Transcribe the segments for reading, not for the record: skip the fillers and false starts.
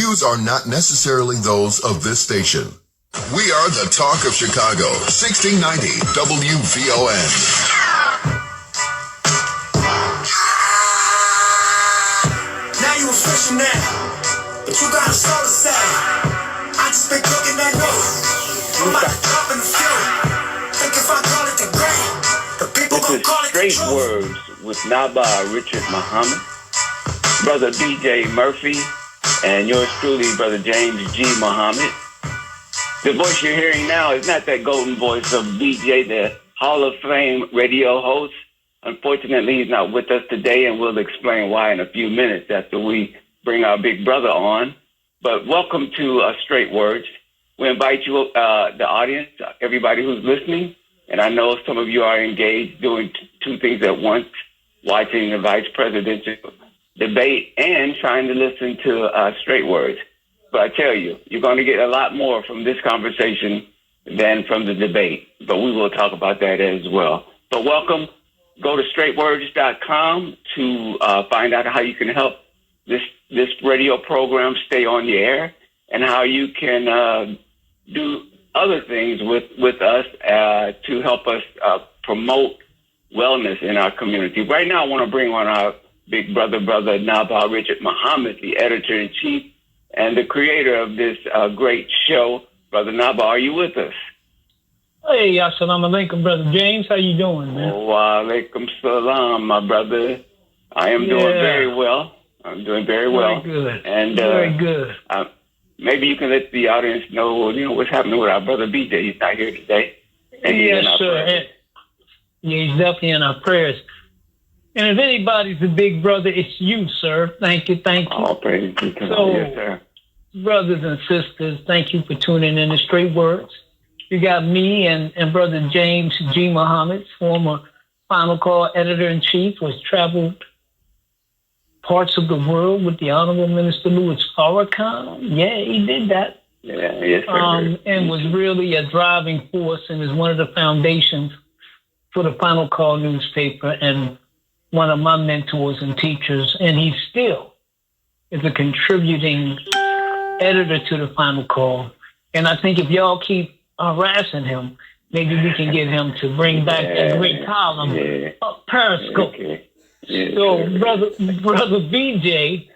views are not necessarily those of this station. We are the talk of Chicago, 1690 WVON. Now you official now, but you got a soul to say. I just been cooking that note. I'm about to drop in the field. Think if I call it the grand, the people gon' call it the truth. Straight Words with Naba'a Richard Muhammad, Brother B.J. Murphy, and yours truly, Brother James G. Muhammad. The voice you're hearing now is not that golden voice of B.J., the Hall of Fame radio host. Unfortunately, he's not with us today, and we'll explain why in a few minutes after we bring our big brother on. But welcome to Straight Words. We invite you, the audience, everybody who's listening, and I know some of you are engaged doing two things at once, watching the Vice Presidential Debate and trying to listen to Straight Words. But I tell you, you're going to get a lot more from this conversation than from the debate. But we will talk about that as well. So welcome. Go to straightwords.com to find out how you can help this radio program stay on the air and how you can do other things with us to help us promote wellness in our community. Right now, I want to bring on our big brother Naba'a Richard Muhammad, the editor-in-chief and the creator of this great show. Brother Naba'a, are you with us? Hey, assalamu alaikum, Brother James. How you doing, man? Wa alaikum salam, my brother. I am doing very well. I'm doing very well. Very good. And, very good. Maybe you can let the audience know, what's happening with our brother BJ. He's not here today. And yes, sir. Yeah, he's definitely in our prayers. And if anybody's a big brother, it's you, sir. Thank you. All praise be to God. Yes, sir. Brothers and sisters, thank you for tuning in to Straight Words. You got me and Brother James G. Muhammad, former Final Call editor-in-chief, who has traveled parts of the world with the Honorable Minister Louis Farrakhan. Yeah, he did that. Yeah, yes, sir. And was really a driving force and is one of the foundations for the Final Call newspaper and one of my mentors and teachers. And he still is a contributing editor to the Final Call. And I think if y'all keep harassing him, maybe we can get him to bring back that great column of Periscope. Okay. So brother BJ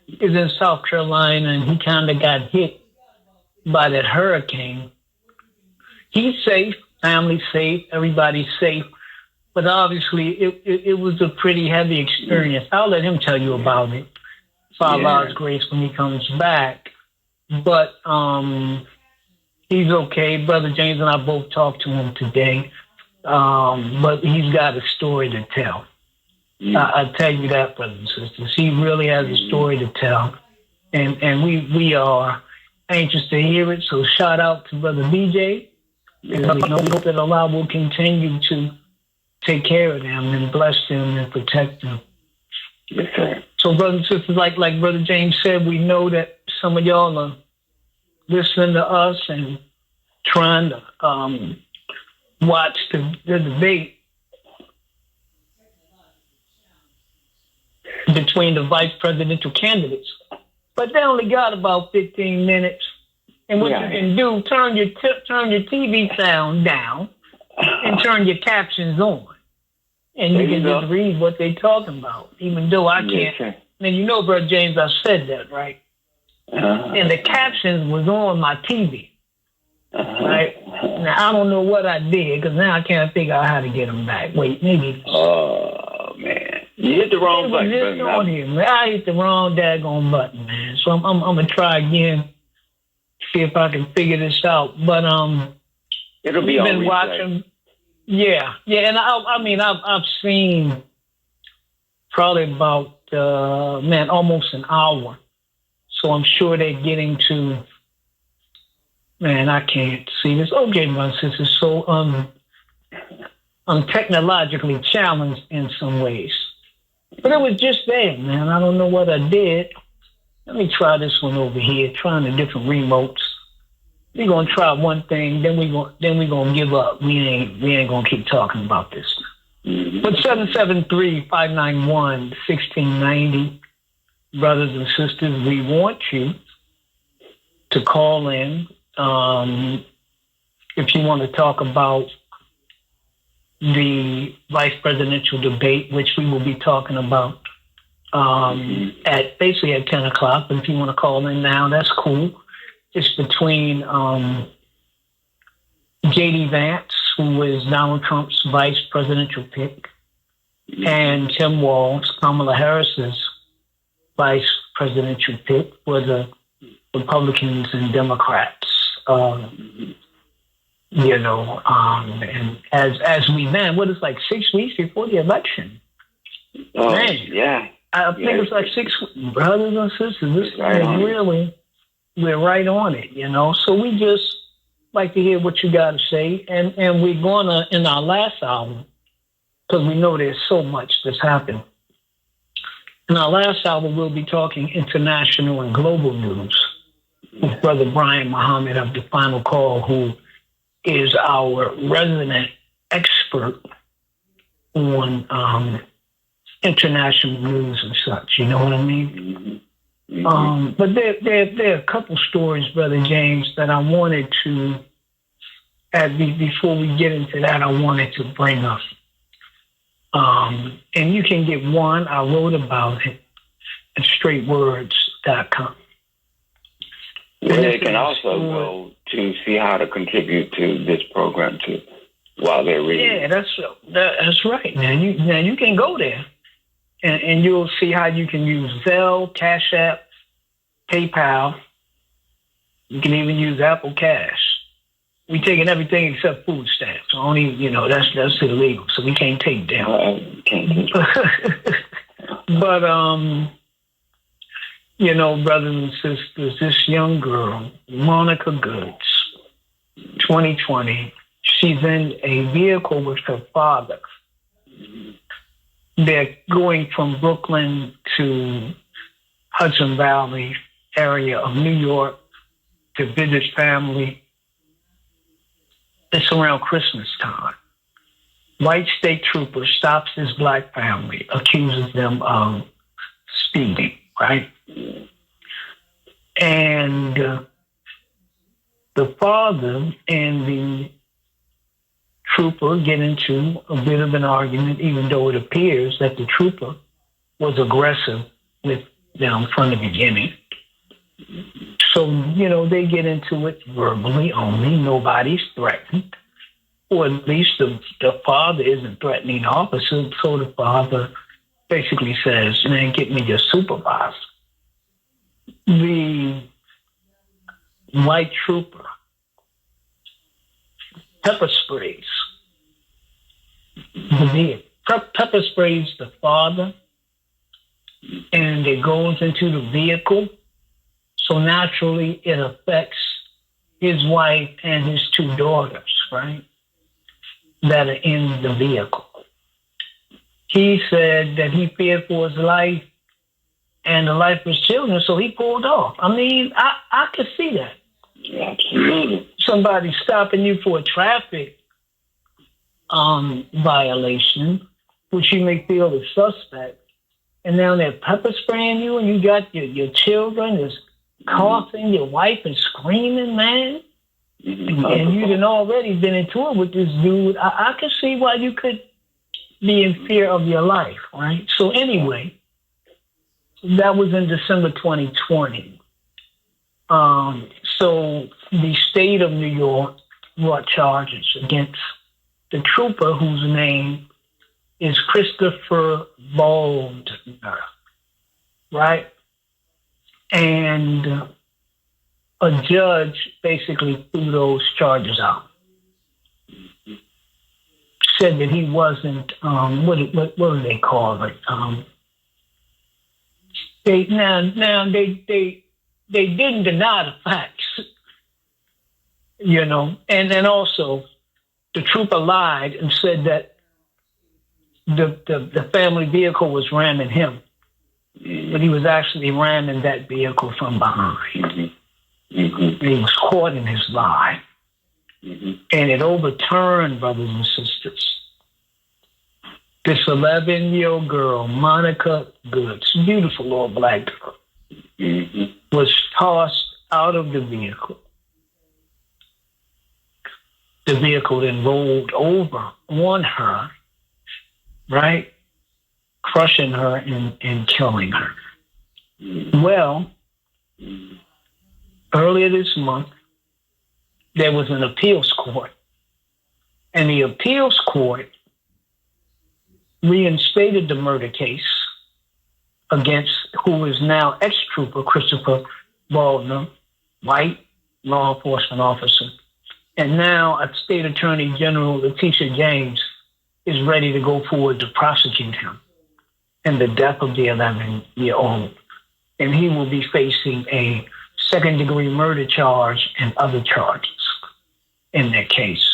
is in South Carolina, and he kind of got hit by that hurricane. He's safe, family's safe, everybody's safe, but obviously it was a pretty heavy experience. I'll let him tell you about it, by Allah's grace, when he comes back. But he's okay. Brother James and I both talked to him today, but he's got a story to tell. I tell you that, brothers and sisters. He really has a story to tell, and we are anxious to hear it. So shout out to Brother BJ. And we hope that Allah will continue to take care of them and bless them and protect them. Yes, sir. So, brothers and sisters, like Brother James said, we know that some of y'all are listening to us and trying to watch the debate between the vice presidential candidates. But they only got about 15 minutes. And what you can do, turn your TV sound down and turn your captions on. And you can just read what they're talking about, even though I can't. Yes, and you know, Brother James, I said that, right? And the captions was on my TV. Right? Now, I don't know what I did, because now I can't figure out how to get them back. Wait, maybe. Oh, man. You hit the wrong button. I hit the wrong daggone button, man. So I'm going to try again, see if I can figure this out. But it'll be been watching. Yeah. And I've seen probably about, almost an hour. So I'm sure they're getting to, I can't see this. Okay, my sister. So I'm technologically challenged in some ways. But it was just there, man. I don't know what I did. Let me try this one over here, trying the different remotes. We're gonna try one thing, then we're gonna give up. We ain't gonna keep talking about this. But 773-591-1690, brothers and sisters, we want you to call in. If you want to talk about the vice presidential debate, which we will be talking about at 10 o'clock. But if you want to call in now, that's cool. It's between J.D. Vance, who is Donald Trump's vice presidential pick, and Tim Walz, Kamala Harris's vice presidential pick, for the Republicans and Democrats. And as we what is like 6 weeks before the election? Oh, man, yeah. I think it's like 6 brothers and sisters. This is really, we're right on it, So we just like to hear what you got to say, and we're gonna in our last album, because we know there's so much that's happened. In our last album, we'll be talking international and global news with Brother Brian Muhammad of The Final Call, who is our resident expert on international news and such. You know what I mean? But there are a couple stories, Brother James, that I wanted to, before we get into that, I wanted to bring up. And you can get one. I wrote about it at straightwords.com. They can also go to see how to contribute to this program too, while they're reading. Yeah, that's right. Now you can go there, and you'll see how you can use Zelle, Cash App, PayPal. You can even use Apple Cash. We taking everything except food stamps. Only that's illegal, so we can't take them. But brothers and sisters, this young girl, Monica Goods, 2020, she's in a vehicle with her father. They're going from Brooklyn to Hudson Valley area of New York to visit family. It's around Christmas time. White state trooper stops his black family, accuses them of speeding, right? And the father and the trooper get into a bit of an argument, even though it appears that the trooper was aggressive with them from the beginning. So, they get into it verbally only. Nobody's threatened. Or at least the father isn't threatening the officer. So the father basically says, man, get me your supervisor. The white trooper pepper sprays the father, and it goes into the vehicle. So naturally, it affects his wife and his two daughters, right, that are in the vehicle. He said that he feared for his life and the life of his children, so he pulled off. I mean, I could see that. Absolutely. Somebody stopping you for a traffic violation, which you may feel is suspect, and now they're pepper spraying you, and you got your children is coughing, your wife is screaming, man, and you done already been into it with this dude. I can see why you could be in fear of your life, right? So anyway, that was in December 2020. So the state of New York brought charges against the trooper, whose name is Christopher Baldner, right? And a judge basically threw those charges out. Said that he wasn't, what do they call it? They didn't deny the facts, and then also the trooper lied and said that the family vehicle was ramming him, but he was actually ramming that vehicle from behind. He was caught in his lie, and it overturned, brothers and sisters. This 11-year-old girl, Monica Goods, beautiful little black girl, was tossed out of the vehicle. The vehicle then rolled over on her, right? Crushing her and killing her. Well, earlier this month, there was an appeals court, and the appeals court reinstated the murder case against who is now ex-trooper Christopher Baldner, white law enforcement officer. And now a State Attorney General Letitia James is ready to go forward to prosecute him in the death of the 11-year-old. And he will be facing a second-degree murder charge and other charges in that case.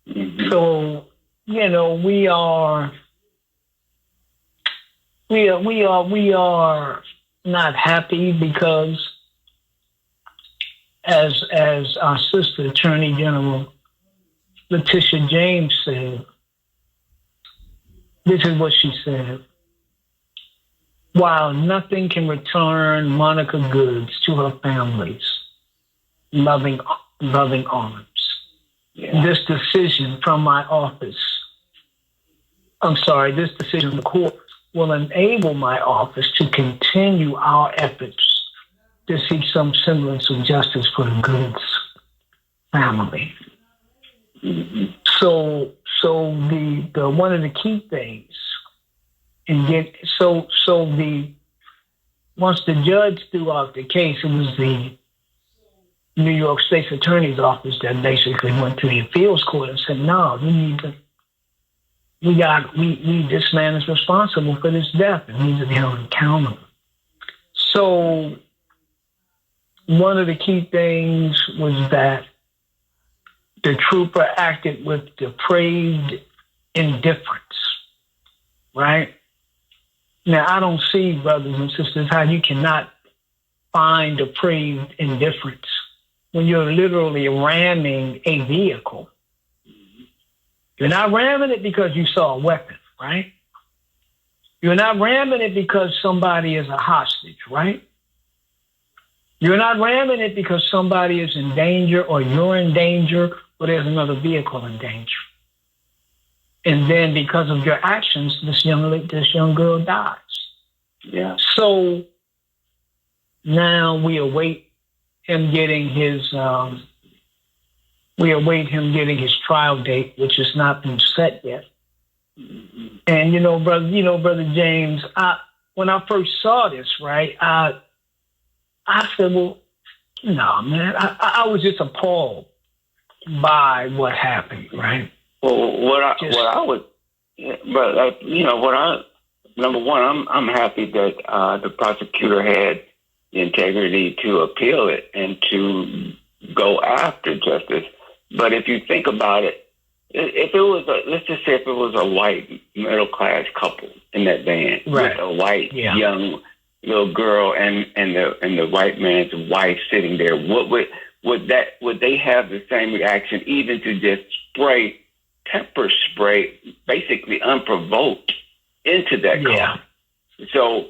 Mm-hmm. So, you know, we are not happy because as our sister Attorney General Letitia James said, this is what she said: while nothing can return Monica Goods to her family's loving arms, this decision from the court will enable my office to continue our efforts to seek some semblance of justice for the Goods family. Mm-hmm. So the one of the key things once the judge threw out the case, it was the New York State's Attorney's Office that basically went to the appeals court and said, no, this man is responsible for this death and needs to be held accountable. So one of the key things was that the trooper acted with depraved indifference, right? Now, I don't see, brothers and sisters, how you cannot find depraved indifference when you're literally ramming a vehicle. You're not ramming it because you saw a weapon, right? You're not ramming it because somebody is a hostage, right? You're not ramming it because somebody is in danger or you're in danger or there's another vehicle in danger. And then because of your actions, this young girl dies. Yeah. So now we await him getting his trial date, which has not been set yet. And brother James, when I first saw this, right, I said, well, no, man, I was just appalled by what happened, right? Well, number one, I'm happy that the prosecutor had the integrity to appeal it and to go after justice. But if you think about it, let's just say if it was a white middle class couple in that van, right, with a white young little girl and the white man's wife sitting there, would they have the same reaction, even to just spray pepper spray, basically unprovoked, into that car? So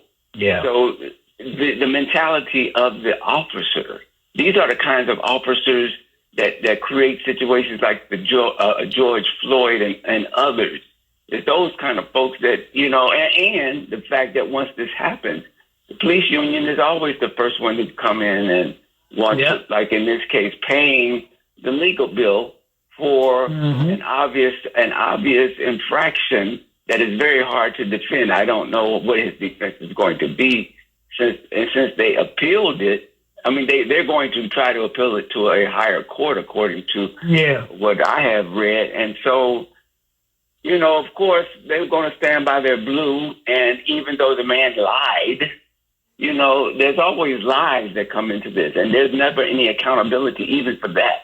the mentality of the officer. These are the kinds of officers that create situations like the George Floyd and others. It's those kind of folks that, and the fact that once this happens, the police union is always the first one to come in and want to, like in this case, paying the legal bill for an obvious infraction that is very hard to defend. I don't know what his defense is going to be since they appealed it. I mean, they're going to try to appeal it to a higher court, according to what I have read. And so, of course, they're going to stand by their blue. And even though the man lied, there's always lies that come into this. And there's never any accountability even for that.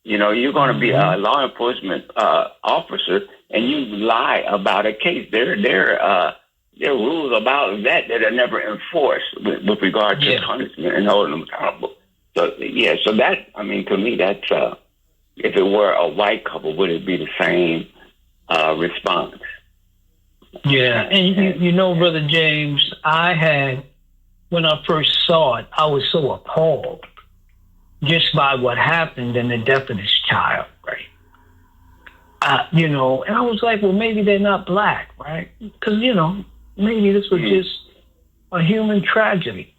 You're going to be a law enforcement officer and you lie about a case. There are rules about that are never enforced with regard to punishment and holding them accountable. So that, I mean, to me, that's, if it were a white couple, would it be the same response? Yeah. And Brother James, when I first saw it, I was so appalled just by what happened and the death of this child, right? You know, and I was like, well, maybe they're not black, right? Because, you know, maybe this was just a human tragedy.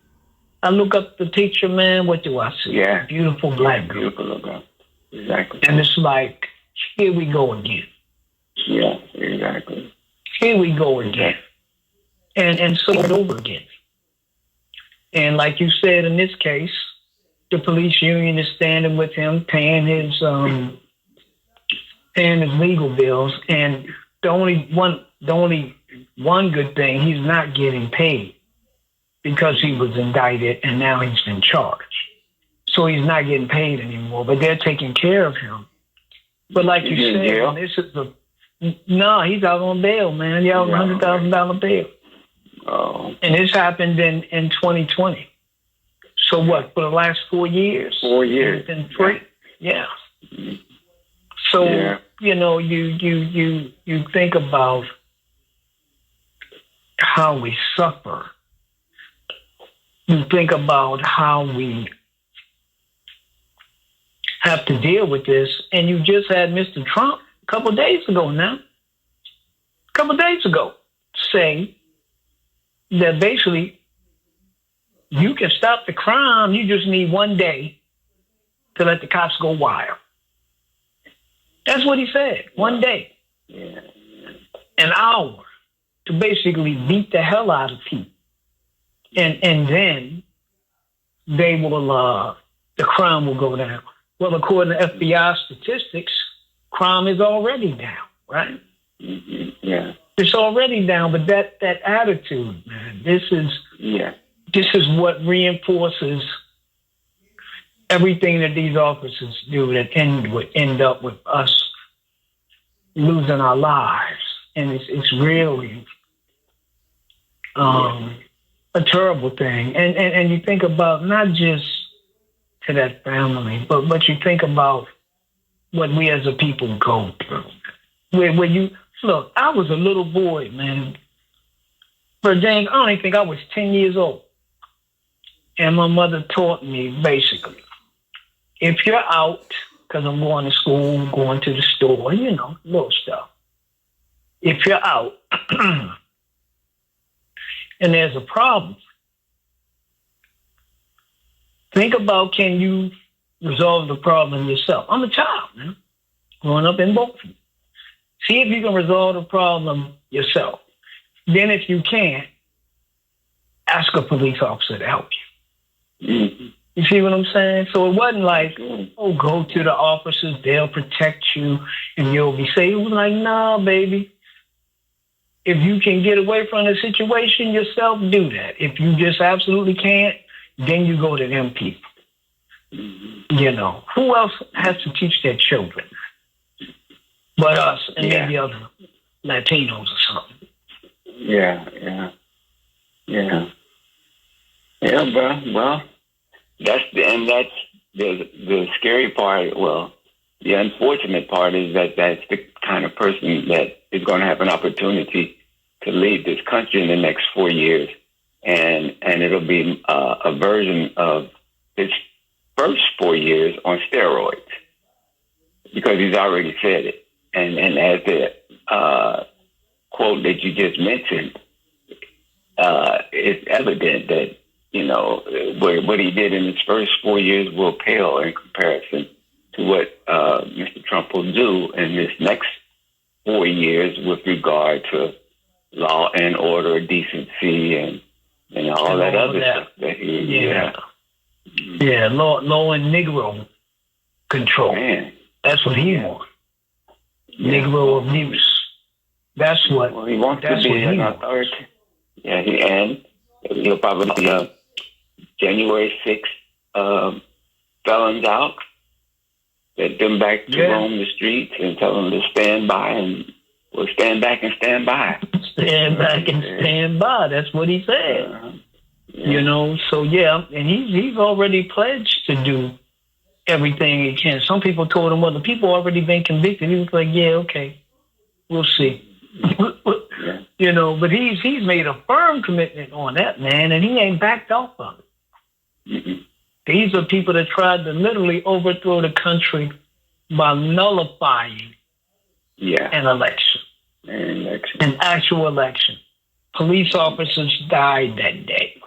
I look up the teacher, man, what do I see? Yeah. Beautiful black girl. Beautiful girl. Exactly. And it's like, here we go again. Yeah, exactly. Here we go again. And so over again. And like you said, in this case, the police union is standing with him, paying his legal bills. And the only one good thing, he's not getting paid because he was indicted and now he's been charged. So he's not getting paid anymore, but they're taking care of him. But like you said, this is no, he's out on bail, man. He's out on $100,000 bail. Oh. And this happened in 2020. So what, for the last 4 years? 4 years. He's been free? Yeah. So, you know, you think about how we suffer. You think about how we have to deal with this. And you just had Mr. Trump a couple of days ago say that basically you can stop the crime. You just need 1 day to let the cops go wild. That's what he said. 1 day. Yeah. An hour to basically beat the hell out of people. And then they will, the crime will go down. Well, according to FBI statistics, crime is already down, right? Mm-hmm. Yeah. It's already down, but that attitude, man, this is what reinforces everything that these officers do that would end up with us losing our lives. And it's really a terrible thing. And you think about not just to that family, but you think about what we as a people go through. Where you look, I was a little boy, man. But James, I don't even think I was 10 years old. And my mother taught me basically, if you're out, because I'm going to school, going to the store, you know, little stuff. If you're out and there's a problem, think about, can you resolve the problem yourself? I'm a child, man, growing up in Baltimore. See if you can resolve the problem yourself. Then if you can't, ask a police officer to help you. Mm-hmm. You see what I'm saying? So it wasn't like, oh, go to the officers, they'll protect you and you'll be safe. It was like, nah, baby. If you can get away from the situation yourself, do that. If you just absolutely can't, then you go to them people. Mm-hmm. You know, who else has to teach their children but us and maybe other Latinos or something? Yeah, bro. Well, that's the scary part. Well, the unfortunate part is that that's the kind of person that is going to have an opportunity to lead this country in the next 4 years, and it'll be a version of his first 4 years on steroids, because he's already said it. And as the quote that you just mentioned, it's evident that, you know, what he did in his first 4 years will pale in comparison to what Mr. Trump will do in this next 4 years with regard to law and order, decency, and all that other stuff that he. Yeah, law and Negro control. Man. That's what he wants. Negro abuse. That's what he wants to be an authority. Yeah, and he'll probably January 6th felons out, let them back to roam the streets and tell them to stand by, and we'll stand back and stand by. Stand back and stand by. That's what he said. You know, so and he's already pledged to do everything he can. Some people told him, well, the people already been convicted. He was like, okay, we'll see. You know, but he's made a firm commitment on that, man, and he ain't backed off of it. These are people that tried to literally overthrow the country by nullifying an election, an actual election. Police officers died that day.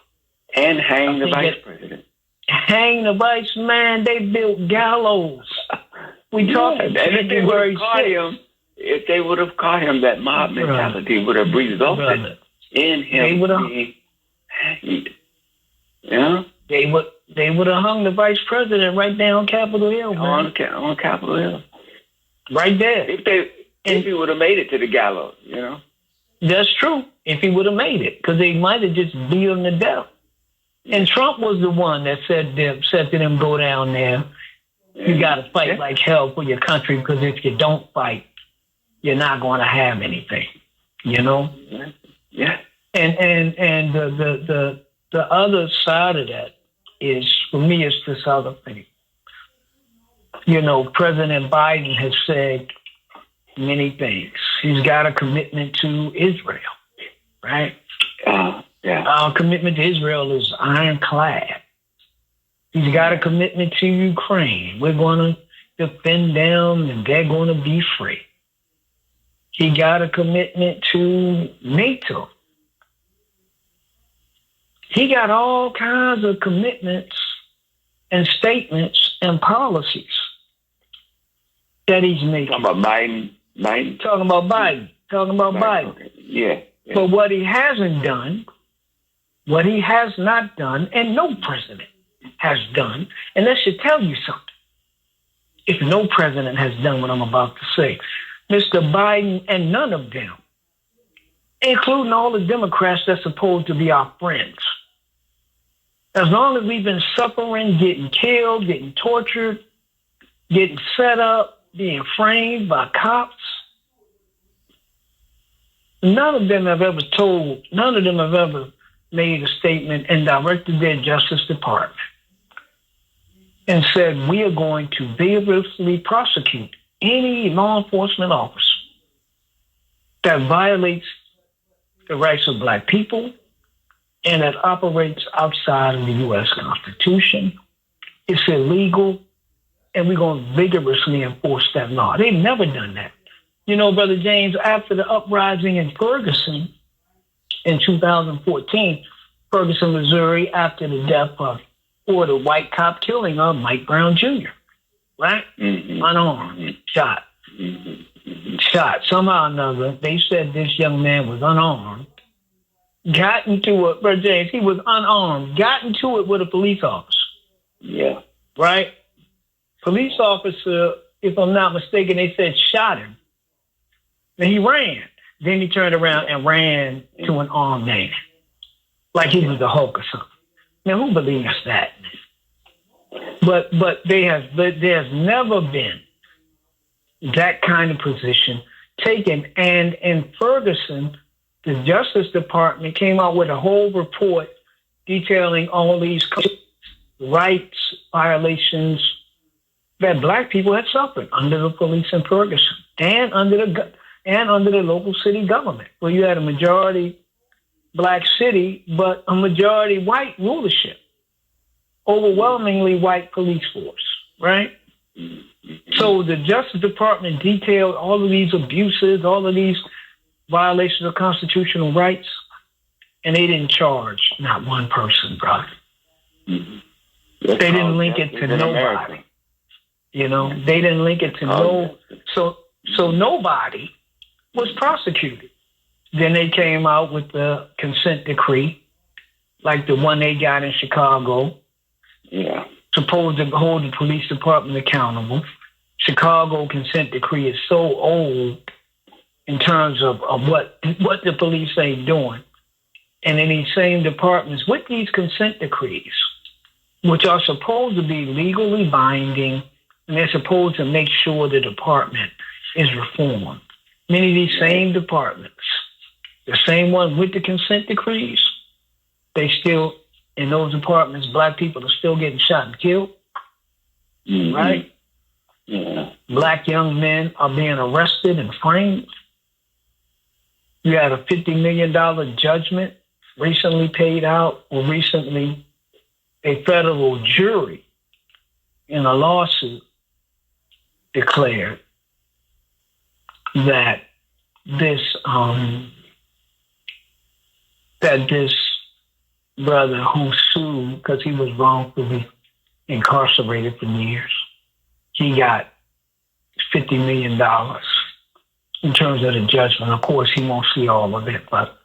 And hang the vice president. Hang the vice, man. They built gallows. We talked and if they would have caught him, if they would have caught him, that mob mentality would have resulted in him being hanged. Yeah? They would have hung the vice president right there on Capitol Hill, man. On Capitol Hill. Right there. If he would have made it to the gallows, you know? That's true. If he would have made it, because they might have just beat him to death. And Trump was the one that said to them, go down there. You got to fight like hell for your country, because if you don't fight, you're not going to have anything, you know? Yeah. And the other side of that is, for me, it's this other thing. You know, President Biden has said many things. He's got a commitment to Israel, right? Our commitment to Israel is ironclad. He's got a commitment to Ukraine. We're going to defend them, and they're going to be free. He got a commitment to NATO. He got all kinds of commitments and statements and policies that he's making. Talking about Biden. Talking about Biden. Okay. Yeah. But what he hasn't done, what he has not done, and no president has done, and that should tell you something. If no president has done what I'm about to say, Mr. Biden and none of them, including all the Democrats that's supposed to be our friends, as long as we've been suffering, getting killed, getting tortured, getting set up, being framed by cops, none of them have ever made a statement and directed their Justice Department and said, we are going to vigorously prosecute any law enforcement officer that violates the rights of Black people and that operates outside of the U.S. Constitution. It's illegal, and we're going to vigorously enforce that law. They've never done that. You know, Brother James, after the uprising in Ferguson in 2014, Ferguson, Missouri, after the death of, or the white cop killing of Mike Brown Jr., right? Mm-hmm. Unarmed, shot. Mm-hmm. Shot. Somehow or another, they said this young man was unarmed, got into it, Brother James, he was unarmed, got into it with a police officer. Yeah. Right? Police officer, if I'm not mistaken, they said shot him. Then he ran. Then he turned around and ran to an armed man, like he was the Hulk or something. Now, who believes that? But there's never been that kind of position taken. And in Ferguson, the Justice Department came out with a whole report detailing all these rights violations that Black people had suffered under the police in Ferguson and under the local city government, where you had a majority Black city, but a majority white rulership, overwhelmingly white police force, right? So the Justice Department detailed all of these abuses, all of these violations of constitutional rights, and they didn't charge not one person, brother. Mm-hmm. They didn't link it to nobody. You know, they didn't link it to no. So nobody was prosecuted. Then they came out with the consent decree, like the one they got in Chicago. Yeah. Supposed to hold the police department accountable. Chicago consent decree is so old in terms of what the police ain't doing. And in these same departments, with these consent decrees, which are supposed to be legally binding, and they're supposed to make sure the department is reformed. Many of these same departments, the same one with the consent decrees, they still, in those departments, Black people are still getting shot and killed, right? Yeah. Black young men are being arrested and framed. You had a $50 million judgment recently paid out, or recently a federal jury in a lawsuit declared that this brother who sued because he was wrongfully incarcerated for years, he got $50 million in terms of the judgment. Of course, he won't see all of it, but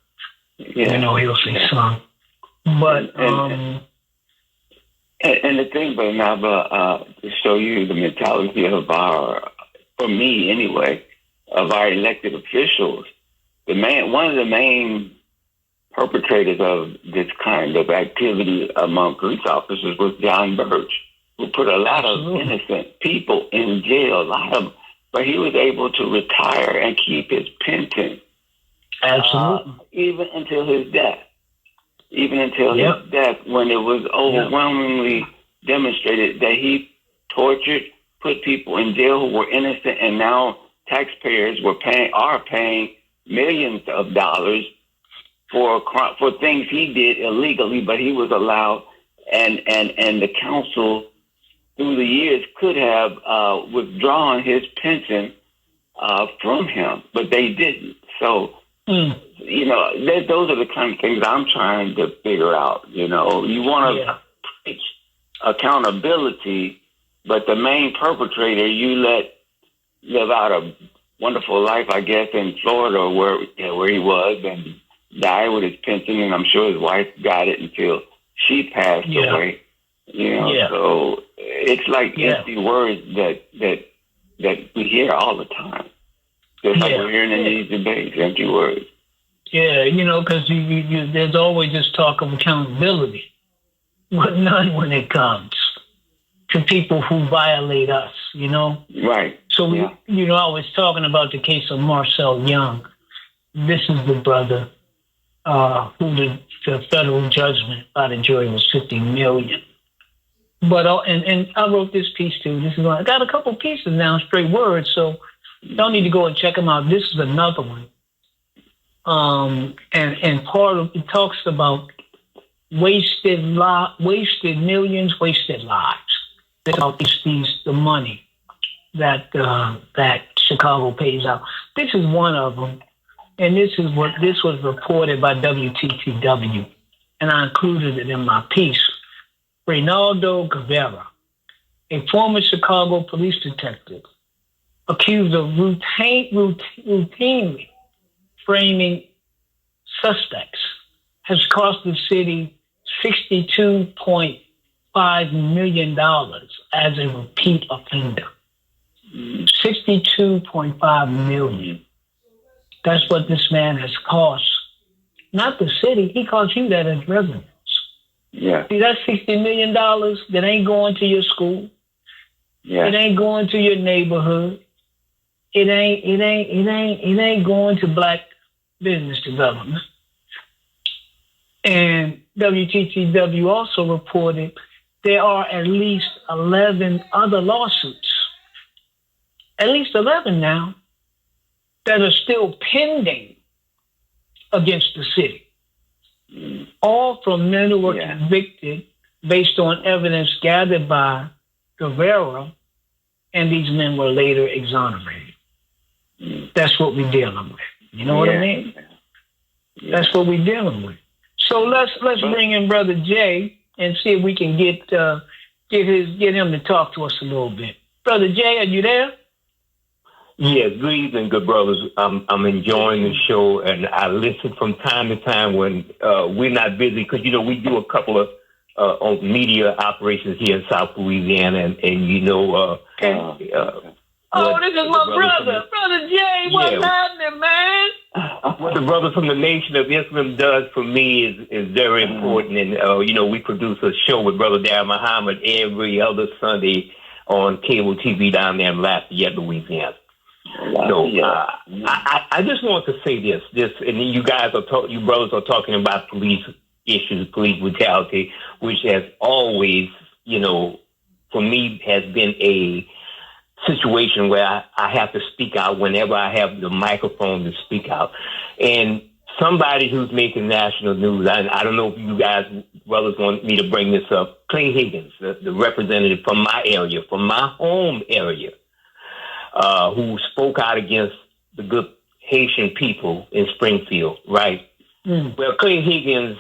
he'll see some. But and the thing, but Naba, to show you the mentality of for me anyway, of our elected officials, one of the main perpetrators of this kind of activity among police officers was John Birch, who put a lot of innocent people in jail, but he was able to retire and keep his pension. Absolutely. Even until his death. His death, when it was overwhelmingly demonstrated that he tortured, put people in jail who were innocent, and now taxpayers are paying millions of dollars for things he did illegally, but he was allowed, and the council through the years could have withdrawn his pension from him, but they didn't. So, those are the kind of things I'm trying to figure out. You want to preach accountability, but the main perpetrator you let live out a wonderful life, I guess, in Florida where he was and died with his pension, and I'm sure his wife got it until she passed away. So it's like empty words that we hear all the time. Just like we're hearing in these debates, empty words. Yeah, because there's always this talk of accountability, but none when it comes to people who violate us, Right. So, I was talking about the case of Marcel Young. This is the brother who the federal judgment by the jury was $50 million. But and I wrote this piece too. I got a couple pieces now, straight words, so y'all need to go and check them out. This is another one. And part of it talks about wasted millions, wasted lives. It's about the money that Chicago pays out. This is one of them, and this was reported by WTTW, and I included it in my piece. Reynaldo Guevara, a former Chicago police detective, accused of routinely framing suspects, has cost the city $62.5 million as a repeat offender. $62.5 million. That's what this man has cost. Not the city. He cost you that as residents. Yeah. See, that's $60 million that ain't going to your school. Yeah. It ain't going to your neighborhood. It ain't going to black business development. And WTTW also reported there are at least 11 other lawsuits, at least 11 now, that are still pending against the city. All from men who were convicted based on evidence gathered by Guevara, and these men were later exonerated. That's what we're dealing with. You know what I mean? Yeah. That's what we're dealing with. So let's bring in Brother Jay and see if we can get him to talk to us a little bit. Brother Jay, are you there? Yeah, good evening, good brothers. I'm enjoying the show, and I listen from time to time when we're not busy, because we do a couple of media operations here in South Louisiana, and this is my brother, Brother Jay. What's happening, man? What the brother from the Nation of Islam does for me is very important, and we produce a show with Brother Dar Muhammad every other Sunday on cable TV down there in Lafayette, Louisiana. So I just want to say this, and you guys you brothers are talking about police issues, police brutality, which has always, for me, has been a situation where I have to speak out whenever I have the microphone to speak out. And somebody who's making national news. I don't know if you guys, brothers, want me to bring this up. Clay Higgins, the representative from my area, from my home area, who spoke out against the good Haitian people in Springfield, right? Mm. Well, Clay Higgins,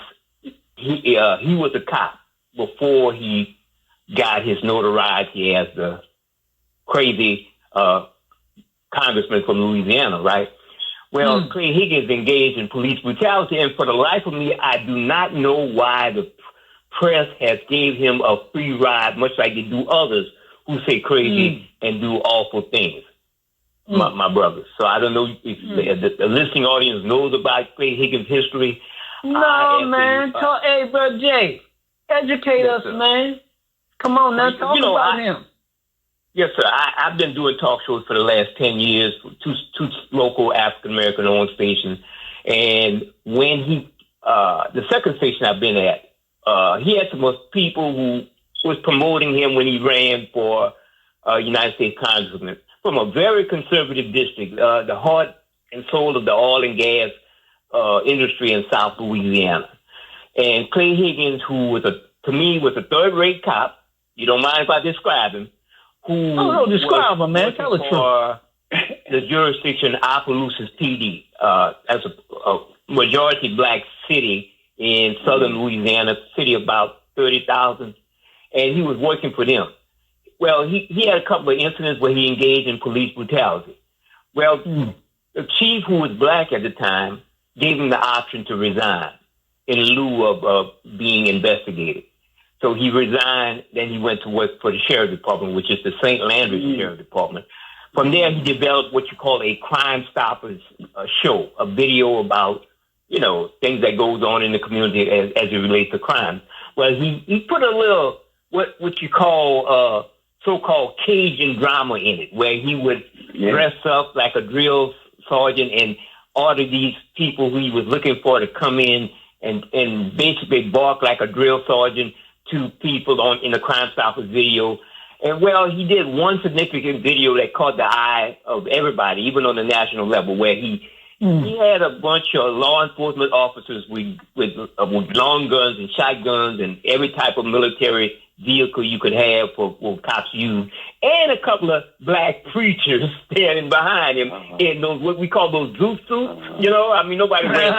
he was a cop before he got his notoriety as the crazy congressman from Louisiana, right? Well, Clay Higgins engaged in police brutality, and for the life of me, I do not know why the press has gave him a free ride, much like they do others who say crazy and do awful things, my brothers. So I don't know if the listening audience knows about Clay Higgins' history. No, man. Hey, Brother Jay, educate us, sir. Man. Come on, now, talk about him. Yes, sir. I've been doing talk shows for the last 10 years, two local African-American owned stations. And when the second station I've been at, he had some people who was promoting him when he ran for United States Congressman from a very conservative district, the heart and soul of the oil and gas industry in South Louisiana. And Clay Higgins, who was to me was a third-rate cop, you don't mind if I describe him, who describe him, man. Tell the truth. The jurisdiction Opelousas PD, as a majority black city in southern Louisiana, city about 30,000, and he was working for them. Well, he had a couple of incidents where he engaged in police brutality. Well, the chief, who was black at the time, gave him the option to resign in lieu of being investigated. So he resigned, then he went to work for the Sheriff Department, which is the St. Landry Sheriff Department. From there, he developed what you call a Crime Stoppers show, a video about, things that goes on in the community as it relates to crime. Well, he put a little, what you call so-called Cajun drama in it, where he would dress up like a drill sergeant and order these people who he was looking for to come in and basically bark like a drill sergeant to people in the Crime Stoppers video. And well, he did one significant video that caught the eye of everybody, even on the national level, where he had a bunch of law enforcement officers with long guns and shotguns and every type of military vehicle you could have for cops use, and a couple of black preachers standing behind him in those, what we call those zoot suits. Nobody wears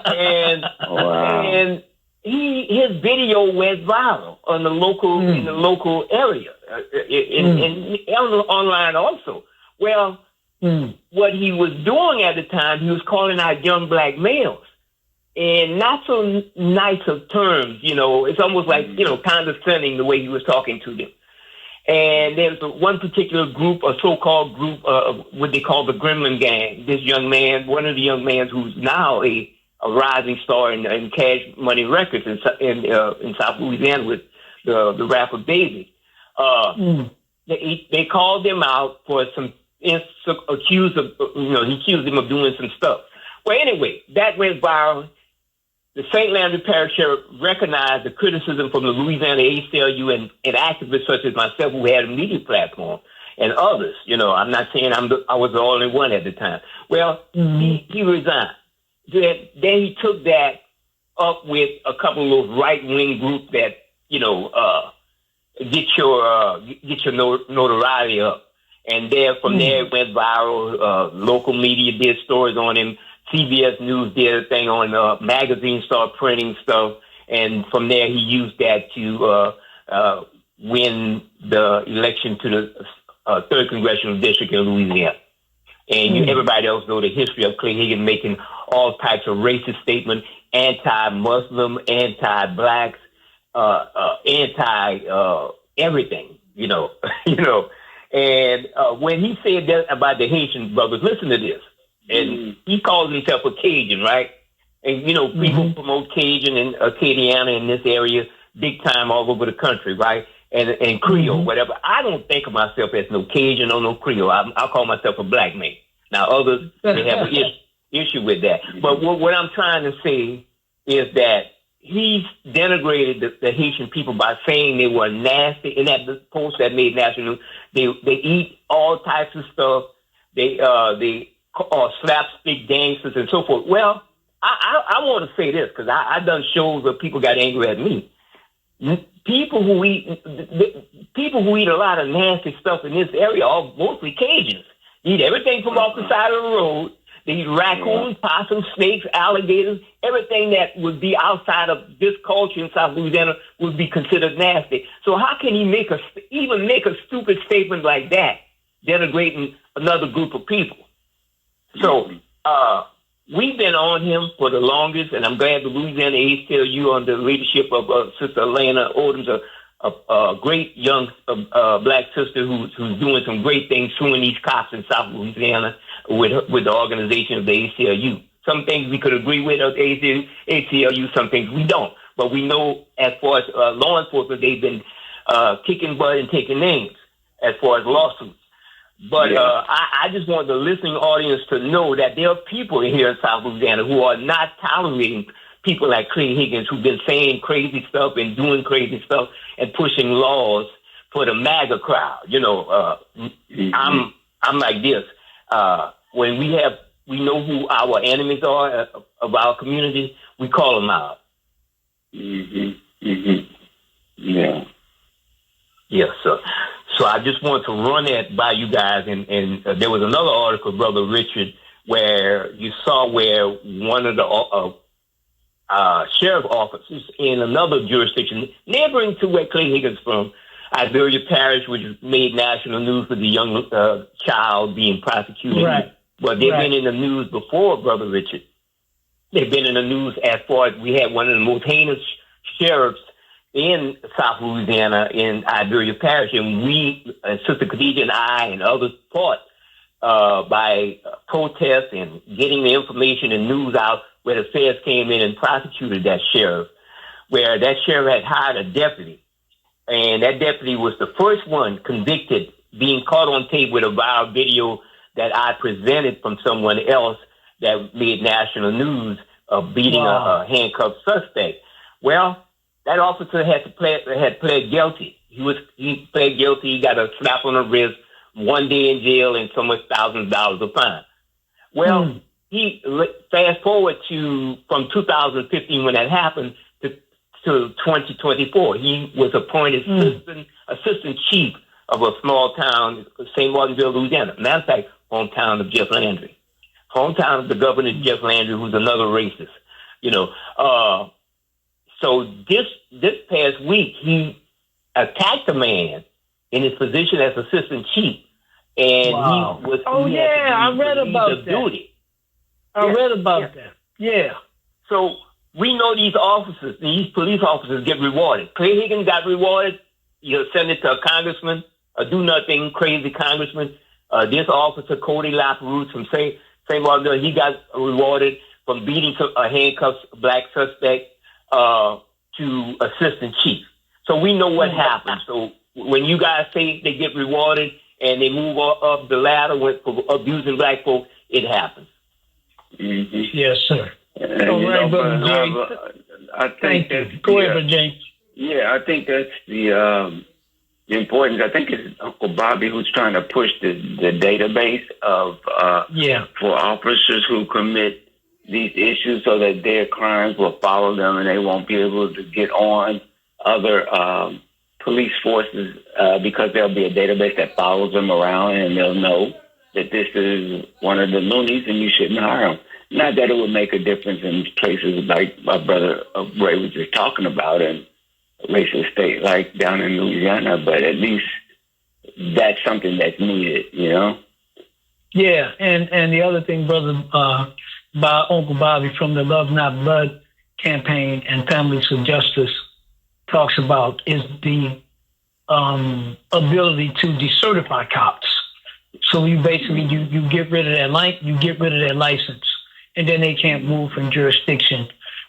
them. And his video went viral on the local in the local area, and online also. Well, what he was doing at the time, he was calling out young black males, and not so nice of terms. It's almost like condescending the way he was talking to them. And there's one particular group, a so-called group of what they call the Gremlin Gang. This young man, one of the young men who's now a rising star in Cash Money Records in South Louisiana with the rapper Baby. They called him out for some he accused him of doing some stuff. Well, anyway, that went viral. The St. Landry Parish Sheriff recognized the criticism from the Louisiana ACLU and activists such as myself who had a media platform and others. I'm not saying I was the only one at the time. Well, he resigned. Then he took that up with a couple of those right-wing groups that, get your notoriety up. And from there it went viral. Local media did stories on him. CBS News did a thing on magazines, started printing stuff. And from there he used that to win the election to the 3rd Congressional District in Louisiana. And everybody else know the history of Clay Higgins making all types of racist statements, anti-Muslim, anti-blacks, anti-everything, And when he said that about the Haitian brothers, listen to this. And he calls himself a Cajun, right? And, people promote Cajun and Acadiana in this area big time all over the country, right? And Creole, whatever. I don't think of myself as no Cajun or no Creole. I call myself a black man. Now, others may have an issue with that. But what I'm trying to say is that he's denigrated the Haitian people by saying they were nasty. In that post that made national news, they eat all types of stuff. They are slapstick gangsters and so forth. Well, I want to say this because I done shows where people got angry at me. People who eat a lot of nasty stuff in this area are mostly Cajuns. They eat everything from off the side of the road. They eat raccoons, possums, snakes, alligators, everything that would be outside of this culture in South Louisiana would be considered nasty. So how can he make a stupid statement like that, denigrating another group of people? So we've been on him for the longest, and I'm glad the Louisiana ACLU, under the leadership of Sister Elena Odom's a great young black sister who's doing some great things, suing these cops in South Louisiana with the organization of the ACLU. Some things we could agree with at the ACLU, some things we don't. But we know as far as law enforcement, they've been kicking butt and taking names as far as lawsuits. But I just want the listening audience to know that there are people here in South Louisiana who are not tolerating people like Clay Higgins, who've been saying crazy stuff and doing crazy stuff and pushing laws for the MAGA crowd. You know, I'm like this. When we know who our enemies are of our community, we call them out. Yeah. Yes, sir. So I just want to run that by you guys. And there was another article, Brother Richard, where you saw where one of the sheriff officers in another jurisdiction, neighboring to where Clay Higgins from, Iberia Parish, which made national news with the young child being prosecuted. Right. But they've been in the news before, Brother Richard. They've been in the news as far as we had one of the most heinous sheriffs in South Louisiana in Iberia Parish, and we, Sister Khadija and I and others fought by protests and getting the information and news out where the feds came in and prosecuted that sheriff, where that sheriff had hired a deputy, and that deputy was the first one convicted, being caught on tape with a viral video that I presented from someone else that made national news of beating a handcuffed suspect. Well, that officer had pled guilty. He pled guilty. He got a slap on the wrist, 1 day in jail, and so much $1,000 of fine. Well, he fast forward to from 2015 when that happened to 2024. He was appointed assistant chief of a small town, St. Martinville, Louisiana. Matter of fact, hometown of Jeff Landry, hometown of the governor Jeff Landry, who's another racist. You know. So this past week, he attacked a man in his position as assistant chief, and he was. I read about that. Duty. I read about that. Yeah. So we know these officers, these police officers, get rewarded. Clay Higgins got rewarded. You send it to a congressman, a do-nothing crazy congressman. This officer, Cody Laperouse from St. Martinville, he got rewarded from beating a handcuffed black suspect to assistant chief. So we know what happens. So when you guys say they get rewarded and they move up the ladder for abusing black folks, it happens. Yes, sir. All right, Brother James. I think that's go ahead, Brother James. Yeah, I think that's the importance. I think it's Uncle Bobby who's trying to push the database of for officers who commit these issues so that their crimes will follow them and they won't be able to get on other police forces because there'll be a database that follows them around and they'll know that this is one of the loonies and you shouldn't hire them. Not that it would make a difference in places like my brother Ray was just talking about in a racist state like down in Louisiana, but at least that's something that's needed, you know? Yeah, and the other thing, Brother by Uncle Bobby from the Love Not Blood campaign and Families for Justice talks about is the ability to decertify cops. So you basically you get rid of their license, and then they can't move from jurisdiction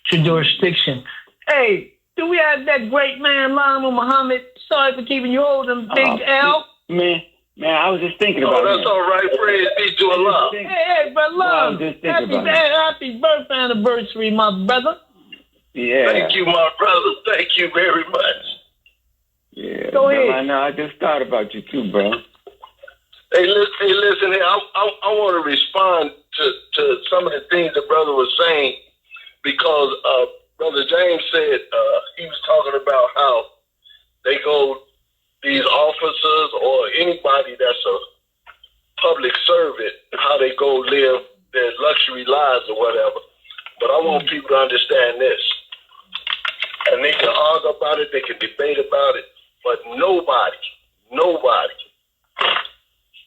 to jurisdiction. Hey, do we have that great man Lionel Muhammad? Sorry for keeping you holding, Big L. Man, I was just thinking about that's all right, Fred. Be to Allah. Hey, brother, happy birthday anniversary, my brother. Yeah. Thank you, my brother. Thank you very much. Yeah. Go ahead. I know. I just thought about you too, bro. Hey, listen here. I want to respond to some of the things the brother was saying because Brother James said he was talking about how they go, these officers or anybody that's a public servant, how they go live their luxury lives or whatever. But I want people to understand this. And they can argue about it, they can debate about it, but nobody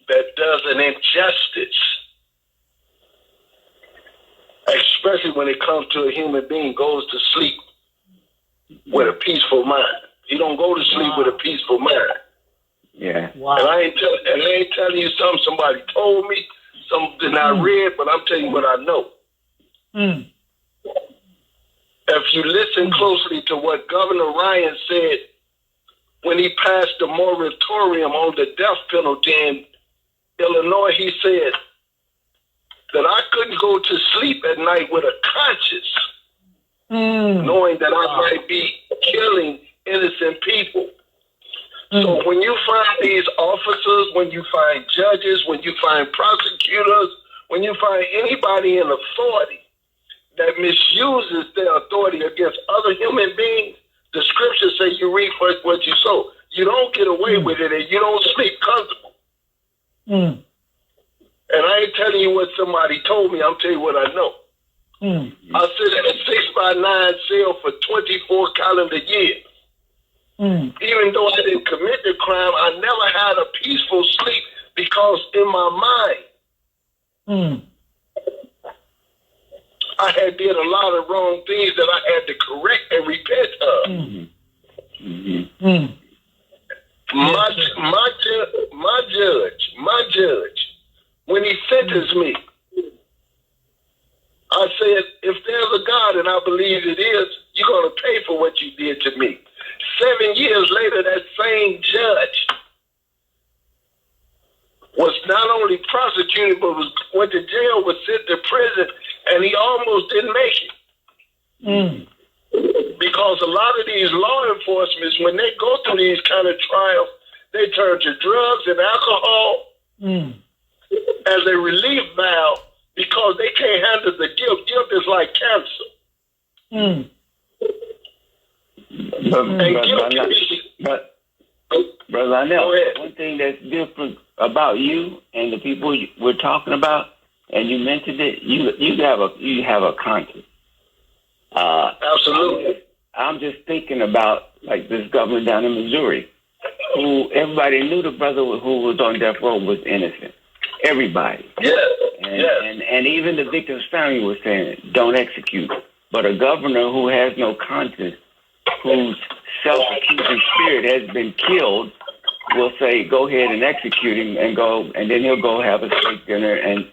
that does an injustice, especially when it comes to a human being, goes to sleep with a peaceful mind. You don't go to sleep with a peaceful mind. Yeah. Wow. And I ain't telling you something somebody told me, something I read, but I'm telling you what I know. Mm. If you listen closely to what Governor Ryan said when he passed the moratorium on the death penalty in Illinois, he said that I couldn't go to sleep at night with a conscience, knowing that I might be killing innocent people. So when you find these officers, when you find judges, when you find prosecutors, when you find anybody in authority that misuses their authority against other human beings, the scriptures say you reap what you sow. You don't get away with it, and you don't sleep comfortable. And I ain't telling you what somebody told me. I'm telling you what I know. I sit in a 6x9 cell for 24 calendar years. Even though I didn't commit the crime, I never had a peaceful sleep because in my mind, I had did a lot of wrong things that I had to correct and repent of. My judge, when he sentenced me, I said, if there's a God, and I believe it is, you're going to pay for what you did to me. 7 years later, that same judge was not only prosecuted, but went to jail, was sent to prison, and he almost didn't make it. Because a lot of these law enforcement, when they go through these kind of trials, they turn to drugs and alcohol as a relief valve because they can't handle the guilt. Guilt is like cancer. Brother Lionel, one thing that's different about you and the people we're talking about, and you mentioned it, you have a conscience. Absolutely. I'm just thinking about like this governor down in Missouri, who everybody knew the brother who was on death row was innocent. Everybody. And even the victim's family was saying, don't execute. But a governor who has no conscience, whose self-accusing spirit has been killed, will say, go ahead and execute him and then he'll go have a steak dinner and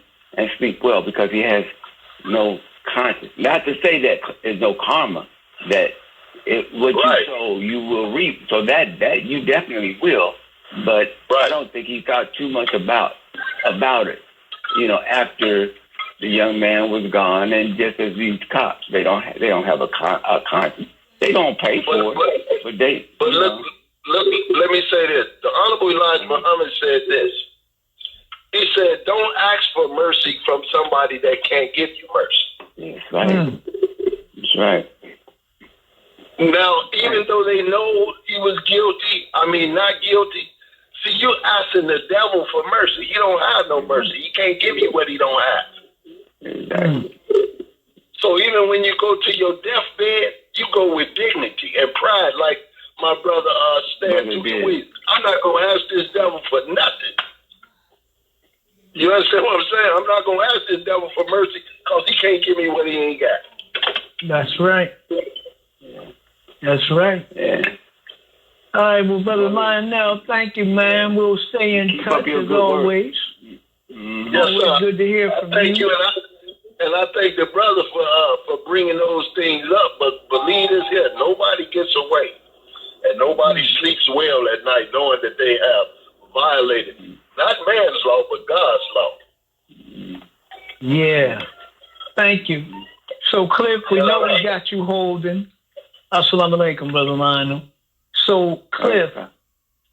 sleep well because he has no conscience. Not to say that there's no karma, that what you sow, you will reap. So that you definitely will. But I don't think he thought too much about it. After the young man was gone, and just as these cops, they don't have a conscience. They don't pay for it, but they. But let me say this: the Honorable Elijah Muhammad said this. He said, "Don't ask for mercy from somebody that can't give you mercy." That's right. That's right. Now, even though they know he was not guilty. See, you asking the devil for mercy. He don't have no mercy. He can't give you what he don't have. Exactly. So even when you go to your deathbed, you go with dignity and pride, like my brother Stan Tutuwi. I'm not going to ask this devil for nothing. You understand what I'm saying? I'm not going to ask this devil for mercy because he can't give me what he ain't got. That's right. That's right. Yeah. All right, well, Brother Lionel, thank you, man. We'll stay in touch as always. Yes, sir. Good to hear from thank you. And I thank the brother for bringing those things up. But believe this here, nobody gets away. And nobody sleeps well at night knowing that they have violated not man's law, but God's law. Yeah. Thank you. So, Cliff, we know we got you holding. Assalamu alaikum, Brother Lionel. So, Cliff,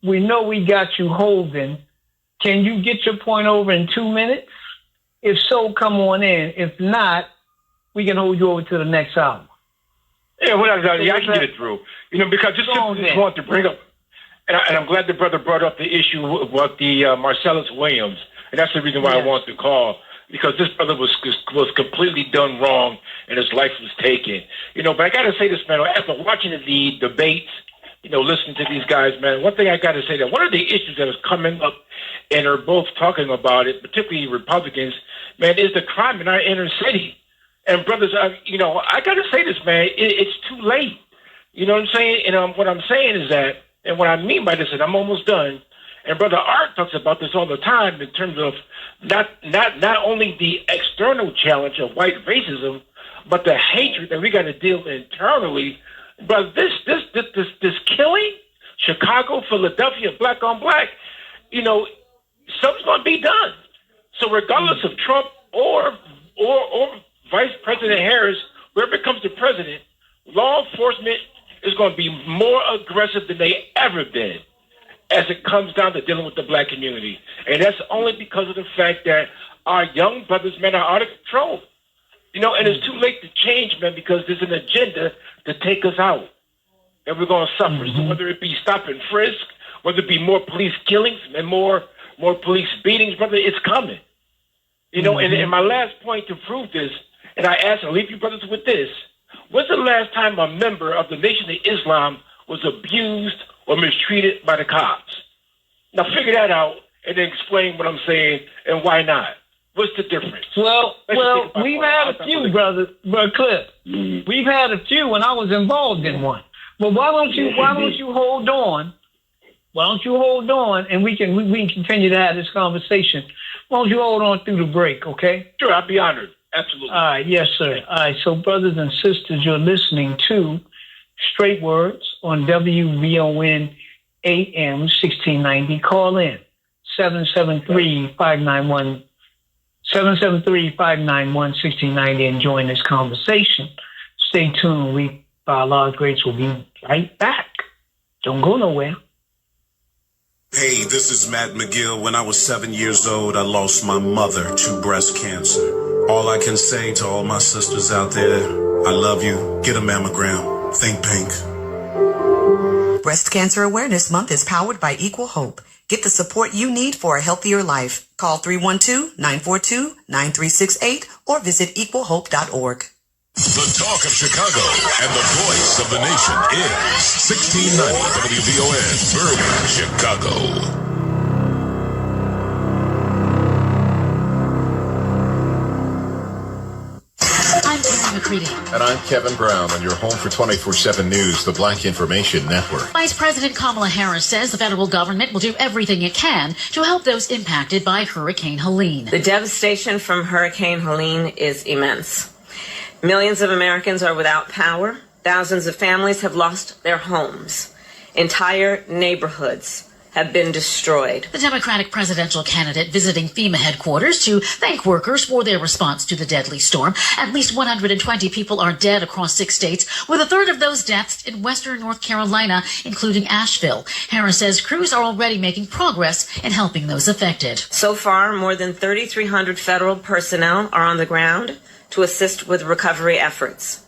we know we got you holding. Can you get your point over in 2 minutes? If so, come on in. If not, we can hold you over to the next hour. Yeah, I can get it through. Because just want to bring up, and I'm glad the brother brought up the issue about the Marcellus Williams, and that's the reason why I wanted to call, because this brother was completely done wrong and his life was taken. But I got to say this, man, after watching the debates, listening to these guys, man, one thing I got to say that one of the issues that is coming up, and are both talking about it, particularly Republicans, man, is the crime in our inner city. And brothers, I got to say this, man, it's too late. You know what I'm saying? And what I'm saying is that, and what I mean by this, and I'm almost done, and Brother Art talks about this all the time in terms of not only the external challenge of white racism, but the hatred that we got to deal with internally. But this killing, Chicago, Philadelphia, black on black, something's going to be done. So regardless of Trump or Vice President Harris, whoever becomes the president, law enforcement is going to be more aggressive than they ever been as it comes down to dealing with the black community. And that's only because of the fact that our young brothers, man, are out of control. And it's too late to change, man, because there's an agenda to take us out. And we're going to suffer. So whether it be stop and frisk, whether it be more police killings and more police beatings, brother, it's coming. And my last point to prove this, and I'll leave you brothers with this. When's the last time a member of the Nation of Islam was abused or mistreated by the cops? Now figure that out and then explain what I'm saying and why not. What's the difference? Well, we've had a few, brother Cliff. We've had a few when I was involved in one. But why don't you hold on? Why don't you hold on and we can continue to have this conversation? Why don't you hold on through the break, okay? Sure, I'd be honored. Absolutely. All right, yes, sir. All right, so brothers and sisters, you're listening to Straight Words on WVON AM 1690. Call in 773-591-1690 and join this conversation. Stay tuned. We, by Allah's grace, will be right back. Don't go nowhere. Hey, this is Matt McGill. When I was 7 years old, I lost my mother to breast cancer. All I can say to all my sisters out there, I love you. Get a mammogram. Think pink. Breast Cancer Awareness Month is powered by Equal Hope. Get the support you need for a healthier life. Call 312-942-9368 or visit equalhope.org. The talk of Chicago and the voice of the nation is 1690 WVON, Berwyn, Chicago. And I'm Kevin Brown on your home for 24/7 News, the Black Information Network. Vice President Kamala Harris says the federal government will do everything it can to help those impacted by Hurricane Helene. The devastation from Hurricane Helene is immense. Millions of Americans are without power. Thousands of families have lost their homes. Entire neighborhoods have been destroyed. The Democratic presidential candidate visiting FEMA headquarters to thank workers for their response to the deadly storm. At least 120 people are dead across 6 states, with a third of those deaths in western North Carolina, including Asheville. Harris says crews are already making progress in helping those affected. So far, more than 3,300 federal personnel are on the ground to assist with recovery efforts.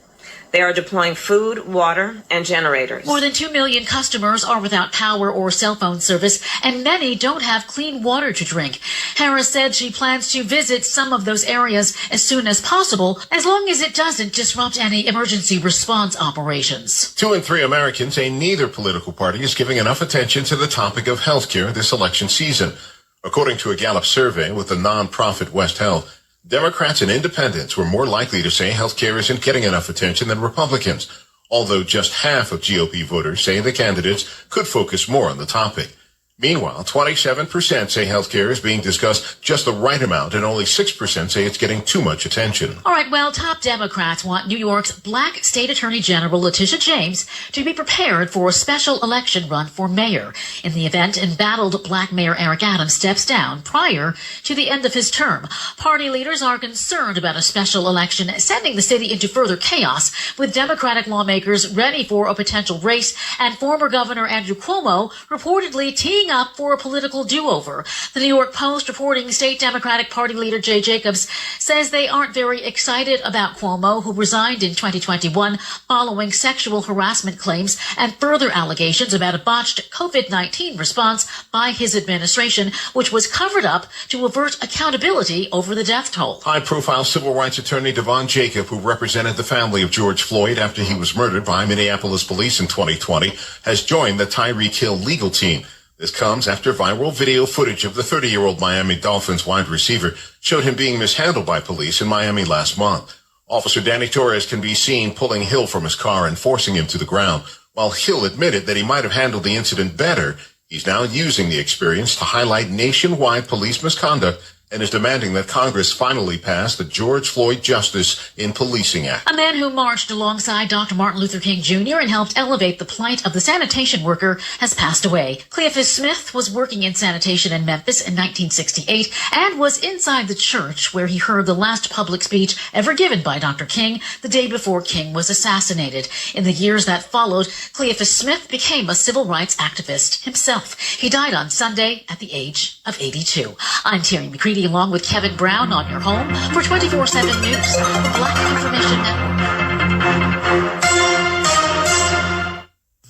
They are deploying food, water, and generators. More than 2 million customers are without power or cell phone service, and many don't have clean water to drink. Harris said she plans to visit some of those areas as soon as possible, as long as it doesn't disrupt any emergency response operations. 2 in 3 Americans say neither political party is giving enough attention to the topic of health care this election season. According to a Gallup survey with the nonprofit West Health, Democrats and independents were more likely to say health care isn't getting enough attention than Republicans, although just half of GOP voters say the candidates could focus more on the topic. Meanwhile, 27% say health care is being discussed just the right amount, and only 6% say it's getting too much attention. All right, well, top Democrats want New York's Black State Attorney General Letitia James to be prepared for a special election run for mayor. In the event, embattled Black Mayor Eric Adams steps down prior to the end of his term. Party leaders are concerned about a special election sending the city into further chaos, with Democratic lawmakers ready for a potential race, and former Governor Andrew Cuomo reportedly teeing gearing up for a political do-over. The New York Post reporting state Democratic Party leader Jay Jacobs says they aren't very excited about Cuomo, who resigned in 2021 following sexual harassment claims and further allegations about a botched COVID-19 response by his administration, which was covered up to avert accountability over the death toll. High-profile civil rights attorney Devon Jacob, who represented the family of George Floyd after he was murdered by Minneapolis police in 2020, has joined the Tyreek Hill legal team. This comes after viral video footage of the 30-year-old Miami Dolphins wide receiver showed him being mishandled by police in Miami last month. Officer Danny Torres can be seen pulling Hill from his car and forcing him to the ground. While Hill admitted that he might have handled the incident better, he's now using the experience to highlight nationwide police misconduct and is demanding that Congress finally pass the George Floyd Justice in Policing Act. A man who marched alongside Dr. Martin Luther King Jr. and helped elevate the plight of the sanitation worker has passed away. Cleophas Smith was working in sanitation in Memphis in 1968 and was inside the church where he heard the last public speech ever given by Dr. King the day before King was assassinated. In the years that followed, Cleophas Smith became a civil rights activist himself. He died on Sunday at the age of 82. I'm Terry McCready, along with Kevin Brown on your home for 24/7 News, the Black Information Network.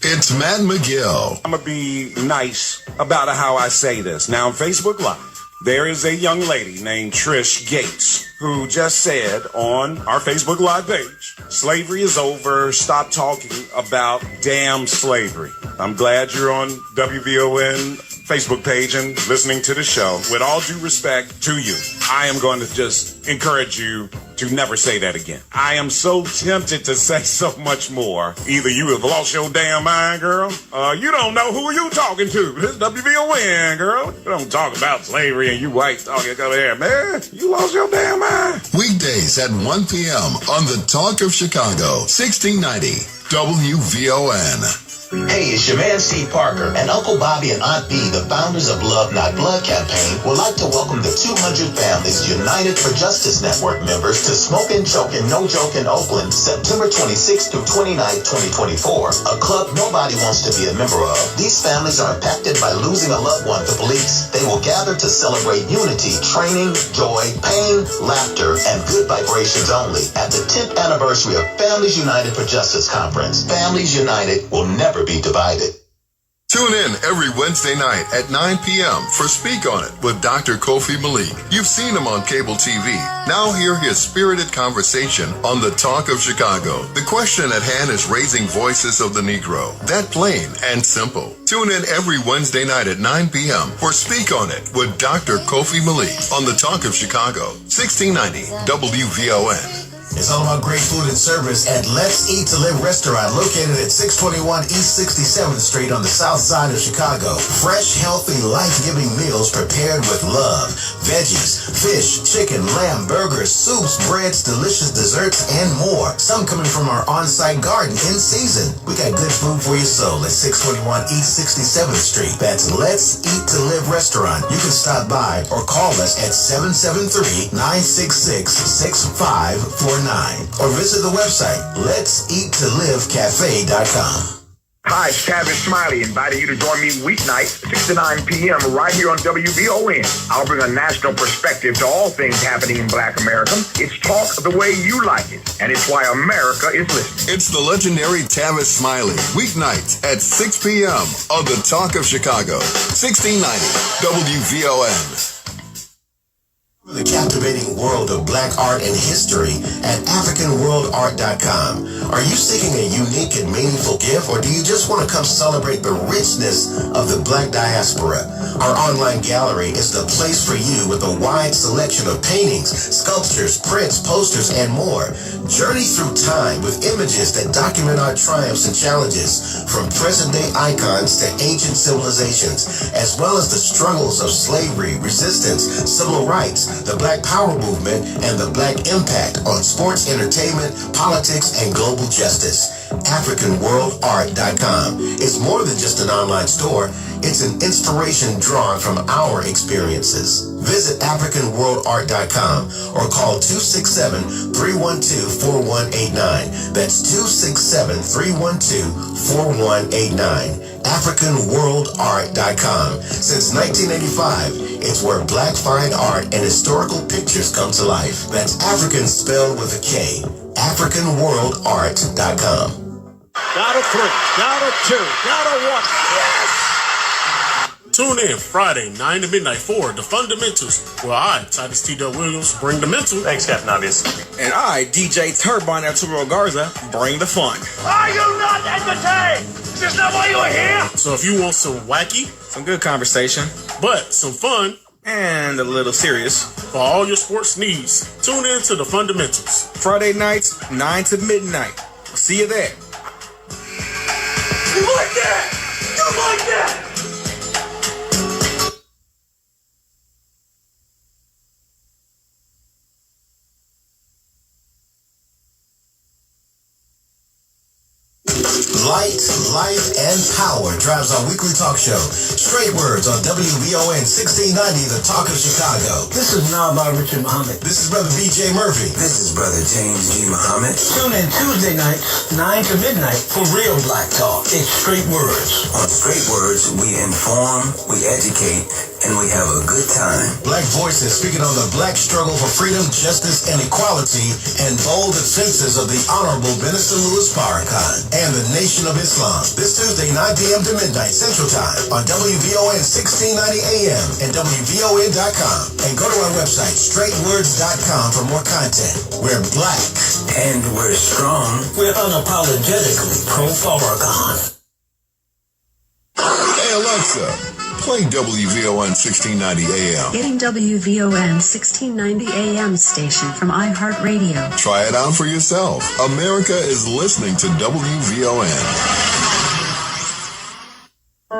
It's Matt McGill. I'm going to be nice about how I say this. Now, on Facebook Live, there is a young lady named Trish Gates who just said on our Facebook Live page, slavery is over. Stop talking about damn slavery. I'm glad you're on WVON Facebook page and listening to the show. With all due respect to you, I am going to just encourage you to never say that again. I am so tempted to say so much more. Either you have lost your damn mind, girl. You don't know who you talking to. This is WVON, girl. You don't talk about slavery and you whites talking over there, man. You lost your damn mind. Weekdays at 1 p.m. on the Talk of Chicago, 1690 WVON. Hey, it's your man Steve Parker, and Uncle Bobby and Aunt B, the founders of Love Not Blood campaign, would like to welcome the 200 Families United for Justice Network members to Smoke and Choke and No Joke in Oakland, September 26th through 29th, 2024, a club nobody wants to be a member of. These families are impacted by losing a loved one to police. They will gather to celebrate unity, training, joy, pain, laughter, and good vibrations only at the 10th anniversary of Families United for Justice Conference. Families United will never be divided. Tune in every Wednesday night at 9 p.m. for Speak On It with Dr. Kofi Malik. You've seen him on cable TV. Now hear his spirited conversation on the Talk of Chicago. The question at hand is raising voices of the Negro. That plain and simple. Tune in every Wednesday night at 9 p.m. for Speak On It with Dr. Kofi Malik on the Talk of Chicago, 1690 WVON. It's all about great food and service at Let's Eat to Live restaurant located at 621 East 67th Street on the south side of Chicago. Fresh, healthy, life-giving meals prepared with love. Veggies, fish, chicken, lamb, burgers, soups, breads, delicious desserts, and more. Some coming from our on-site garden in season. We got good food for your soul at 621 East 67th Street. That's Let's Eat to Live restaurant. You can stop by or call us at 773-966-6549. Or visit the website, letseatTolivecafe.com. Hi, it's Tavis Smiley, inviting you to join me weeknights, 6 to 9 p.m. right here on WVON. I'll bring a national perspective to all things happening in Black America. It's talk the way you like it, and it's why America is listening. It's the legendary Tavis Smiley, weeknights at 6 p.m. on the Talk of Chicago, 1690 WVON. The captivating world of Black art and history at AfricanWorldArt.com. Are you seeking a unique and meaningful gift, or do you just want to come celebrate the richness of the Black diaspora? Our online gallery is the place for you with a wide selection of paintings, sculptures, prints, posters, and more. Journey through time with images that document our triumphs and challenges, from present-day icons to ancient civilizations, as well as the struggles of slavery, resistance, civil rights, the Black Power movement, and the Black impact on sports, entertainment, politics, and global justice. AfricanWorldArt.com. It's more than just an online store. It's an inspiration drawn from our experiences. Visit AfricanWorldArt.com or call 267-312-4189. That's 267-312-4189. AfricanWorldArt.com. Since 1985, it's where black fine art and historical pictures come to life. That's African spelled with a K. AfricanWorldArt.com. Got a 3, got a 2, got a 1. Yes! Tune in Friday, 9 to midnight for The Fundamentals, where I, Titus T. Del Williams, bring the mental. Thanks, Captain Obvious. And I, DJ Turbine Arturo Garza, bring the fun. Are you not entertained? Is this not why you are here? So if you want some wacky, some good conversation, but some fun, and a little serious, for all your sports needs, tune in to The Fundamentals. Friday nights, 9 to midnight. See you there. You like that? You like that? Light, life, and power drives our weekly talk show. Straight Words on WVON 1690, The Talk of Chicago. This is Naba'a Richard Muhammad. This is Brother B.J. Murphy. This is Brother James G. Muhammad. Tune in Tuesday nights, 9 to midnight for real black talk. It's Straight Words. On Straight Words, we inform, we educate, and we have a good time. Black voices speaking on the black struggle for freedom, justice, and equality, and bold defenses of the Honorable Minister Louis Farrakhan and the Nation of Islam. This Tuesday, 9 p.m. to midnight Central Time on WVON 1690 AM and WVON.com. And go to our website, straightwords.com, for more content. We're black. And we're strong. We're unapologetically pro-Farrakhan. Hey, Alexa, play WVON 1690 AM. Getting WVON 1690 AM station from iHeartRadio. Try it out for yourself. America is listening to WVON.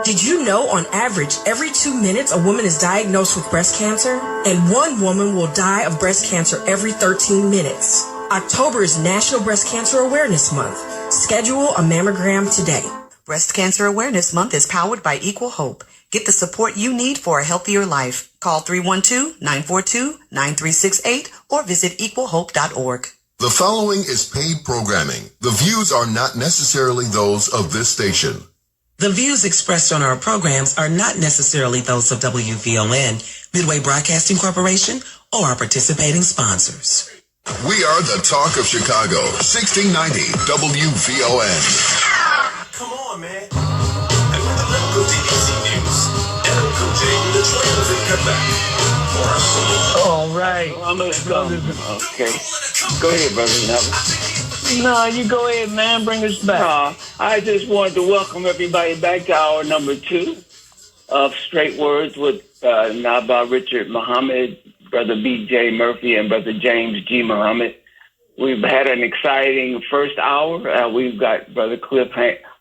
Did you know on average, every 2 minutes, a woman is diagnosed with breast cancer? And 1 woman will die of breast cancer every 13 minutes. October is National Breast Cancer Awareness Month. Schedule a mammogram today. Breast Cancer Awareness Month is powered by Equal Hope. Get the support you need for a healthier life. Call 312-942-9368 or visit equalhope.org. The following is paid programming. The views are not necessarily those of this station. The views expressed on our programs are not necessarily those of WVON, Midway Broadcasting Corporation, or our participating sponsors. We are the Talk of Chicago, 1690 WVON. Come on, man. And with the local DDC News, Adam Coach the trailers and come back for our show. All right. Okay. Go ahead, Brother Neville. No, you go ahead, man. Bring us back. I just wanted to welcome everybody back to hour number 2 of Straight Words with Naba'a Richard Muhammad, Brother B.J. Murphy, and Brother James G. Muhammad. We've had an exciting first hour. We've got Brother Cliff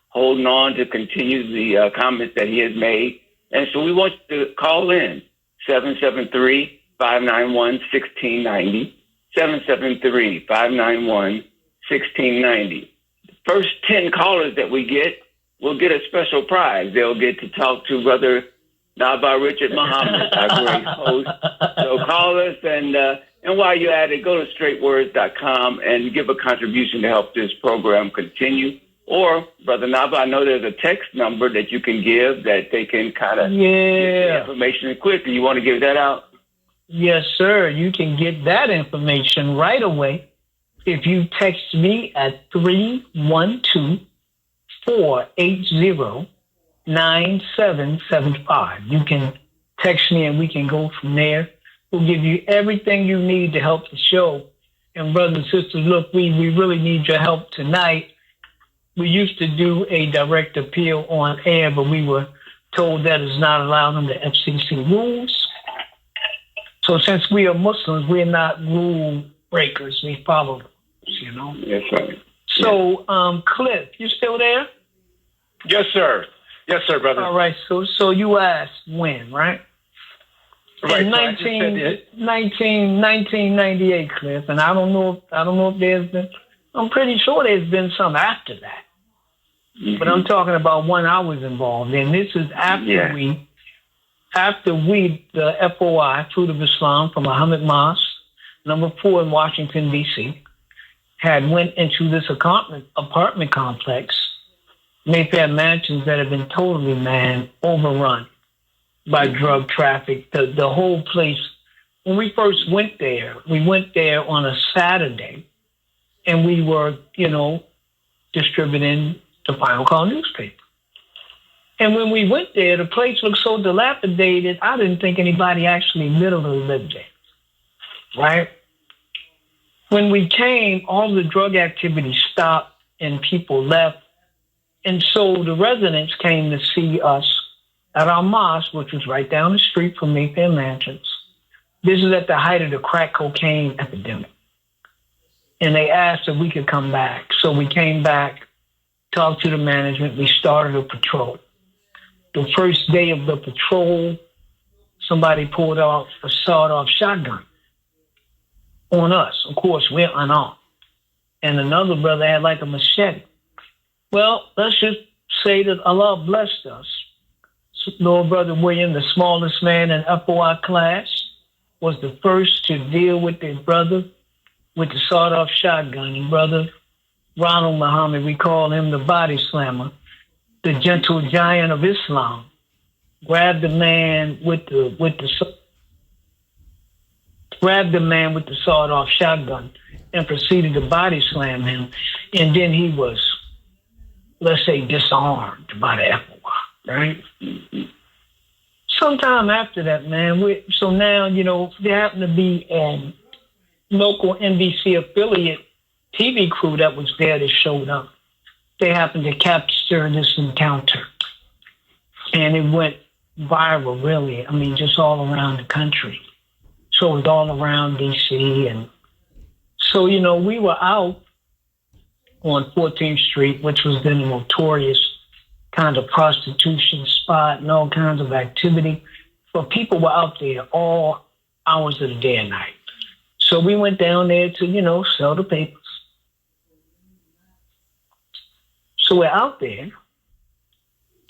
holding on to continue the comments that he has made. And so we want you to call in, 773-591-1690, 773-591-1690. The first 10 callers that we get will get a special prize. They'll get to talk to Brother Naba'a Richard Muhammad, our great host. So call us, and while you're at it, go to straightwords.com and give a contribution to help this program continue. Or, Brother Naba'a, I know there's a text number that you can give that they can kind of get the information quickly. You want to give that out? Yes, sir. You can get that information right away if you text me at 312-480-9775. You can text me and we can go from there. We'll give you everything you need to help the show. And brothers and sisters, look, we really need your help tonight. We used to do a direct appeal on air, but we were told that is not allowed under FCC rules. So since we are Muslims, we're not rule breakers. We follow them, you know? Yes, sir. So, Cliff, you still there? Yes, sir. Yes, sir, brother. All right. So you asked when, right? Right. In 1998, Cliff, and I don't know if there's been. I'm pretty sure there's been some after that. But I'm talking about one I was involved in. This is after the FOI, Fruit of Islam, from Muhammad Mosque, number 4 in Washington, D.C., had went into this apartment complex, Mayfair Mansions, that had been totally, overrun by drug traffic. The whole place. When we first went there on a Saturday, and we were, distributing the Final Call newspaper. And when we went there, the place looked so dilapidated, I didn't think anybody actually literally lived there, right? When we came, all the drug activity stopped and people left. And so the residents came to see us at our mosque, which was right down the street from Mayfair Mansions. This is at the height of the crack cocaine epidemic. And they asked if we could come back. So we came back, talked to the management. We started a patrol. The first day of the patrol, somebody pulled off a sawed-off shotgun on us. Of course, we're unarmed. And another brother had like a machete. Well, let's just say that Allah blessed us. Little brother William, the smallest man in FOI class, was the first to deal with his brother with the sawed-off shotgun. And brother Ronald Muhammad, we call him the body slammer, the gentle giant of Islam, grabbed the man with the sawed-off shotgun and proceeded to body slam him. And then he was, let's say, disarmed by the FOI, right? Sometime after that, man, so now, there happened to be a local NBC affiliate TV crew that was there that showed up. They happened to capture this encounter. And it went viral, really. I mean, just all around the country. So it was all around D.C. And so, we were out on 14th Street, which was then a notorious kind of prostitution spot and all kinds of activity. But people were out there all hours of the day and night. So we went down there to, sell the papers. So we're out there.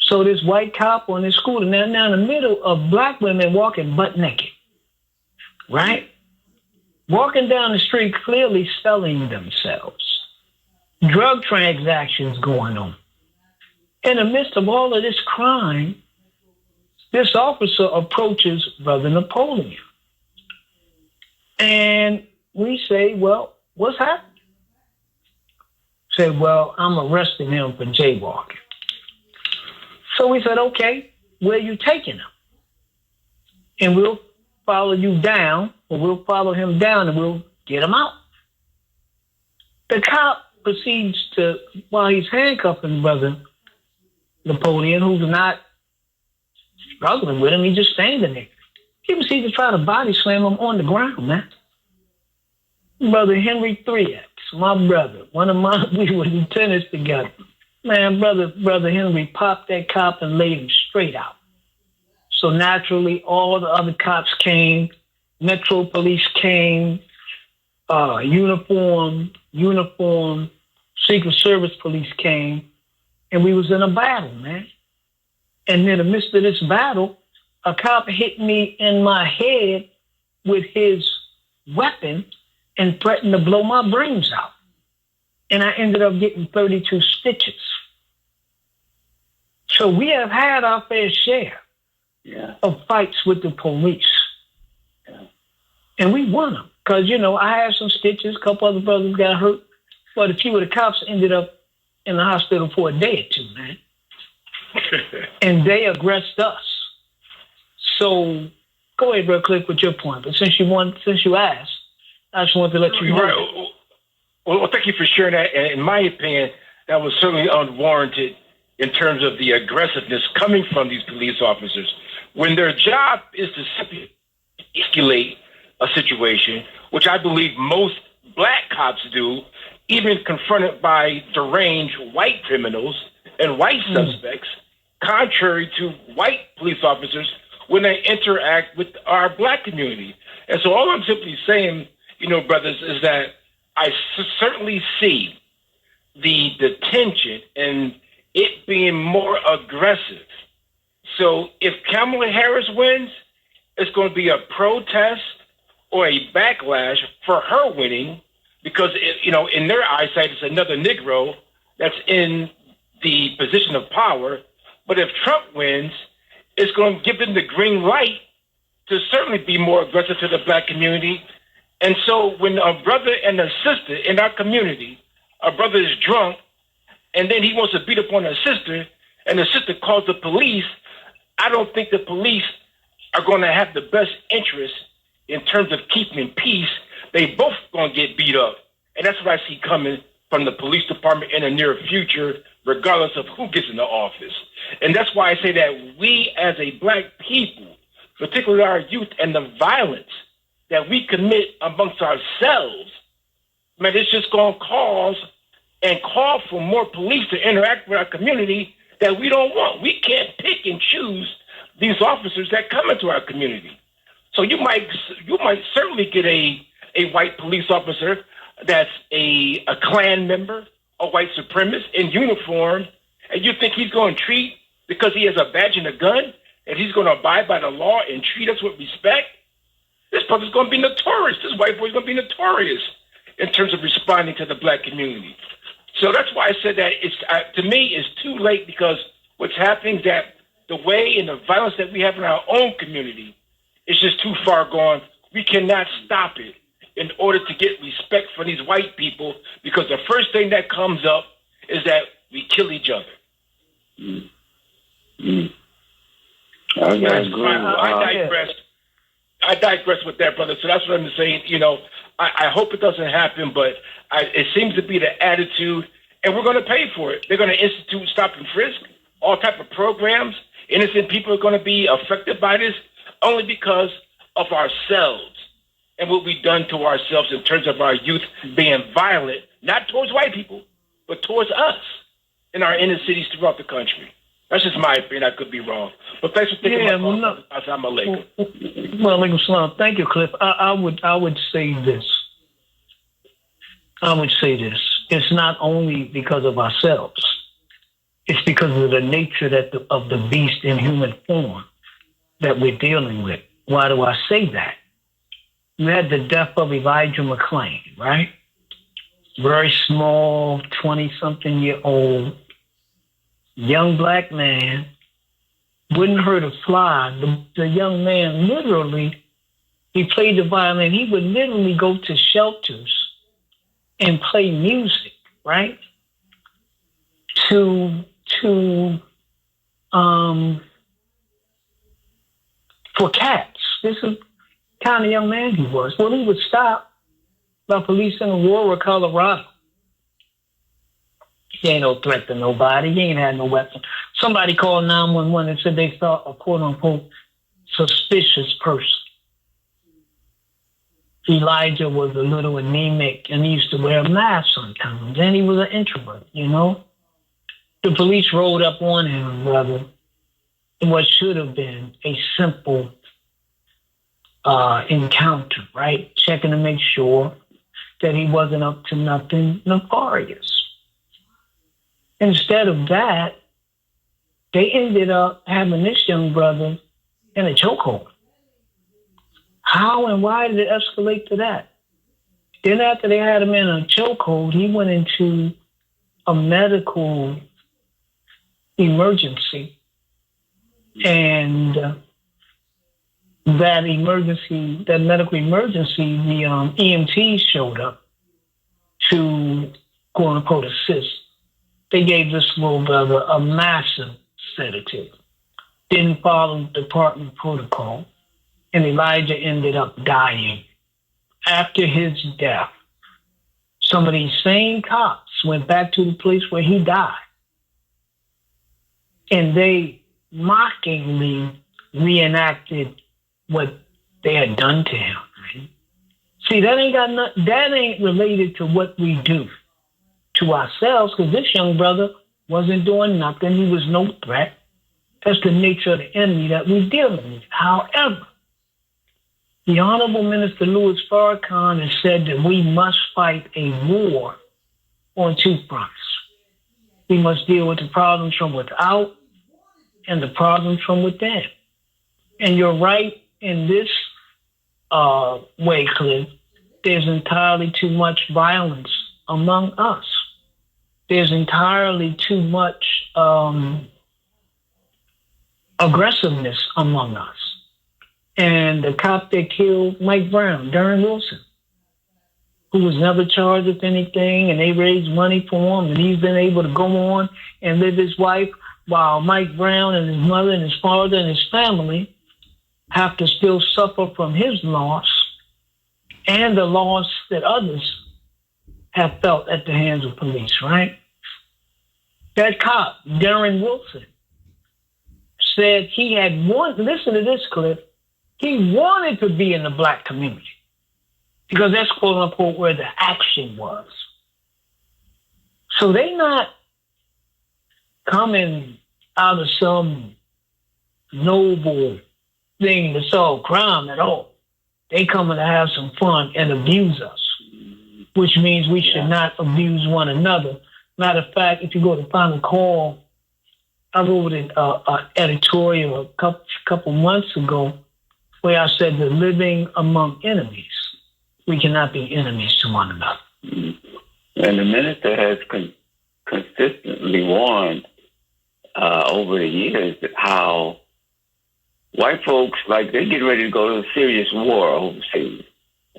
So this white cop on his scooter, now in the middle of black women walking butt naked, right? Walking down the street, clearly selling themselves. Drug transactions going on. In the midst of all of this crime, this officer approaches Brother Napoleon. And we say, well, what's happening? Say, well, I'm arresting him for jaywalking. So we said, okay, where are you taking him? And we'll follow you down, or we'll follow him down and we'll get him out. The cop proceeds to, while he's handcuffing Brother Napoleon, who's not struggling with him, he's just standing there. He proceeds to try to body slam him on the ground, man. Brother Henry 3X, my brother, we were lieutenants together. Man, brother Henry popped that cop and laid him straight out. So naturally, all the other cops came, Metro Police came, uniform, Secret Service Police came, and we was in a battle, man. And in the midst of this battle, a cop hit me in my head with his weapon and threatened to blow my brains out. And I ended up getting 32 stitches. So we have had our fair share of fights with the police. Yeah. And we won them. Because, I had some stitches, a couple other brothers got hurt, but a few of the cops ended up in the hospital for a day or two, man. And they aggressed us. So go ahead real quick with your point. But since you asked, I just wanted to let you know. Right. Well, thank you for sharing that. And in my opinion, that was certainly unwarranted in terms of the aggressiveness coming from these police officers. When their job is to simply escalate a situation, which I believe most black cops do, even confronted by deranged white criminals and white suspects, contrary to white police officers when they interact with our black community. And so all I'm simply saying, brothers, is that I certainly see the tension and it being more aggressive. So if Kamala Harris wins, it's going to be a protest or a backlash for her winning because, in their eyesight, it's another Negro that's in the position of power. But if Trump wins, it's going to give them the green light to certainly be more aggressive to the black community. And so when a brother and a sister in our community, a brother is drunk, and then he wants to beat up on a sister, and the sister calls the police, I don't think the police are going to have the best interest in terms of keeping peace. They both going to get beat up. And that's what I see coming from the police department in the near future, regardless of who gets into office. And that's why I say that we as a black people, particularly our youth, and the violence that we commit amongst ourselves, man, it's just going to cause and call for more police to interact with our community that we don't want. We can't pick and choose these officers that come into our community. So you might certainly get a white police officer that's a Klan member, a white supremacist in uniform, and you think he's going to treat, because he has a badge and a gun, and he's going to abide by the law and treat us with respect? This brother's going to be notorious. This white boy's going to be notorious in terms of responding to the black community. So that's why I said that to me, it's too late, because what's happening is that the way and the violence that we have in our own community is just too far gone. We cannot stop it in order to get respect for these white people, because the first thing that comes up is that we kill each other. I digress with that, brother. So that's what I'm saying. I hope it doesn't happen, but it seems to be the attitude, and we're going to pay for it. They're going to institute stop and frisk, all type of programs. Innocent people are going to be affected by this only because of ourselves and what we've done to ourselves in terms of our youth being violent, not towards white people, but towards us in our inner cities throughout the country. That's just my opinion. I could be wrong. But thanks for thinking about it. Assalamu alaikum. Well, alaikum salam. Thank you, Cliff. I would say this. It's not only because of ourselves. It's because of the nature of the beast in human form that we're dealing with. Why do I say that? You had the death of Elijah McClain, right? Very small, 20-something-year-old young black man, wouldn't hurt a fly. The young man literally, he played the violin. He would literally go to shelters and play music, right? For cats. This is the kind of young man he was. Well, he was stopped by police in Aurora, Colorado. He ain't no threat to nobody. He ain't had no weapon. Somebody called 911 and said they saw a quote-unquote suspicious person. Elijah was a little anemic and he used to wear a mask sometimes. And he was an introvert, The police rolled up on him, brother, in what should have been a simple encounter, right? Checking to make sure that he wasn't up to nothing nefarious. Instead of that, they ended up having this young brother in a chokehold. How and why did it escalate to that? Then after they had him in a chokehold, he went into a medical emergency. And that medical emergency, the EMTs showed up to, quote unquote, assist. They gave this little brother a massive sedative. Didn't follow department protocol. And Elijah ended up dying. After his death, some of these same cops went back to the place where he died. And they mockingly reenacted what they had done to him. See, that ain't related to what we do to ourselves, because this young brother wasn't doing nothing. He was no threat. That's the nature of the enemy that we're dealing with. However, the Honorable Minister Louis Farrakhan has said that we must fight a war on two fronts. We must deal with the problems from without and the problems from within. And you're right in this way, Cliff. There's entirely too much violence among us. There's entirely too much aggressiveness among us. And the cop that killed Mike Brown, Darren Wilson, who was never charged with anything, and they raised money for him, and he's been able to go on and live his life while Mike Brown and his mother and his father and his family have to still suffer from his loss and the loss that others have felt at the hands of police, right? That cop, Darren Wilson, said he had wanted, listen to this clip, he wanted to be in the black community because that's quote unquote where the action was. So they not coming out of some noble thing to solve crime at all. They coming to have some fun and abuse us, which means we should not abuse one another. Matter of fact, if you go to Final Call, I wrote an editorial a couple months ago where I said that living among enemies, we cannot be enemies to one another. And the minister has consistently warned over the years how white folks, like, they get ready to go to a serious war overseas.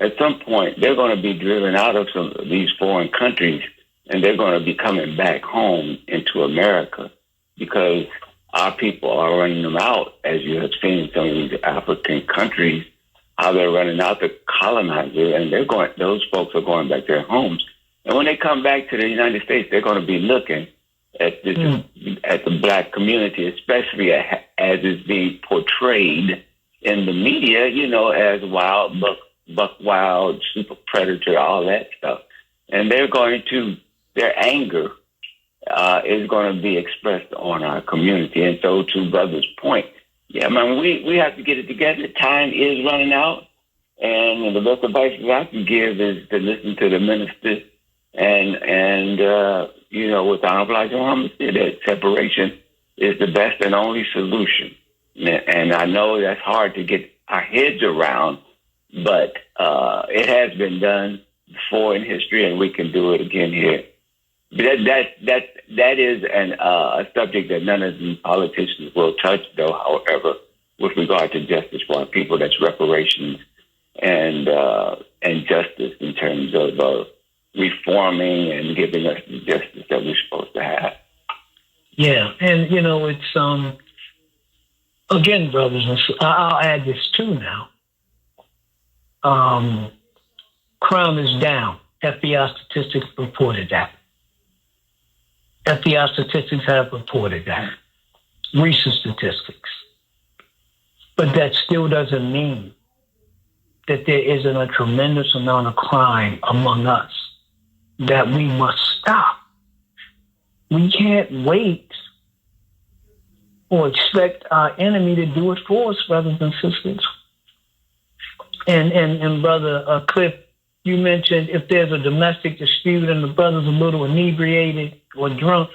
At some point, they're going to be driven out of some of these foreign countries, and they're going to be coming back home into America because our people are running them out, as you have seen in some of these African countries, how they're running out the colonizer, and those folks are going back to their homes. And when they come back to the United States, they're going to be looking at the black community, especially as it's being portrayed in the media, you know, as wild, buck wild, super predator, all that stuff. And their anger is going to be expressed on our community. And so, to Brother's point, yeah, man, we have to get it together. Time is running out, and the best advice that I can give is to listen to the minister and you know, with Honorable Elijah Muhammad said, that separation is the best and only solution. And I know that's hard to get our heads around, but it has been done before in history, and we can do it again here. That is a subject that none of the politicians will touch, though. However, with regard to justice for our people, that's reparations and justice in terms of reforming and giving us the justice that we're supposed to have. Yeah, and you know, it's again, brothers, and I'll add this too now. Crime is down. FBI statistics reported that. FBI statistics have reported that. Recent statistics. But that still doesn't mean that there isn't a tremendous amount of crime among us that we must stop. We can't wait or expect our enemy to do it for us, brothers and sisters. And Brother Cliff, you mentioned if there's a domestic dispute and the brother's a little inebriated or drunk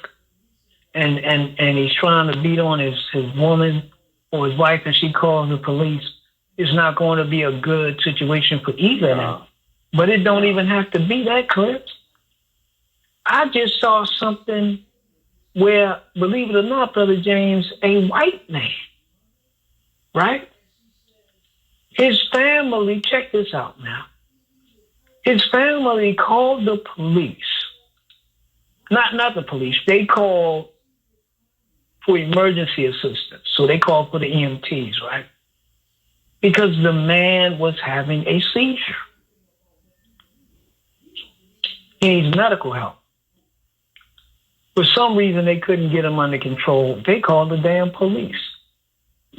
and he's trying to beat on his woman or his wife and she calls the police, it's not going to be a good situation for either of them. But it don't even have to be that, Cliff. I just saw something where, believe it or not, Brother James, a white man, right? His family, check this out now. His family called the police. Not the police. They called for emergency assistance. So they called for the EMTs, right? Because the man was having a seizure. He needs medical help. For some reason, they couldn't get him under control. They called the damn police.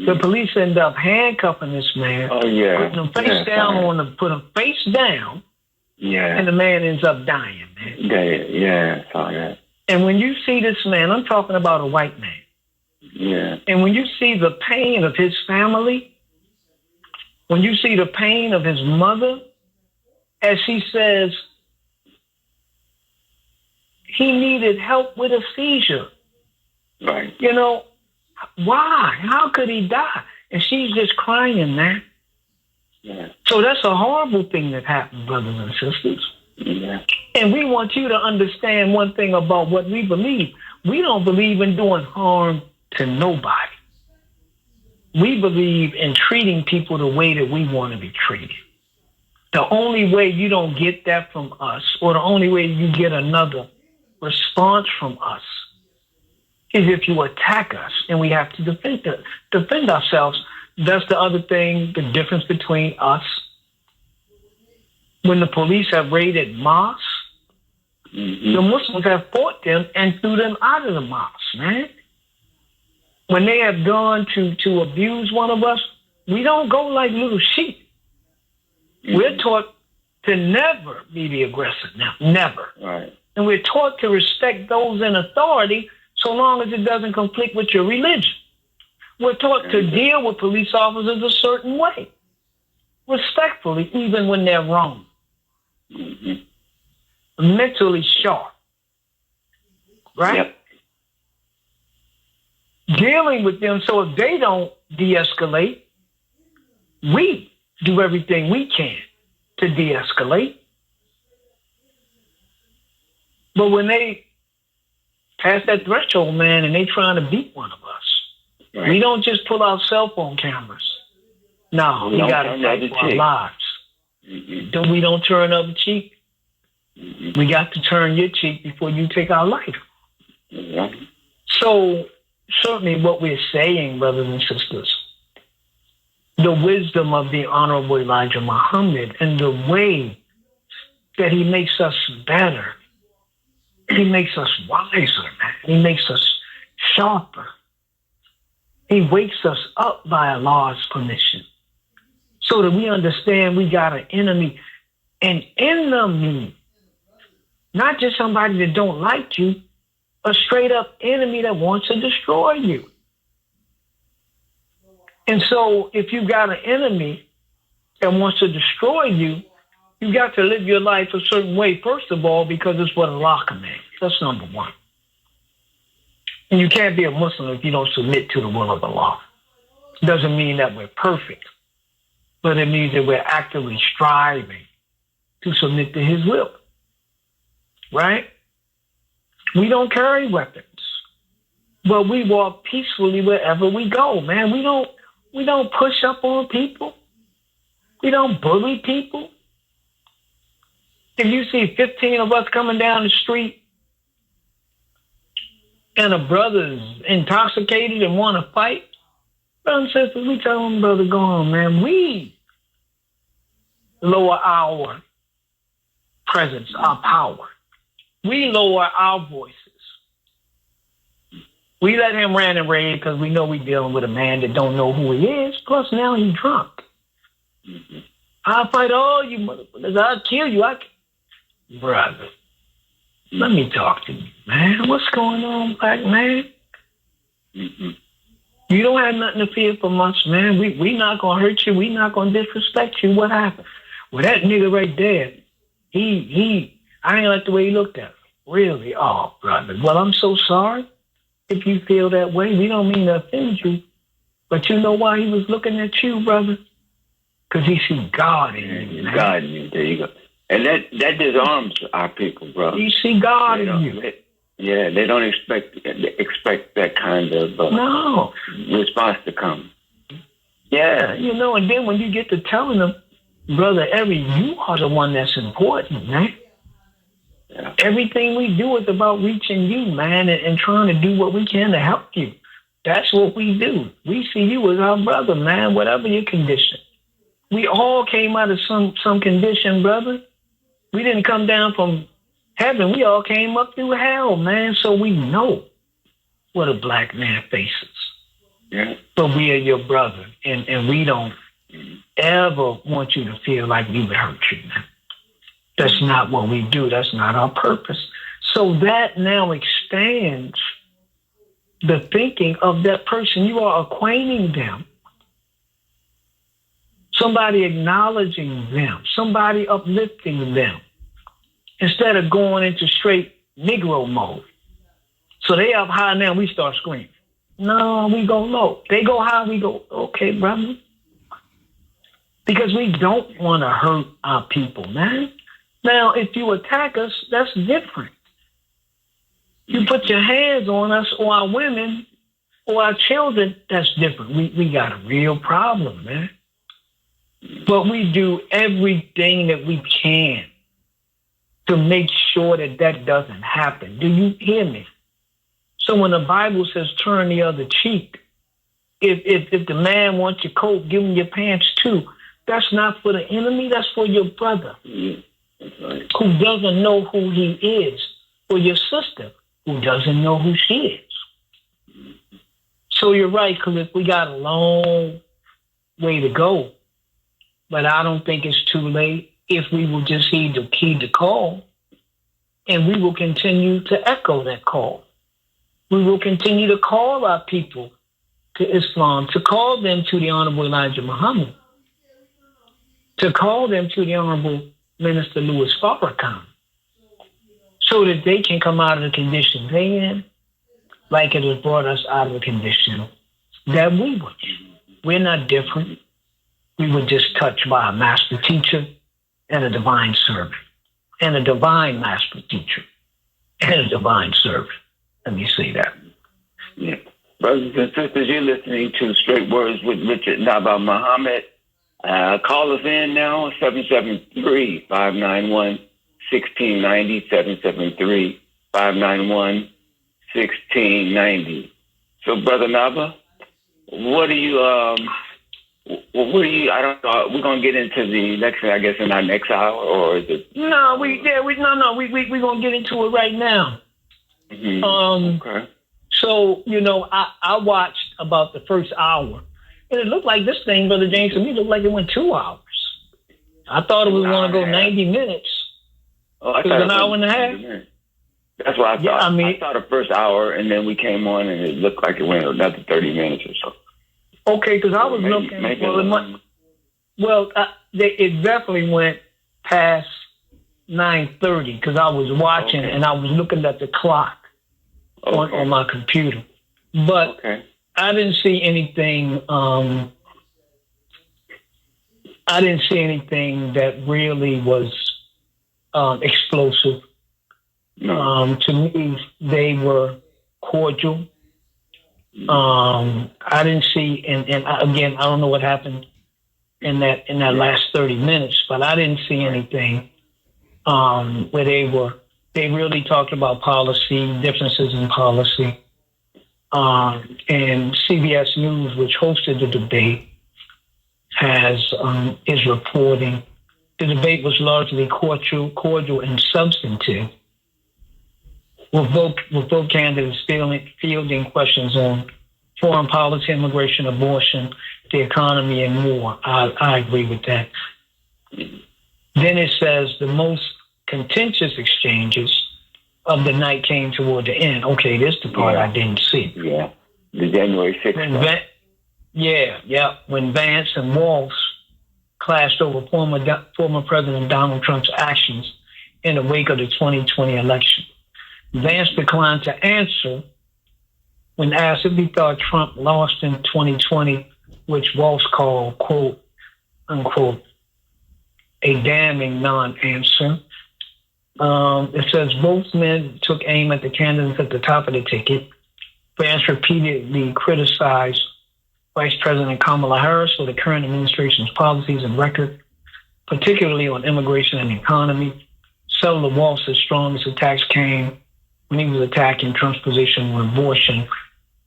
The police end up handcuffing this man, putting him face down put him face down, and the man ends up dying, man. Yeah, I saw that. And when you see this man, I'm talking about a white man. Yeah. And when you see the pain of his family, when you see the pain of his mother, as she says, He needed help with a seizure. Right. You know, why? How could he die? And she's just crying, man. Yeah. So that's a horrible thing that happened, brothers and sisters. Yeah. And we want you to understand one thing about what we believe. We don't believe in doing harm to nobody. We believe in treating people the way that we want to be treated. The only way you don't get that from us, or the only way you get another response from us, is if you attack us, and we have to defend ourselves. That's the other thing, the difference between us. When the police have raided mosques, the Muslims have fought them and threw them out of the mosque, man. When they have gone to abuse one of us, we don't go like little sheep. We're taught to never be the aggressor now, never. Right. And we're taught to respect those in authority so long as it doesn't conflict with your religion. We're taught to deal with police officers a certain way, respectfully, even when they're wrong. Mentally sharp. Right? Yep. Dealing with them so if they don't de-escalate, we do everything we can to de-escalate. But when they pass that threshold, man, and they trying to beat one of us, right, we don't just pull out cell phone cameras. No, we got to fight for our lives. We don't turn the other cheek. We got to turn your cheek before you take our life. So certainly what we're saying, brothers and sisters, the wisdom of the Honorable Elijah Muhammad and the way that he makes us better, he makes us wiser, man. He makes us sharper. He wakes us up by Allah's permission so that we understand we got an enemy, not just somebody that don't like you, a straight up enemy that wants to destroy you. And so if you got an enemy that wants to destroy you, you got to live your life a certain way, first of all, because it's what Allah commands. That's number one. And you can't be a Muslim if you don't submit to the will of Allah. Doesn't mean that we're perfect, but it means that we're actively striving to submit to His will. Right? We don't carry weapons, but we walk peacefully wherever we go, man. We don't push up on people. We don't bully people. If you see 15 of us coming down the street and a brother's intoxicated and want to fight, brothers and sisters, we tell them, brother, go on, man. We lower our presence, our power. We lower our voices. We let him rant and rave because we know we're dealing with a man that don't know who he is. Plus, now he's drunk. I'll fight all you motherfuckers. I'll kill you. Brother, let me talk to you, man. What's going on, black man? You don't have nothing to fear from us, man. We not going to hurt you. We not going to disrespect you. What happened? Well, that nigga right there, I ain't like the way he looked at me. Really? Oh, brother. Well, I'm so sorry if you feel that way. We don't mean to offend you. But you know why he was looking at you, brother? Because he see God in you. God in you. There you go. And that disarms our people, bro. You see God in you. They don't expect that kind of response to come. Yeah. You know, and then when you get to telling them, brother, you are the one that's important, man. Yeah. Everything we do is about reaching you, man, and trying to do what we can to help you. That's what we do. We see you as our brother, man, whatever your condition. We all came out of some condition, brother. We didn't come down from heaven. We all came up through hell, man, so we know what a black man faces. Yeah. But we are your brother, and we don't ever want you to feel like we would hurt you, man. That's not what we do. That's not our purpose. So that now expands the thinking of that person. You are acquainting them. Somebody acknowledging them. Somebody uplifting them. Instead of going into straight Negro mode. So they up high now, we start screaming. No, we go low. They go high, we go, okay, brother. Because we don't want to hurt our people, man. Now, if you attack us, that's different. You put your hands on us or our women or our children, that's different. We got a real problem, man. But we do everything that we can to make sure that that doesn't happen. Do you hear me? So when the Bible says turn the other cheek, if the man wants your coat, give him your pants too. That's not for the enemy. That's for your brother who doesn't know who he is, or your sister who doesn't know who she is. So you're right, Khalif. We got a long way to go, but I don't think it's too late if we will just heed the call, and we will continue to echo that call. We will continue to call our people to Islam, to call them to the Honorable Elijah Muhammad, to call them to the Honorable Minister Louis Farrakhan, so that they can come out of the condition they in, like it has brought us out of the condition that we were in. We're not different. We were just touched by a master teacher and a divine servant, and a divine master teacher and a divine servant. Let me say that. Yeah. Brothers and sisters, you're listening to Straight Words with Richard Naba'a Muhammad. Call us in now, 773-591-1690, 773-591-1690. So, Brother Naba, what do you, I don't know, we're going to get into the next, I guess, in our next hour, or is it? No, we're going to get into it right now. Mm-hmm. Okay. So, I watched about the first hour, and it looked like this thing, Brother James, to me, looked like it went 2 hours. I thought it was going to go 90 minutes. Oh, I it was an hour and a half. That's what I thought. Yeah, I thought the first hour, and then we came on, and it looked like it went another 30 minutes or so. Okay, because I was looking. It definitely went past 9:30 because I was watching and I was looking at the clock on my computer. But I didn't see anything. I didn't see anything that really was explosive. No. To me, they were cordial. I didn't see, and again, I don't know what happened in that last 30 minutes, but I didn't see anything where they really talked about policy, differences in policy. And CBS News, which hosted the debate, is reporting the debate was largely cordial and substantive, with both candidates fielding questions on foreign policy, immigration, abortion, the economy, and more. I agree with that. Then it says the most contentious exchanges of the night came toward the end. Okay, this is the part I didn't see. Yeah, the January 6th. When Vance and Walz clashed over former President Donald Trump's actions in the wake of the 2020 election. Vance declined to answer when asked if he thought Trump lost in 2020, which Walz called, quote, unquote, a damning non-answer. It says both men took aim at the candidates at the top of the ticket. Vance repeatedly criticized Vice President Kamala Harris for the current administration's policies and record, particularly on immigration and the economy. Several of Walz's strongest attacks came when he was attacking Trump's position on abortion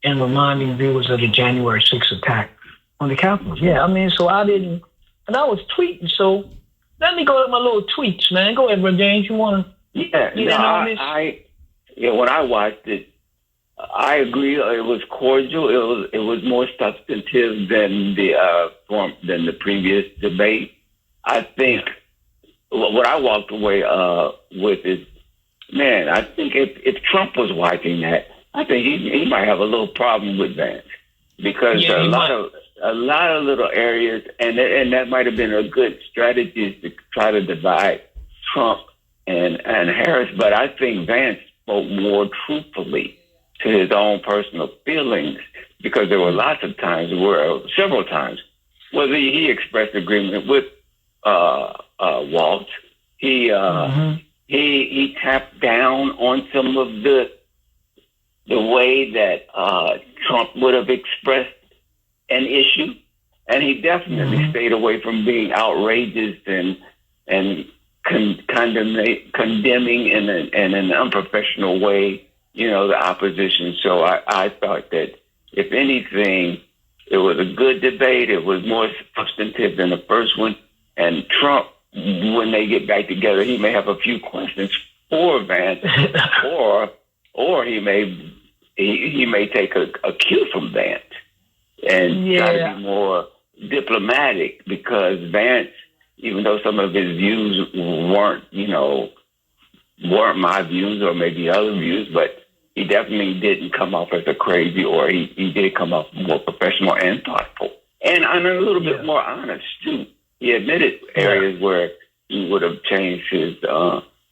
and reminding viewers of the January 6th attack on the Capitol. Yeah, so I didn't, and I was tweeting, so let me go with my little tweets, man. Go ahead, Brother James, you want to get in on this? When I watched it, I agree. It was cordial. It was more substantive than the previous debate. I think what I walked away with is, man, I think if Trump was watching that, I think he might have a little problem with Vance because a lot of little areas, and that might have been a good strategy to try to divide Trump and Harris. But I think Vance spoke more truthfully to his own personal feelings, because there were several times, whether he expressed agreement with Walz, he tapped down on some of the way that Trump would have expressed an issue, and he definitely stayed away from being outrageous and condemning in an unprofessional way, the opposition. So I thought that, if anything, it was a good debate. It was more substantive than the first one. And Trump, when they get back together, he may have a few questions for Vance, or he may take a cue from Vance and try to be more diplomatic, because Vance, even though some of his views weren't my views or maybe other views, but he definitely didn't come off as a crazy, or he did come off more professional and thoughtful. And I'm a little bit more honest, too. He admitted areas where he would have changed his,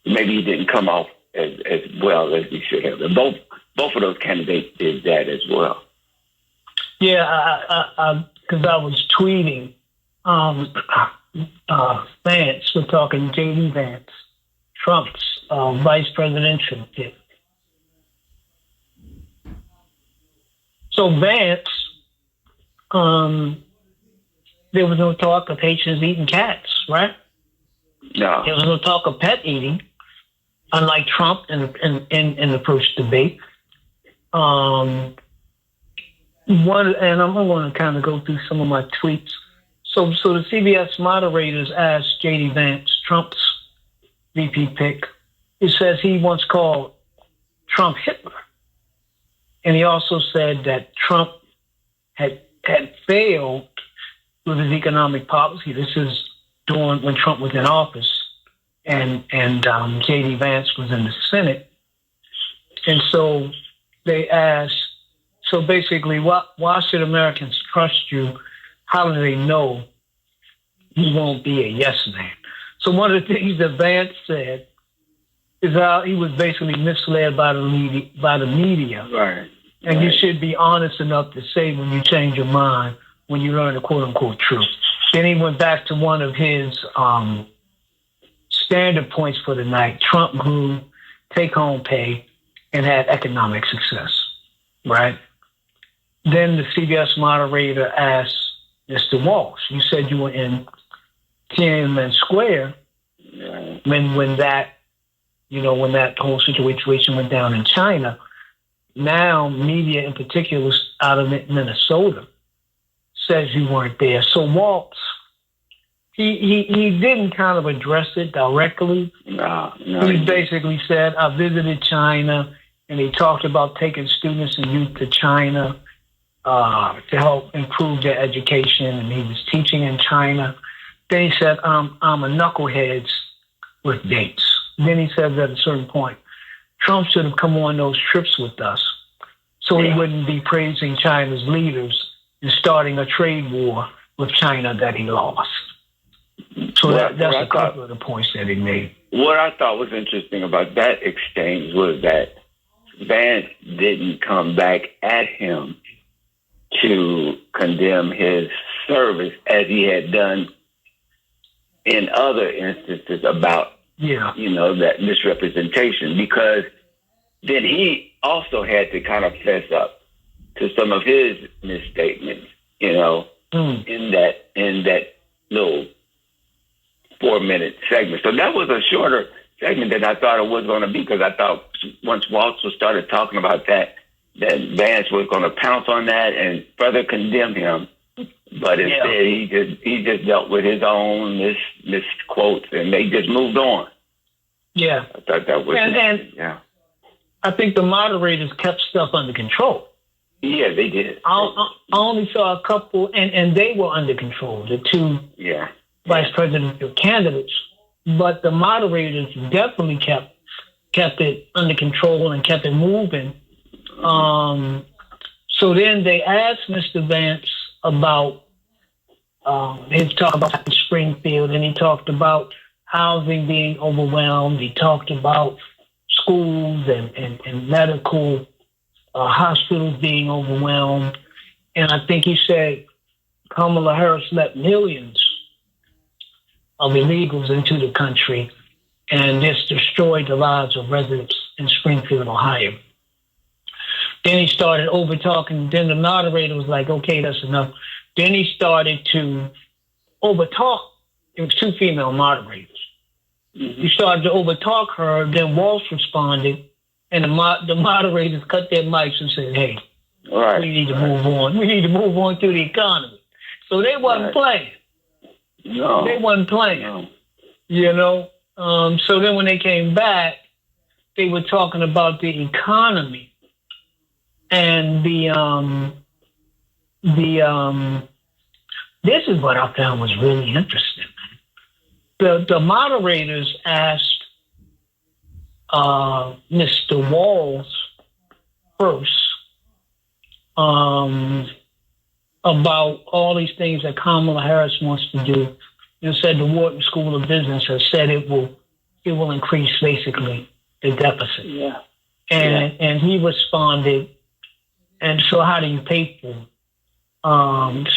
maybe he didn't come off as well as he should have. And both of those candidates did that as well. Yeah, because I was tweeting Vance, we're talking J.D. Vance, Trump's vice presidential debate. So Vance, there was no talk of Haitians eating cats, right? No. There was no talk of pet eating, unlike Trump in the first debate. And I'm going to kind of go through some of my tweets. So the CBS moderators asked J.D. Vance, Trump's VP pick. He says he once called Trump Hitler. And he also said that Trump had failed with his economic policy. This is during when Trump was in office, and J.D. Vance was in the Senate. And so they asked, so basically, why should Americans trust you? How do they know you won't be a yes man? So one of the things that Vance said is how he was basically misled by the media. Right. And you should be honest enough to say when you change your mind, when you learn the quote-unquote truth. Then he went back to one of his standard points for the night. Trump grew take-home pay and had economic success, right? Then the CBS moderator asked Mr. Walz, you said you were in Tiananmen Square when that whole situation went down in China. Now, media in particular out of Minnesota says you weren't there. So Walz, he didn't kind of address it directly. No. He basically said, I visited China, and he talked about taking students and youth to China to help improve their education, and he was teaching in China. Then he said, I'm a knucklehead with dates. Then he said at a certain point, Trump should have come on those trips with us so he wouldn't be praising China's leaders and starting a trade war with China that he lost. So that's a couple of the points that he made. What I thought was interesting about that exchange was that Vance didn't come back at him to condemn his service as he had done in other instances about that misrepresentation, because then he also had to kind of fess up to some of his misstatements, in that little 4-minute segment. So that was a shorter segment than I thought it was going to be, because I thought once Walz started talking about that Vance was going to pounce on that and further condemn him. But instead, he just dealt with his own misquotes, and they just moved on. Yeah. I thought that was I think the moderators kept stuff under control. Yeah, they did. I only saw a couple, and they were under control, the two vice presidential candidates. But the moderators definitely kept it under control and kept it moving. So then they asked Mr. Vance about his talk about Springfield, and he talked about housing being overwhelmed. He talked about schools and medical hospitals being overwhelmed. And I think he said Kamala Harris let millions of illegals into the country and just destroyed the lives of residents in Springfield, Ohio. Then he started over-talking. Then the moderator was like, okay, that's enough. Then he started to over-talk. It was two female moderators. Mm-hmm. He started to over-talk her. Then Walz responded, and the moderators cut their mics and said, hey, we need to move on. We need to move on through the economy. So they wasn't playing. No. They wasn't playing. No. You know? So then when they came back, they were talking about the economy. And this is what I found was really interesting. The moderators asked Mr. Walz first about all these things that Kamala Harris wants to do. You said the Wharton School of Business has said it will increase basically the deficit. Yeah. And he responded, and so how do you pay for it?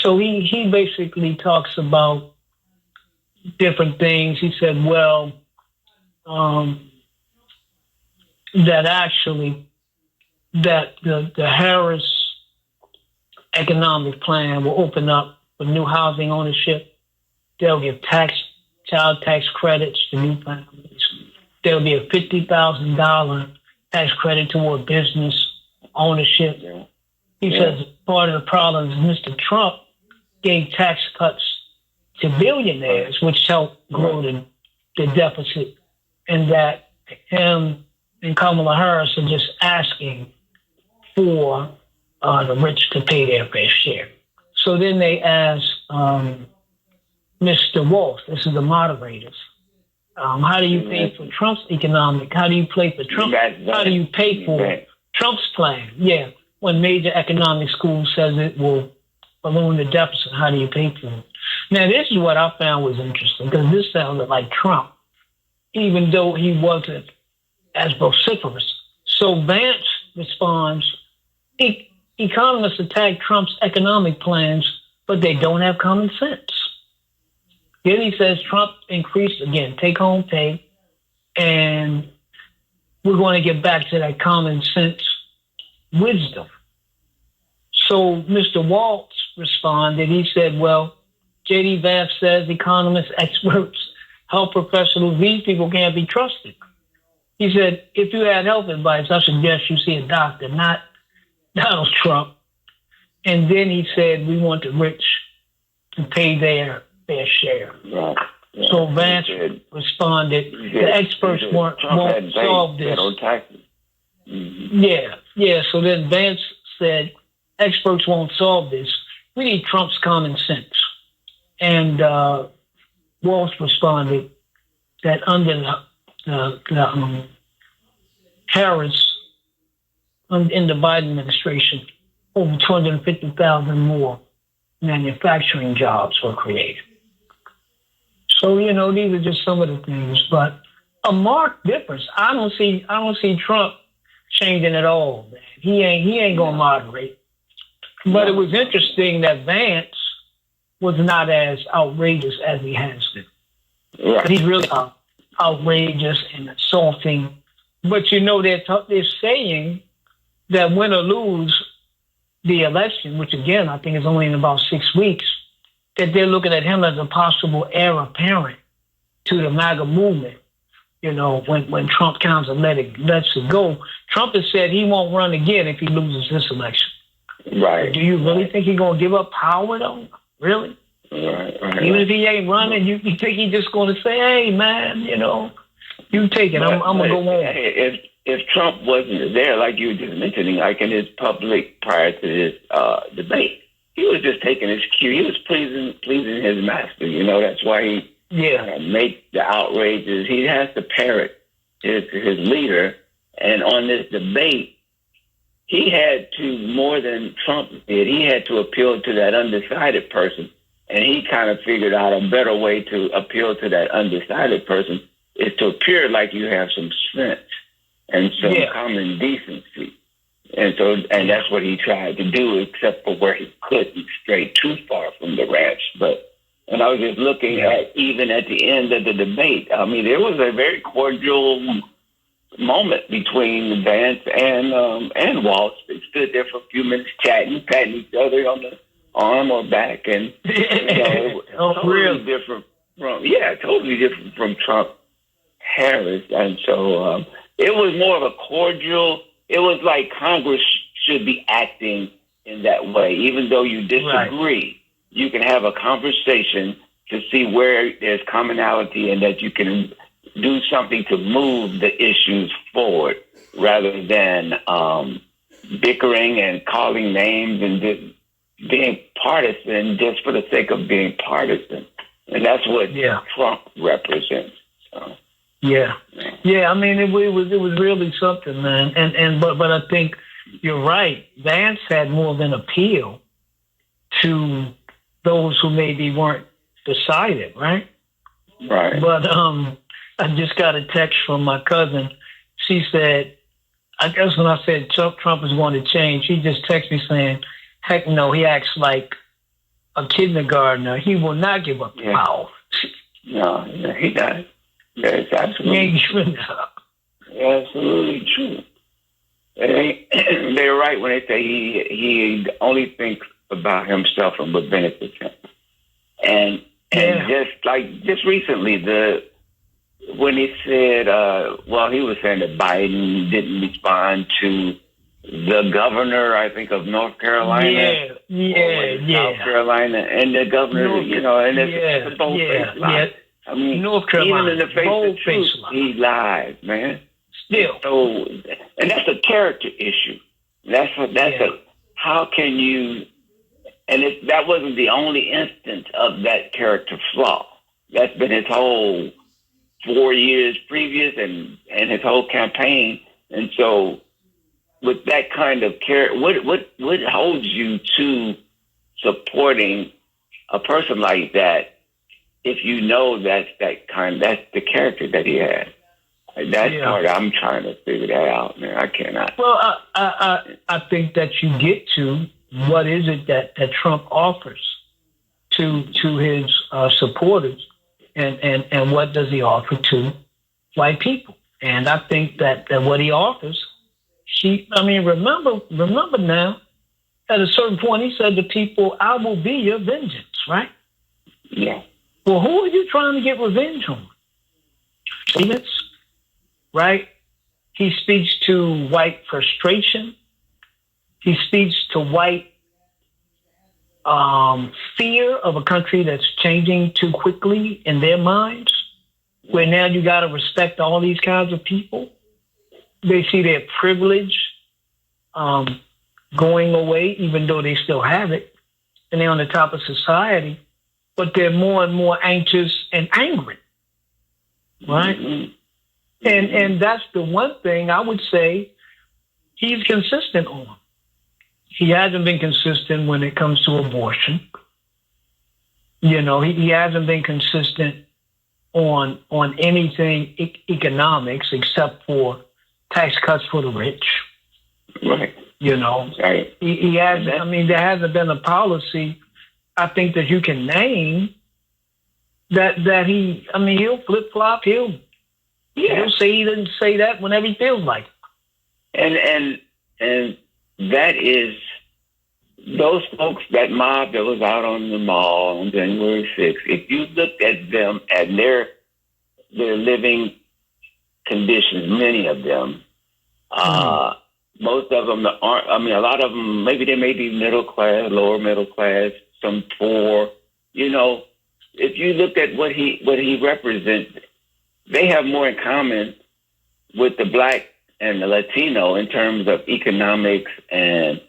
So he basically talks about different things. He said, well, that actually that the Harris economic plan will open up for new housing ownership. They'll give child tax credits to new families. There'll be a $50,000 tax credit toward business ownership. Yeah. He says part of the problem is Mr. Trump gave tax cuts to billionaires, which helped grow the deficit, and that him and Kamala Harris are just asking for the rich to pay their fair share. So then they asked Mr. Walz, this is the moderators, how do you pay for Trump's economic? How do you pay for Trump? How do you pay for Trump's plan? Yeah. When major economic school says it will balloon the deficit, how do you pay for it? Now, this is what I found was interesting, because this sounded like Trump, even though he wasn't as vociferous. So Vance responds, economists attack Trump's economic plans, but they don't have common sense. Then he says Trump increased, again, take-home pay, and we're going to get back to that common sense wisdom. So Mr. Walz responded. He said, well, J.D. Vance says economists, experts, health professionals, these people can't be trusted. He said, if you had health advice, I suggest you see a doctor, not Donald Trump. And then he said, we want the rich to pay their fair share. Right. Yeah. So Vance responded, the experts won't solve this. Yeah. So then Vance said, experts won't solve this. We need Trump's common sense. And Walz responded that under the Harris, in the Biden administration, over 250,000 more manufacturing jobs were created. So, these are just some of the things, but a marked difference. I don't see Trump changing at all, man. He ain't gonna moderate. But it was interesting that Vance was not as outrageous as he has been. Right. He's really outrageous and assaulting. But they're saying that win or lose the election, which again I think is only in about 6 weeks, that they're looking at him as a possible heir apparent to the MAGA movement. When Trump counts and lets it go, Trump has said he won't run again if he loses this election. Right. Do you really think he's going to give up power, though? Really? Right. Even if he ain't running, you think he's just going to say, hey, man, you take it. I'm going to go on. If Trump wasn't there, like you were just mentioning, like in his public prior to this debate, he was just taking his cue. He was pleasing his master. That's why he make the outrages. He has to parrot his leader. And on this debate, he had to, more than Trump did, he had to appeal to that undecided person. And he kind of figured out a better way to appeal to that undecided person is to appear like you have some strength. and some common decency. And that's what he tried to do, except for where he couldn't stray too far from the ranch. And I was just looking at, even at the end of the debate, I mean, there was a very cordial moment between Vance and Walz. They stood there for a few minutes chatting, patting each other on the arm or back, and totally different from Trump Harris. And so it was more of a cordial. It was like Congress should be acting in that way. Even though you disagree, you can have a conversation to see where there's commonality and that you can do something to move the issues forward rather than bickering and calling names and just being partisan just for the sake of being partisan. And that's what Trump represents. So. Yeah. I mean, it was really something, man. But I think you're right. Vance had more of an appeal to those who maybe weren't decided, right? Right. But I just got a text from my cousin. She said, I guess when I said Trump is going to change, she just texted me saying, heck no, he acts like a kindergartner. He will not give up the power. No, he does. That's absolutely true. Absolutely true. They're right when they say he only thinks about himself and what benefits him. And just recently, when he said, he was saying that Biden didn't respond to the governor, I think, of North Carolina. South Carolina, and the governor, and it's a bold-faced lie. I mean, North Carolina, even in the face of truth, he lies, man. Still. So, and that's a character issue. How can you, and that wasn't the only instance of that character flaw. That's been his whole 4 years previous and his whole campaign. And so with that kind of character, what holds you to supporting a person like that if you know that's the character that he has? That's part I'm trying to figure that out, man. I cannot. Well, I think that you get to what is it that Trump offers to his supporters, and what does he offer to white people? And I think that what he offers, remember now, at a certain point he said to people, "I will be your vengeance," right? Yeah. Well, who are you trying to get revenge on? Students, right? He speaks to white frustration. He speaks to white fear of a country that's changing too quickly in their minds, where now you got to respect all these kinds of people. They see their privilege going away, even though they still have it, and they're on the top of society, but they're more and more anxious and angry, right? Mm-hmm. And that's the one thing I would say he's consistent on. He hasn't been consistent when it comes to abortion. He hasn't been consistent on anything economics except for tax cuts for the rich. Right. Right. He hasn't. I mean, there hasn't been a policy, I think, that you can name that he. I mean, he'll flip flop. He'll say he didn't say that whenever he feels like it. And that is those folks, that mob that was out on the mall on January 6th. If you looked at them and their living conditions, many of them, most of them aren't. I mean, a lot of them, maybe they may be middle class, lower middle class, some poor. If you look at what he represents, they have more in common with the black and the Latino in terms of economics and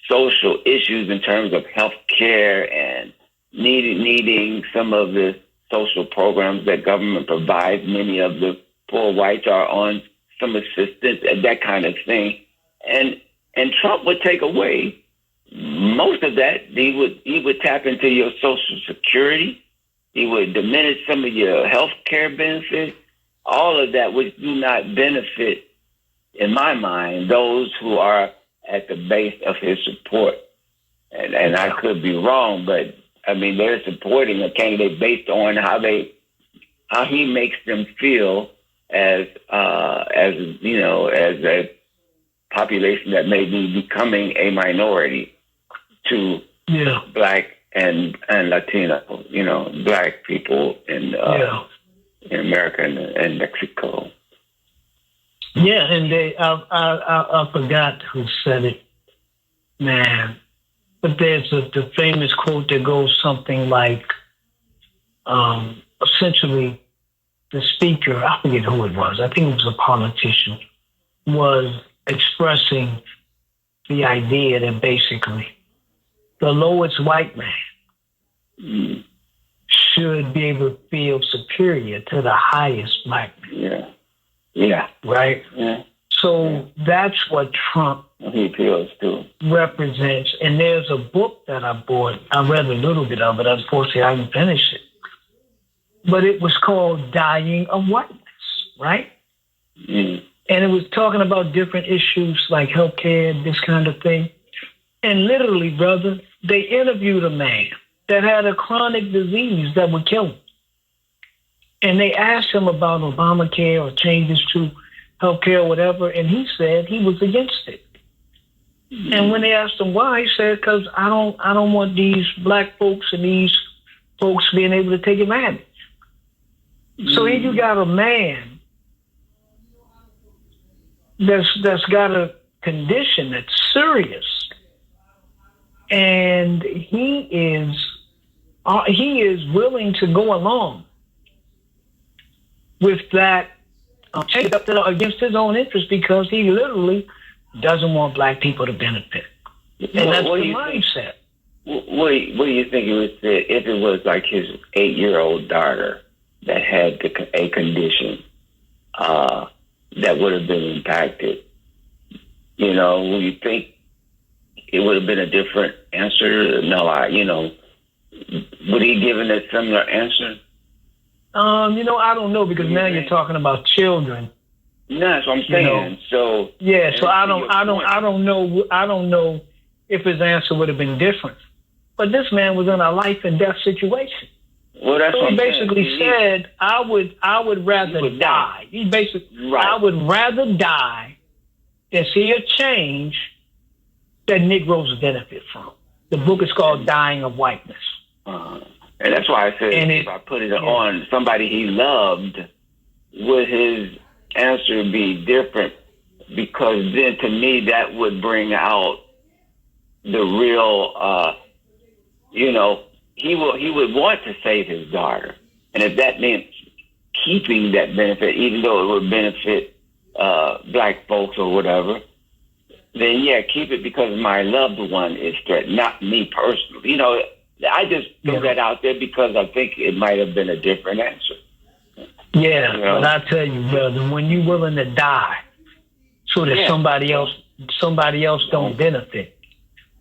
social issues, in terms of health care and needing some of the social programs that government provides. Many of the poor whites are on some assistance and that kind of thing. And Trump would take away most of that. He would tap into your Social Security. He would diminish some of your health care benefits. All of that which do not benefit in my mind, those who are at the base of his support. And I could be wrong, but I mean, they're supporting a candidate based on how he makes them feel as you know, as a population that may be becoming a minority to Black and Latino, you know, Black people in America and Mexico. Yeah, and I forgot who said it, man. But there's the famous quote that goes something like, essentially, the speaker, I forget who it was, I think it was a politician, was expressing the idea that basically the lowest white man should be able to feel superior to the highest Black man. Yeah. Right? Yeah. So that's what Trump he feels too represents. And there's a book that I bought. I read a little bit of it. Unfortunately, I didn't finish it. But it was called Dying of Whiteness, right? And it was talking about different issues like healthcare, this kind of thing. And literally, brother, they interviewed a man that had a chronic disease that would kill him. And they asked him about Obamacare or changes to healthcare or whatever, and he said he was against it. And when they asked him why, he said, because I don't want these Black folks and these folks being able to take advantage. So here you got a man that's got a condition that's serious, and he is willing to go along with that change against his own interest because he literally doesn't want Black people to benefit. And that's the mindset. What do you think it would say if it was like his 8-year-old daughter that had a condition that would have been impacted? You know, would you think it would have been a different answer? No, would he given a similar answer? I don't know because now you're talking about children. No, that's what I'm saying. So I don't know if his answer would have been different. But this man was in a life and death situation. Well, that's so what he basically said, I would rather die. He basically, I would rather die than see a change that Negroes benefit from. The book is called Dying of Whiteness. And that's why I said if I put it on somebody he loved, would his answer be different? Because then to me that would bring out the real, he would want to save his daughter. And if that meant keeping that benefit, even though it would benefit Black folks or whatever, then keep it because my loved one is threatened, not me personally. I just threw that out there because I think it might have been a different answer. Yeah, but I tell you, brother, when you're willing to die so that somebody else don't benefit,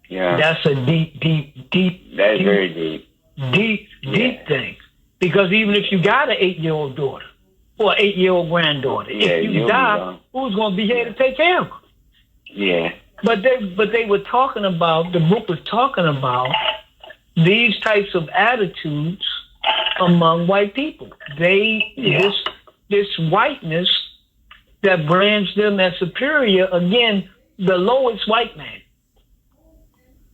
that's a deep. That's very deep thing. Because even if you got an 8-year-old daughter or an 8-year-old granddaughter, if you die, who's going to be here to take care of her? Yeah. But they were talking about, the book was talking about these types of attitudes among white people. This whiteness that brands them as superior, again, the lowest white man,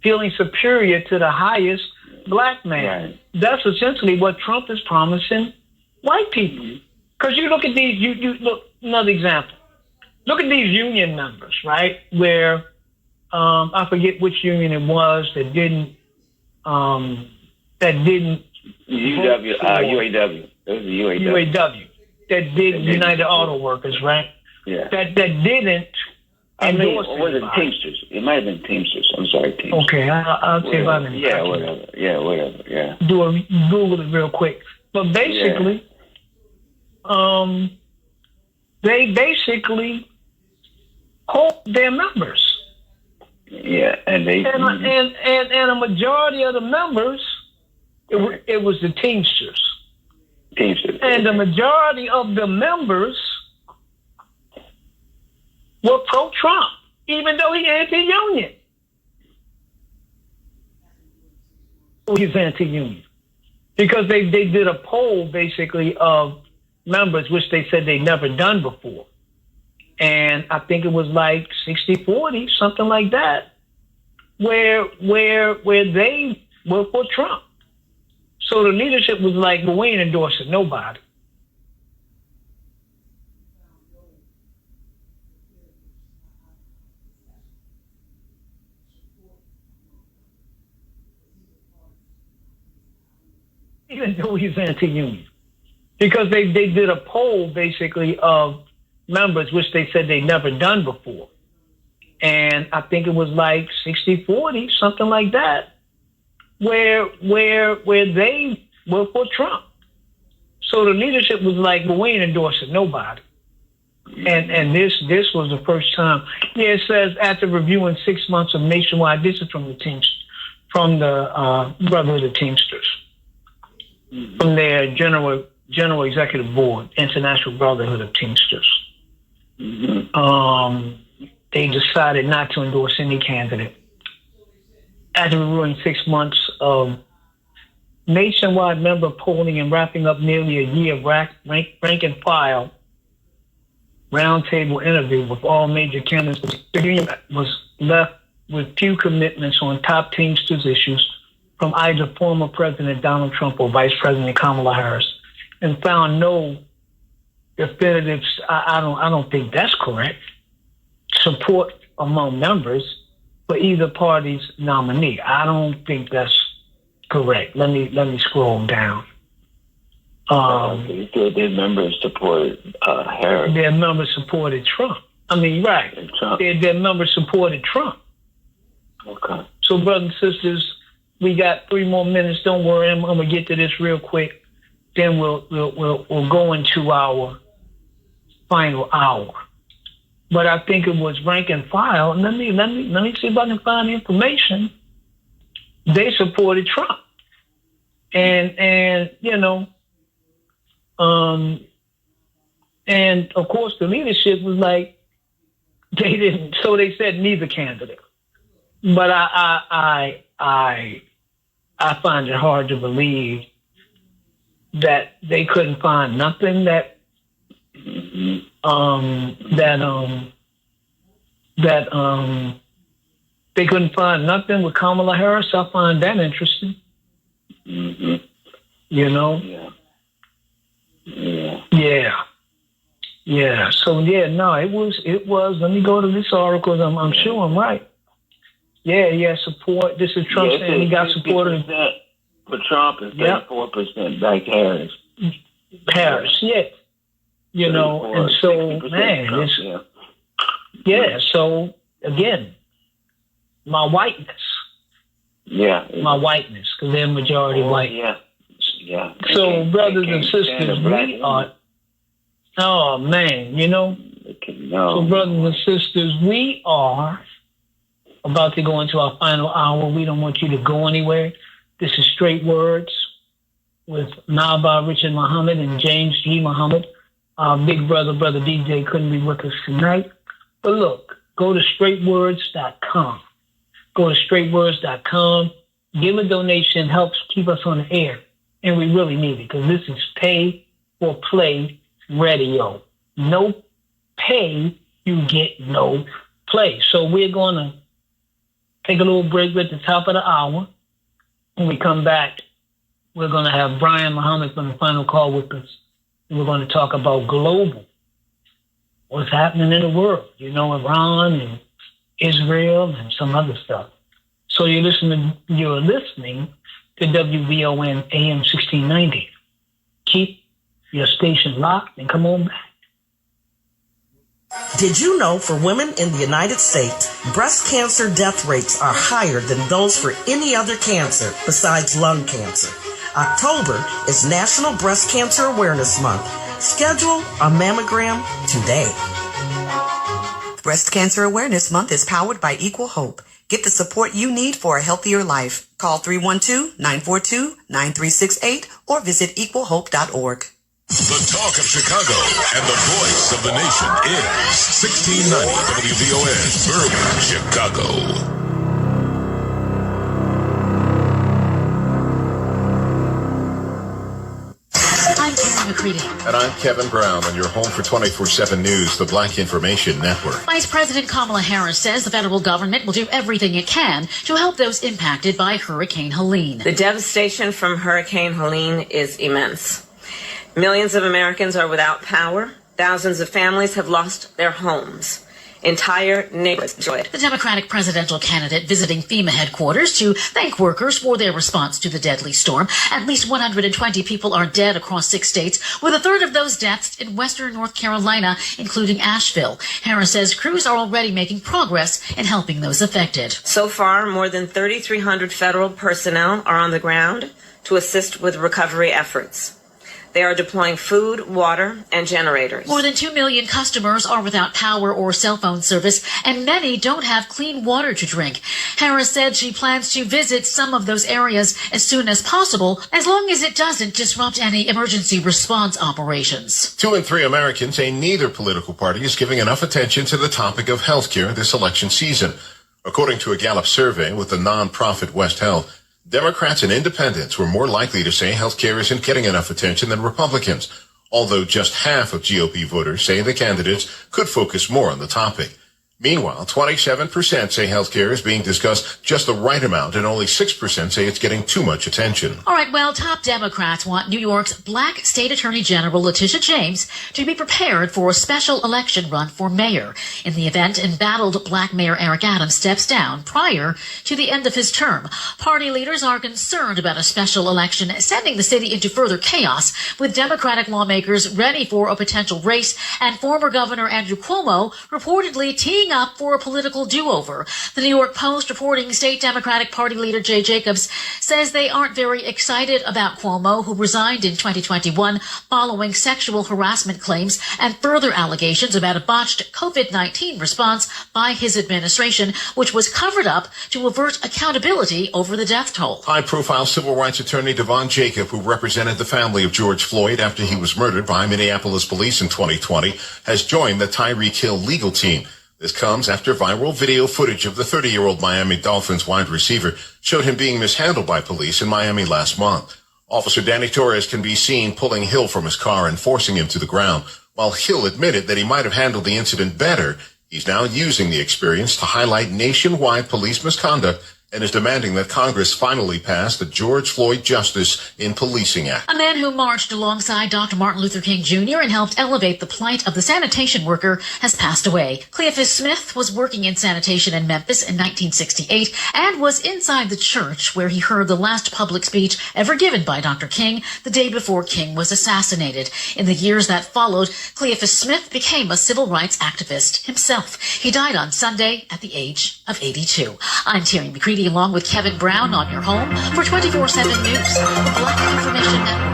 feeling superior to the highest Black man. Right. That's essentially what Trump is promising white people. Because you look at these, you look, another example. Look at these union members, right? Where, I forget which union it was that didn't UAW. It was the UAW. That did United Auto Workers, right? Yeah. That didn't endorse or was it Teamsters? It might have been Teamsters. I'm sorry, Teamsters. Okay, I'll see if I can. Whatever. Yeah. Google it real quick. But basically, they basically hold their members. Yeah, and a majority of the members, it was the Teamsters. And the majority of the members were pro-Trump, even though he's anti-union. He's anti-union. Because they did a poll, basically, of members, which they said they'd never done before. And I think it was like 60-40, something like that, where they were for Trump. So the leadership was like, well, we ain't endorsing nobody. Even though he's anti-union. Because they did a poll, basically, of members, which they said they'd never done before. And I think it was like 60-40, something like that, where they were for Trump. So the leadership was like, well, we ain't endorsing nobody. And this was the first time. Yeah, it says after reviewing 6 months of nationwide, this is from the Brotherhood of Teamsters, from their General Executive Board, International Brotherhood of Teamsters. They decided not to endorse any candidate. After reviewing 6 months of nationwide member polling and wrapping up nearly a year of rank and file roundtable interview with all major candidates, the union was left with few commitments on top Teamsters issues from either former President Donald Trump or Vice President Kamala Harris, and found no definitive, I don't think that's correct, support among members for either party's nominee. I don't think that's correct. Let me scroll down. Their members supported Harris. Their members supported Trump. I mean, right. Their members supported Trump. Okay. So, brothers and sisters, we got 3 more minutes. Don't worry, I'm gonna get to this real quick. Then we'll go into our final hour. But I think it was rank and file. Let me see if I can find the information. They supported Trump, and you know, and of course the leadership was like, they didn't. So they said neither candidate. But I find it hard to believe that they couldn't find nothing they couldn't find nothing with Kamala Harris. I find that interesting. You know? Yeah. So no, it was. Let me go to this article. I'm sure I'm right. Yeah. Support. This is Trump saying he got supported for Trump and 34% back Harris. Yeah. You know, and so man, Trump, So again, my whiteness. My whiteness, because they're majority white. Yeah. So brothers and sisters, we are. Oh man, you know. So brothers and sisters, we are about to go into our final hour. We don't want you to go anywhere. This is Straight Words with Naba'a Richard Muhammad and James G. Muhammad. Our big brother DJ, couldn't be with us tonight. But look, go to straightwords.com. Go to straightwords.com. Give a donation. Helps keep us on the air. And we really need it, because this is pay for play radio. No pay, you get no play. So we're going to take a little break at the top of the hour. When we come back, we're going to have Brian Muhammad from the final call with us. And we're going to talk about global, what's happening in the world. You know, Iran and Israel and some other stuff. So you're listening to WVON AM 1690. Keep your station locked and come on back. Did you know for women in the United States, breast cancer death rates are higher than those for any other cancer besides lung cancer? October is National Breast Cancer Awareness Month. Schedule a mammogram today. Breast Cancer Awareness Month is powered by Equal Hope. Get the support you need for a healthier life. Call 312-942-9368 or visit equalhope.org. The talk of Chicago and the voice of the nation is 1690 WVON, Berwyn, Chicago. I'm Karen McCready. And I'm Kevin Brown on your home for 24/7 News, the Black Information Network. Vice President Kamala Harris says the federal government will do everything it can to help those impacted by Hurricane Helene. The devastation from Hurricane Helene is immense. Millions of Americans are without power. Thousands of families have lost their homes. Entire neighborhoods destroyed. The Democratic presidential candidate visiting FEMA headquarters to thank workers for their response to the deadly storm. At least 120 people are dead across 6 states, with a third of those deaths in western North Carolina, including Asheville. Harris says crews are already making progress in helping those affected. So far, more than 3,300 federal personnel are on the ground to assist with recovery efforts. They are deploying food, water, and generators. More than 2 million customers are without power or cell phone service, and many don't have clean water to drink. Harris said she plans to visit some of those areas as soon as possible, as long as it doesn't disrupt any emergency response operations. 2 in 3 Americans say neither political party is giving enough attention to the topic of health care this election season. According to a Gallup survey with the nonprofit West Health, Democrats and independents were more likely to say health care isn't getting enough attention than Republicans, although just half of GOP voters say the candidates could focus more on the topic. Meanwhile, 27% say health care is being discussed just the right amount, and only 6% say it's getting too much attention. All right, well, top Democrats want New York's Black State Attorney General Letitia James to be prepared for a special election run for mayor. In the event, embattled Black Mayor Eric Adams steps down prior to the end of his term. Party leaders are concerned about a special election sending the city into further chaos, with Democratic lawmakers ready for a potential race, and former Governor Andrew Cuomo reportedly teeing up for a political do-over. The New York Post reporting state Democratic Party leader Jay Jacobs says they aren't very excited about Cuomo, who resigned in 2021 following sexual harassment claims and further allegations about a botched COVID-19 response by his administration, which was covered up to avert accountability over the death toll. High-profile civil rights attorney Devon Jacob, who represented the family of George Floyd after he was murdered by Minneapolis police in 2020, has joined the Tyreek Hill legal team. This comes after viral video footage of the 30-year-old Miami Dolphins wide receiver showed him being mishandled by police in Miami last month. Officer Danny Torres can be seen pulling Hill from his car and forcing him to the ground. While Hill admitted that he might have handled the incident better, he's now using the experience to highlight nationwide police misconduct and is demanding that Congress finally pass the George Floyd Justice in Policing Act. A man who marched alongside Dr. Martin Luther King Jr. and helped elevate the plight of the sanitation worker has passed away. Cleophas Smith was working in sanitation in Memphis in 1968 and was inside the church where he heard the last public speech ever given by Dr. King the day before King was assassinated. In the years that followed, Cleophas Smith became a civil rights activist himself. He died on Sunday at the age of 82. I'm Terry McCready, along with Kevin Brown on your home for 24/7 News, the Black Information Network.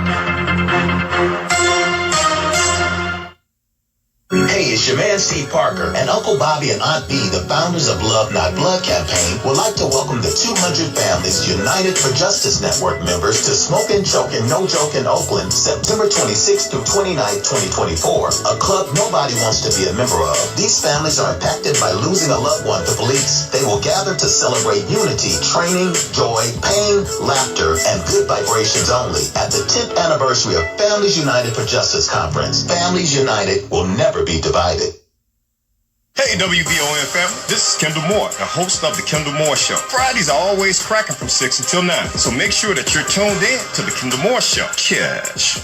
Hey, it's your man Steve Parker, and Uncle Bobby and Aunt B, the founders of Love Not Blood campaign, would like to welcome the 200 Families United for Justice Network members to Smoke and Choke and No Joke in Oakland, September 26th through 29th, 2024, a club nobody wants to be a member of. These families are impacted by losing a loved one to police. They will gather to celebrate unity, training, joy, pain, laughter, and good vibrations only at the 10th anniversary of Families United for Justice Conference. Families United will never be divided. Hey WVON family, this is Kendall Moore, the host of The Kendall Moore Show. Fridays are always cracking from 6 until 9, so make sure that you're tuned in to The Kendall Moore Show. Cash.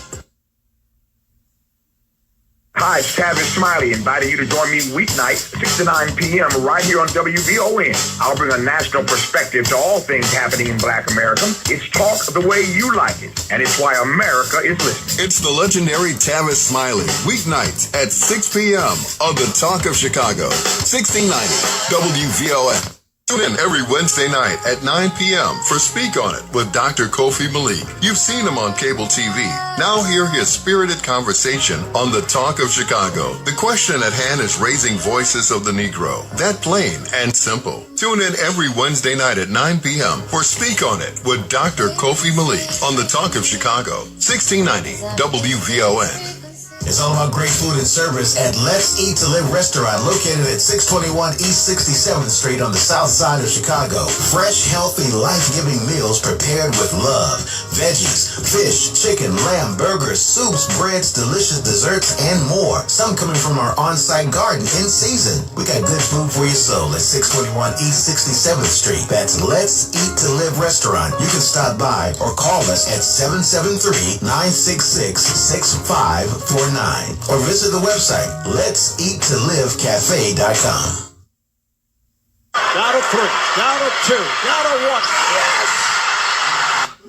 Hi, it's Tavis Smiley, inviting you to join me weeknights, 6 to 9 p.m. right here on WVON. I'll bring a national perspective to all things happening in Black America. It's talk the way you like it, and it's why America is listening. It's the legendary Tavis Smiley, weeknights at 6 p.m. on the Talk of Chicago, 1690 WVON. Tune in every Wednesday night at 9 p.m. for Speak On It with Dr. Kofi Malik. You've seen him on cable TV. Now hear his spirited conversation on the Talk of Chicago. The question at hand is raising voices of the Negro. That plain and simple. Tune in every Wednesday night at 9 p.m. for Speak On It with Dr. Kofi Malik on the Talk of Chicago, 1690 WVON. It's all about great food and service at Let's Eat to Live restaurant located at 621 East 67th Street on the south side of Chicago. Fresh, healthy, life-giving meals prepared with love. Veggies, fish, chicken, lamb, burgers, soups, breads, delicious desserts, and more. Some coming from our on-site garden in season. We got good food for your soul at 621 East 67th Street. That's Let's Eat to Live restaurant. You can stop by or call us at 773-966-6549. Or visit the website, let'seattolivecafe.com. Down to 3, down to 2, down to 1. Yes!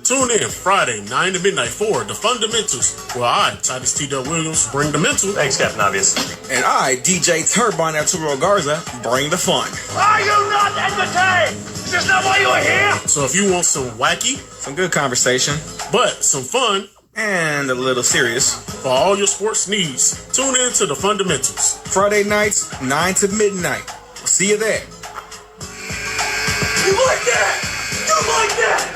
Tune in Friday, 9 to midnight for The Fundamentals, where I, Titus T. Del Williams, bring the mental. Thanks, Captain Obvious. And I, DJ Turbine Arturo Garza, bring the fun. Are you not entertained? Is this not why you are here? So if you want some wacky, some good conversation, but some fun, and a little serious, for all your sports needs, tune in to The Fundamentals. Friday nights, 9 to midnight. We'll see you there. You like that? You like that?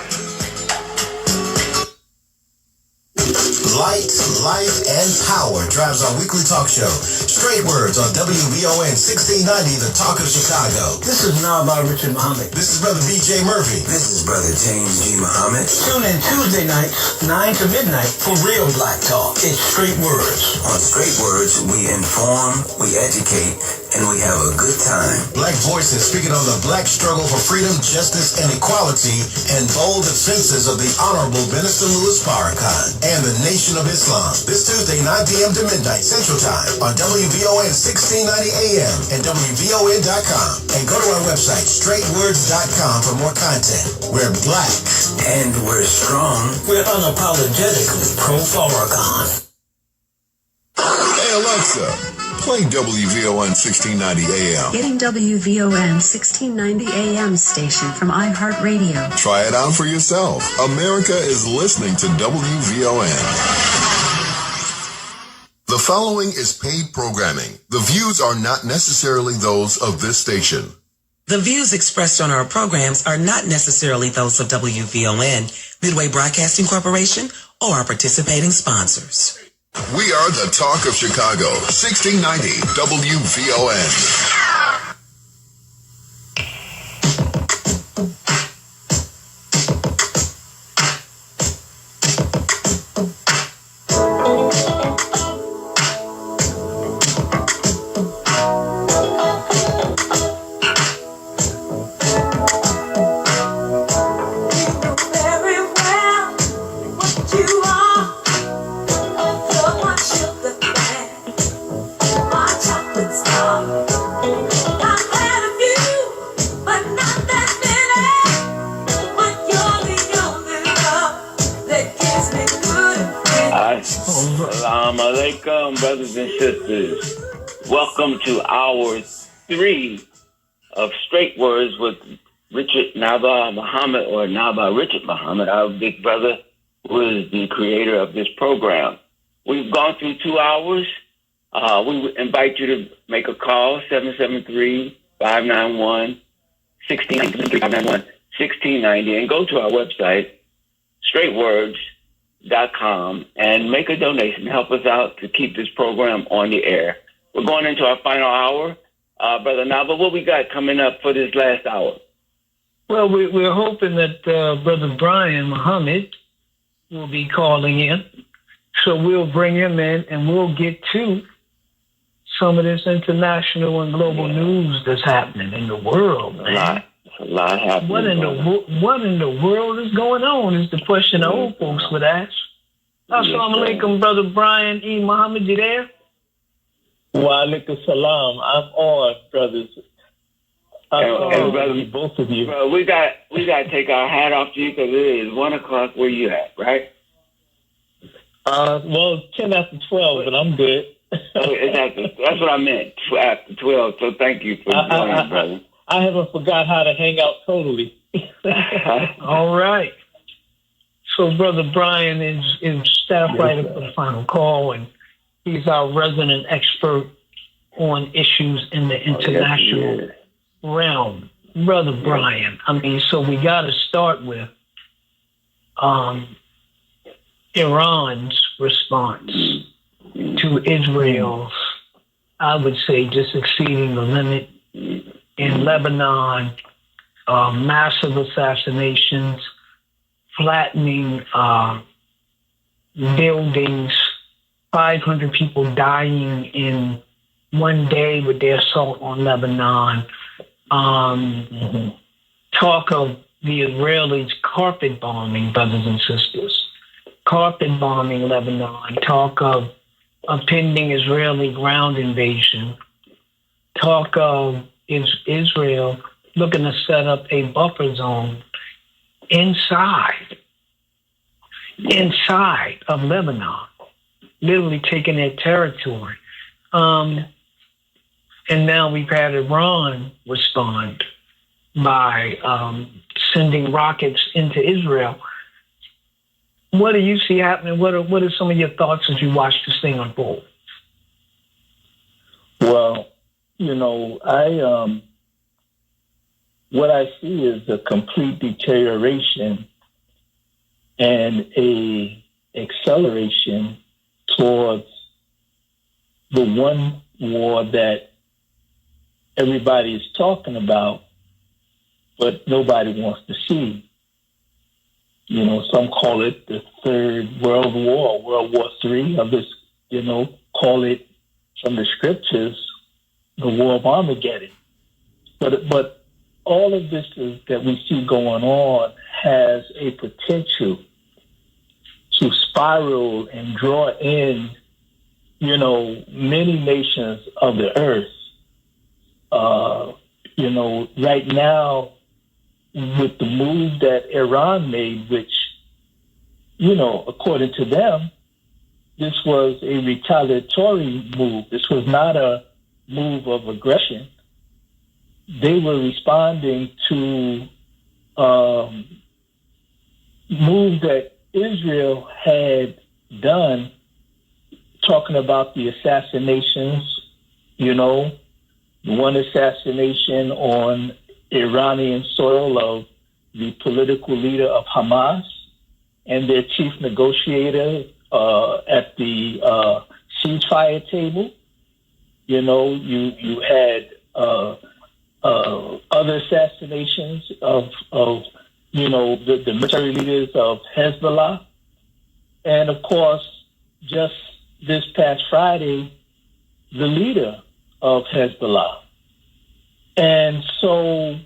Light, life, and power drives our weekly talk show. Straight Words on WVON 1690, The Talk of Chicago. This is Naba'a and Brother James. This is Brother BJ Murphy. This is Brother James G. Muhammad. Tune in Tuesday nights, 9 to midnight for real black talk. It's Straight Words. On Straight Words, we inform, we educate, and we have a good time. Black voices speaking on the black struggle for freedom, justice, and equality, and bold defenses of the Honorable Minister Louis Farrakhan and the Nation of Islam. This Tuesday, 9 p.m. to midnight Central Time on WVON 1690 AM and WVON.com. And go to our website, straightwords.com for more content. We're black. And we're strong. We're unapologetically pro-Farrakhan. Hey Alexa, play WVON 1690 AM. Getting WVON 1690 AM station from iHeartRadio. Try it out for yourself. America is listening to WVON. The following is paid programming. The views are not necessarily those of this station. The views expressed on our programs are not necessarily those of WVON, Midway Broadcasting Corporation, or our participating sponsors. We are the Talk of Chicago, 1690 WVON. Assalamu alaikum, brothers and sisters. Welcome to hour 3 of Straight Words with Richard Naba'a Muhammad, or Naba'a Richard Muhammad, our big brother, who is the creator of this program. We've gone through 2 hours. We invite you to make a call, 773-591-1690, and go to our website, straightwords.com, and make a donation. Help us out to keep this program on the air. We're going into our final hour. Brother Naba, what we got coming up for this last hour? Well, we're hoping that Brother Brian Muhammad will be calling in. So we'll bring him in and we'll get to some of this international and global news that's happening in the world, man. A lot happening. What in the world is going on is the question the old folks would ask. Assalamu alaikum, Brother Brian E. Muhammad, you there? Wa alaikum salam. I'm on, brothers. And brother, both of you. Bro, we got to take our hat off to you because it is 1 o'clock where you at, right? Well, it's 10 after 12, but I'm good. That's what I meant, after 12. So thank you for joining, brother. I haven't forgot how to hang out totally. All right. So Brother Brian is staff writer for the Final Call, and he's our resident expert on issues in the international realm. Brother Brian, I mean, so we got to start with Iran's response to Israel's, I would say, just exceeding the limit in Lebanon, massive assassinations, flattening buildings, 500 people dying in one day with their assault on Lebanon. Talk of the Israelis carpet bombing, brothers and sisters. Carpet bombing Lebanon. Talk of a pending Israeli ground invasion. Talk of Israel looking to set up a buffer zone inside of Lebanon, literally taking their territory. And now we've had Iran respond by sending rockets into Israel. What do you see happening? What are some of your thoughts as you watch this thing unfold? Well, what I see is a complete deterioration and a acceleration towards the one war that everybody is talking about, but nobody wants to see. Some call it the Third World War, World War III. Others, call it from the scriptures, the War of Armageddon. But all of this that we see going on has a potential to spiral and draw in, many nations of the earth. Right now, with the move that Iran made, which, according to them, this was a retaliatory move. This was not a move of aggression. They were responding to move that Israel had done, talking about the assassinations, one assassination on Iranian soil of the political leader of Hamas and their chief negotiator at the ceasefire table. You had other assassinations of the military leaders of Hezbollah. And of course, just this past Friday, the leader of Hezbollah. And so,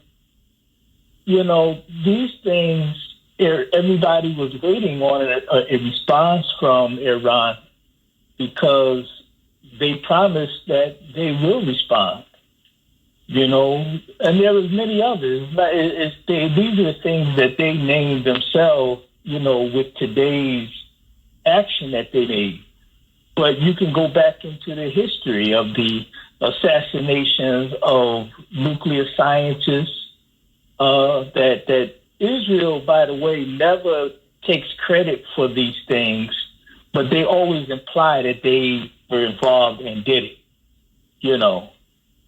these things, everybody was waiting on a response from Iran because they promised that they will respond, and there was many others. These are things that they named themselves, with today's action that they made. But you can go back into the history of the assassinations of nuclear scientists, that Israel, by the way, never takes credit for these things, but they always imply that they were involved and did it,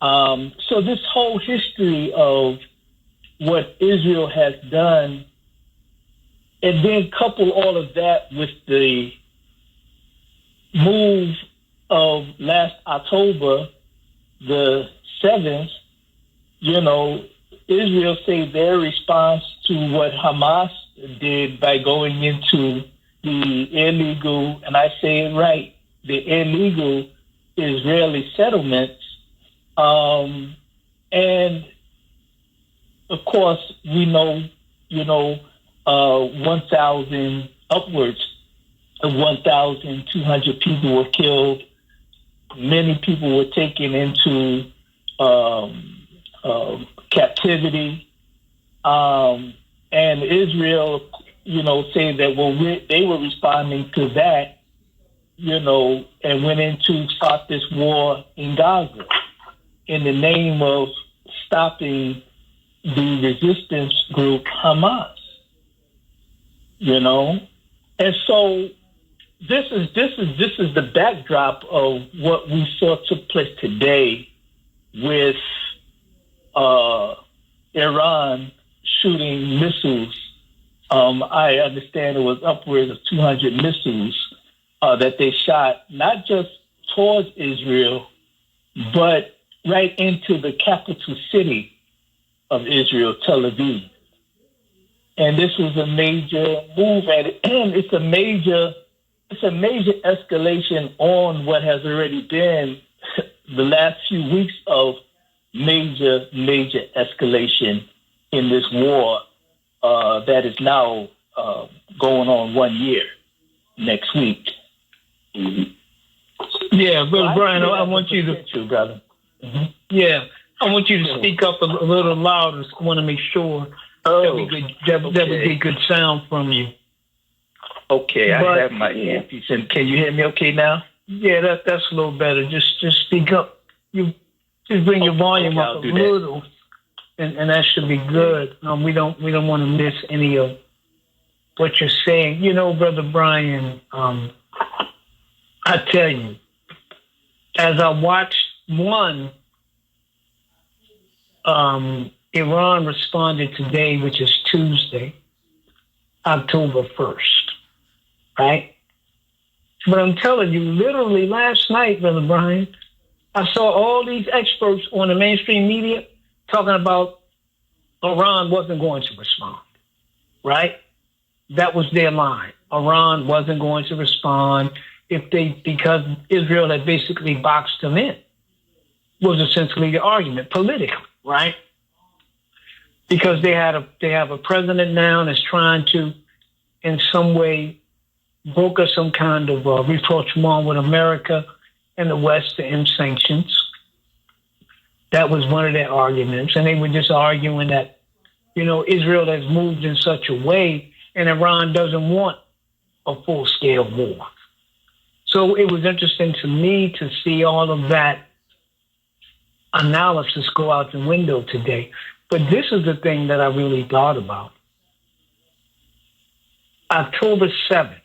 So this whole history of what Israel has done, and then couple all of that with the move of last October, the 7th, Israel say their response to what Hamas did by going into the illegal, and I say it right, the illegal Israeli settlements. And of course, we know, 1,000 upwards of 1,200 people were killed. Many people were taken into captivity. And Israel, saying that, they were responding to that, and went in to start this war in Gaza in the name of stopping the resistance group Hamas. You know, and so this is the backdrop of what we saw took place today with Iran shooting missiles. I understand it was upwards of 200 missiles that they shot, not just towards Israel, but right into the capital city of Israel, Tel Aviv. And this was a major move, and it's a major escalation on what has already been the last few weeks of major escalation in this war that is now going on 1 year next week. Mm-hmm. Yeah, Brother Brian, I want you to, brother. Mm-hmm. Yeah, I want you to speak up a little louder. I want to make sure that we get good sound from you. Okay, I have my earpiece. And can you hear me okay now? Yeah, that's a little better. Just speak up. You just bring your volume up a little, and that should be good. We don't want to miss any of what you're saying. You know, Brother Brian, I tell you, as I watched Iran responded today, which is Tuesday, October 1st, right? But I'm telling you, literally last night, Brother Brian, I saw all these experts on the mainstream media talking about Iran wasn't going to respond, right? That was their line. Iran wasn't going to respond because Israel had basically boxed them in, was essentially the argument politically, right? Because they have a president now that's trying to, in some way, broker some kind of rapprochement with America and the West to end sanctions. That was one of their arguments. And they were just arguing that, you know, Israel has moved in such a way and Iran doesn't want a full-scale war. So it was interesting to me to see all of that analysis go out the window today. But this is the thing that I really thought about. October 7th.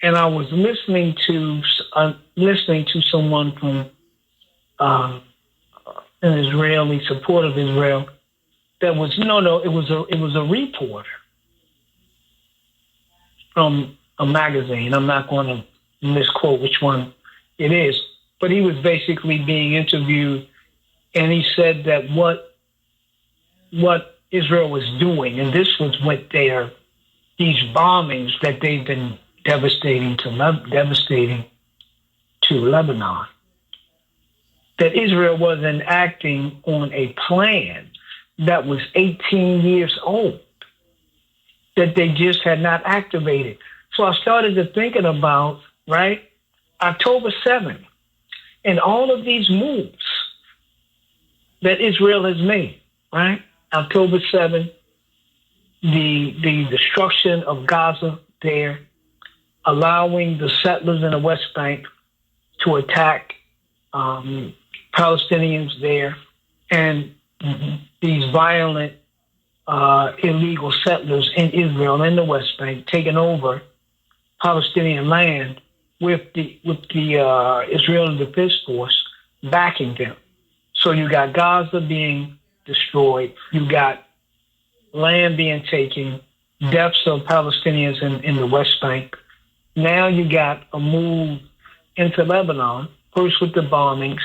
And I was listening to someone from an Israeli support of Israel. That was it was a reporter from a magazine. I'm not going to misquote which one it is, but he was basically being interviewed, and he said that what Israel was doing, and this was what these bombings that they've been devastating to Lebanon, that Israel wasn't acting on a plan that was 18 years old, that they just had not activated. So I started to thinking about, right, October 7th, and all of these moves that Israel has made, right? October 7th, the destruction of Gaza there, allowing the settlers in the West Bank to attack Palestinians there, and these violent illegal settlers in Israel and the West Bank taking over Palestinian land with the Israeli Defense Force backing them. So you got Gaza being destroyed, you got land being taken, deaths of Palestinians in the West Bank. Now you got a move into Lebanon, first with the bombings,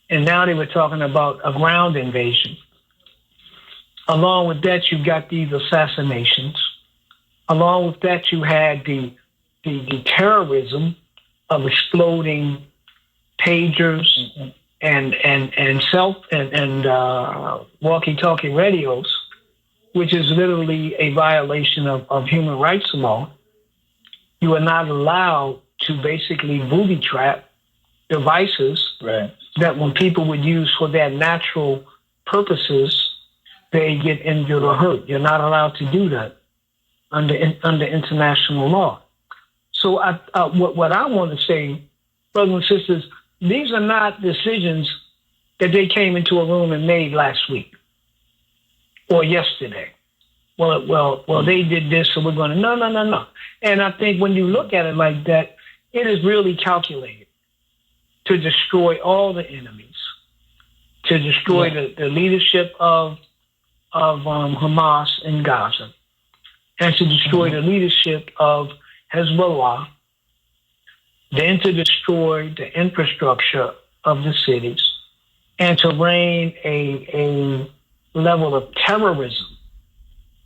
and now they were talking about a ground invasion. Along with that, you got these assassinations. Along with that, you had the terrorism of exploding pagers and walkie-talkie radios, which is literally a violation of human rights law. You are not allowed to basically booby trap devices that when people would use for their natural purposes, they get injured or hurt. You're not allowed to do that under international law. So what I want to say, brothers and sisters, these are not decisions that they came into a room and made last week or yesterday. Well, they did this, so we're going to, no. And I think when you look at it like that, it is really calculated to destroy all the enemies, to destroy the leadership of Hamas in Gaza, and to destroy the leadership of Hezbollah, then to destroy the infrastructure of the cities, and to rain a level of terrorism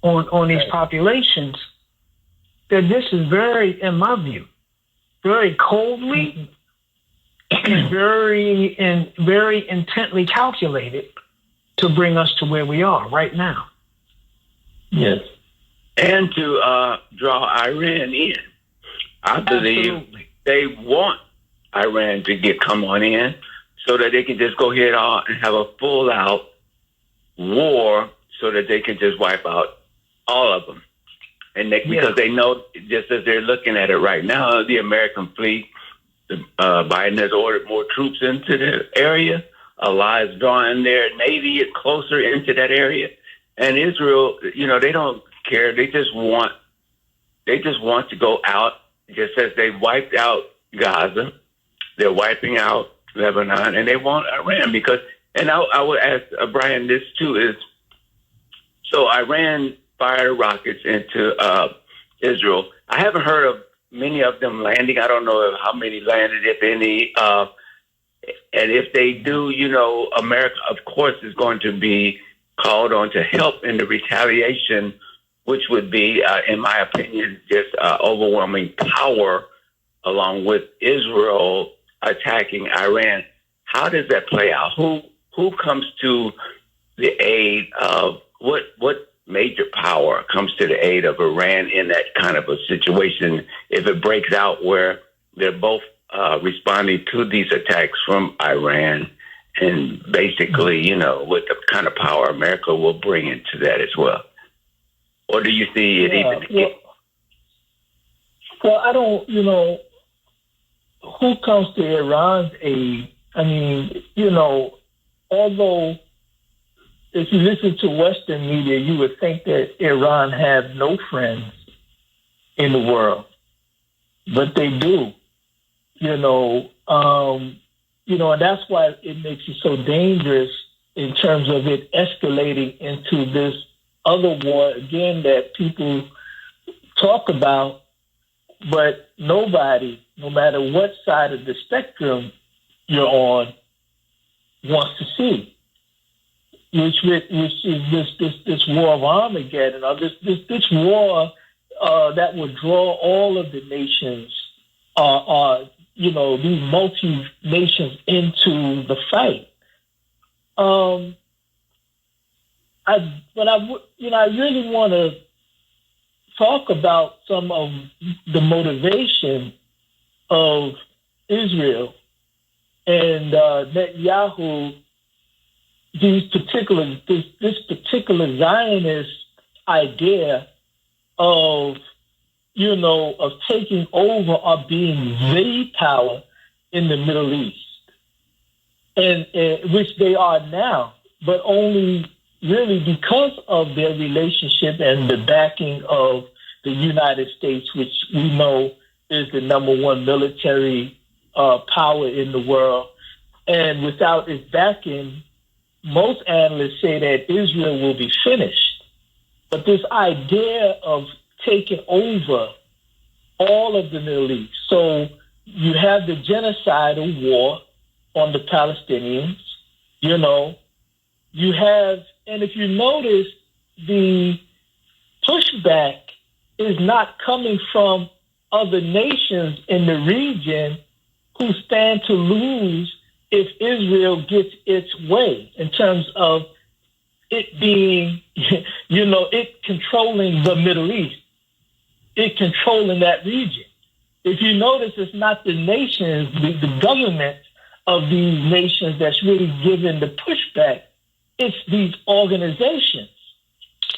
on these populations, that this is very, in my view, very coldly and very intently calculated to bring us to where we are right now. Yes. And to draw Iran in. I believe they want Iran to come on in so that they can just go ahead on and have a full-out war so that they can just wipe out all of them. And because they know, just as they're looking at it right now, the American fleet, Biden has ordered more troops into the area. Allah is drawing their Navy closer into that area. And Israel, they don't care. They just want to go out, just as they wiped out Gaza. They're wiping out Lebanon, and they want Iran because, and I would ask Brian this too, is, so Iran fired rockets into Israel. I haven't heard of many of them landing. I don't know how many landed, if any. And if they do, America, of course, is going to be called on to help in the retaliation, which would be, in my opinion, just overwhelming power along with Israel attacking Iran. How does that play out? Who comes to the aid of what major power comes to the aid of Iran in that kind of a situation if it breaks out where they're both responding to these attacks from Iran, and basically, with the kind of power America will bring into that as well? Or do you see it even? Well, I don't, who comes to Iran's aid? I mean, although if you listen to Western media, you would think that Iran have no friends in the world, but they do. And that's why it makes it so dangerous in terms of it escalating into this other war again that people talk about, but nobody, no matter what side of the spectrum you're on, wants to see. Which is this war of Armageddon, or this war that would draw all of the nations, these multi-nations into the fight. I really want to talk about some of the motivation of Israel and Netanyahu. This particular Zionist idea of taking over or being the power in the Middle East, and which they are now, but only really because of their relationship and the backing of the United States, which we know is the number one military power in the world. And without its backing, most analysts say that Israel will be finished. But this idea of taking over all of the Middle East. So you have the genocidal war on the Palestinians, you have, and if you notice, the pushback is not coming from other nations in the region who stand to lose if Israel gets its way in terms of it being, it controlling the Middle East, it controlling that region. If you notice, it's not the nations, the government of these nations that's really giving the pushback. It's these organizations,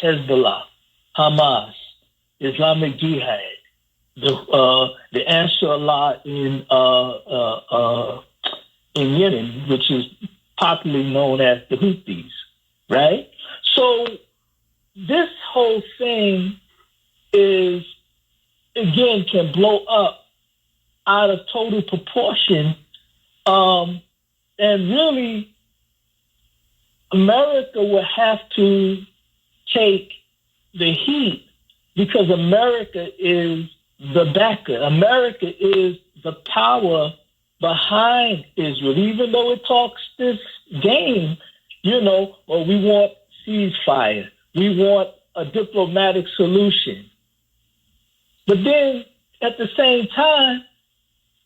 Hezbollah, Hamas, Islamic Jihad, the Ansarullah in Yemen, which is popularly known as the Houthis, right? So this whole thing is, again, can blow up out of total proportion. And really, America will have to take the heat because America is the backer. America is the power behind Israel. Even though it talks this game, well, we want ceasefire. We want a diplomatic solution. But then at the same time,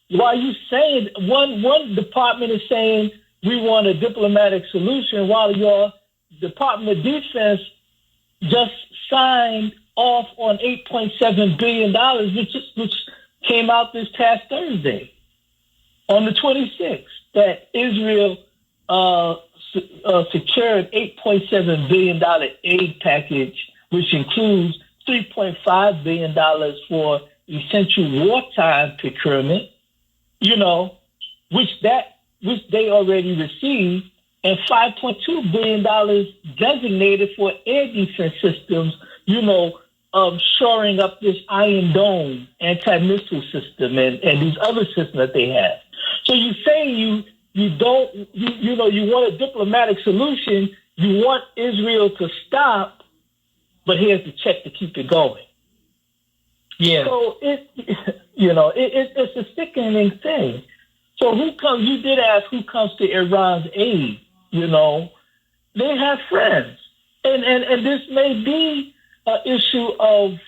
while you saying one department is saying we want a diplomatic solution, while your Department of Defense just signed off on $8.7 billion, which came out this past Thursday on the 26th, that Israel secured $8.7 billion aid package, which includes $3.5 billion for essential wartime procurement, which they already received, and $5.2 billion designated for air defense systems, shoring up this Iron Dome anti-missile system and these other systems that they have. So you say you want a diplomatic solution, you want Israel to stop, but here's the check to keep it going. Yeah. So it's a sickening thing. So who comes? You did ask who comes to Iran's aid. They have friends, and this may be an issue of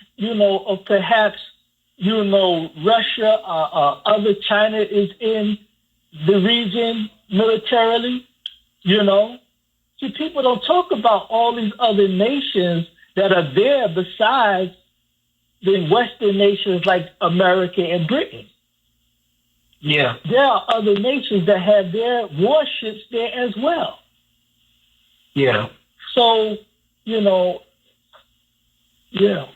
perhaps Russia, other China is in the region militarily. See, people don't talk about all these other nations that are there besides the Western nations like America and Britain. Yeah. There are other nations that have their warships there as well. Yeah. So, yeah.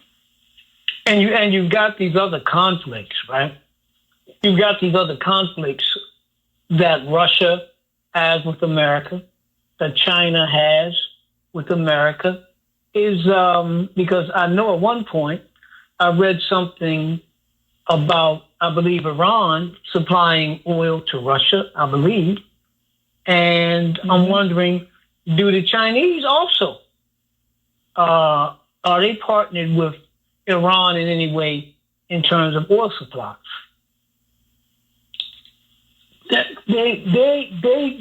And you've got these other conflicts, right? You've got these other conflicts that Russia has with America, that China has with America, is because I know at one point I read something about, I believe, Iran supplying oil to Russia, I believe. And I'm wondering, do the Chinese also, are they partnered with Iran in any way in terms of oil supplies? They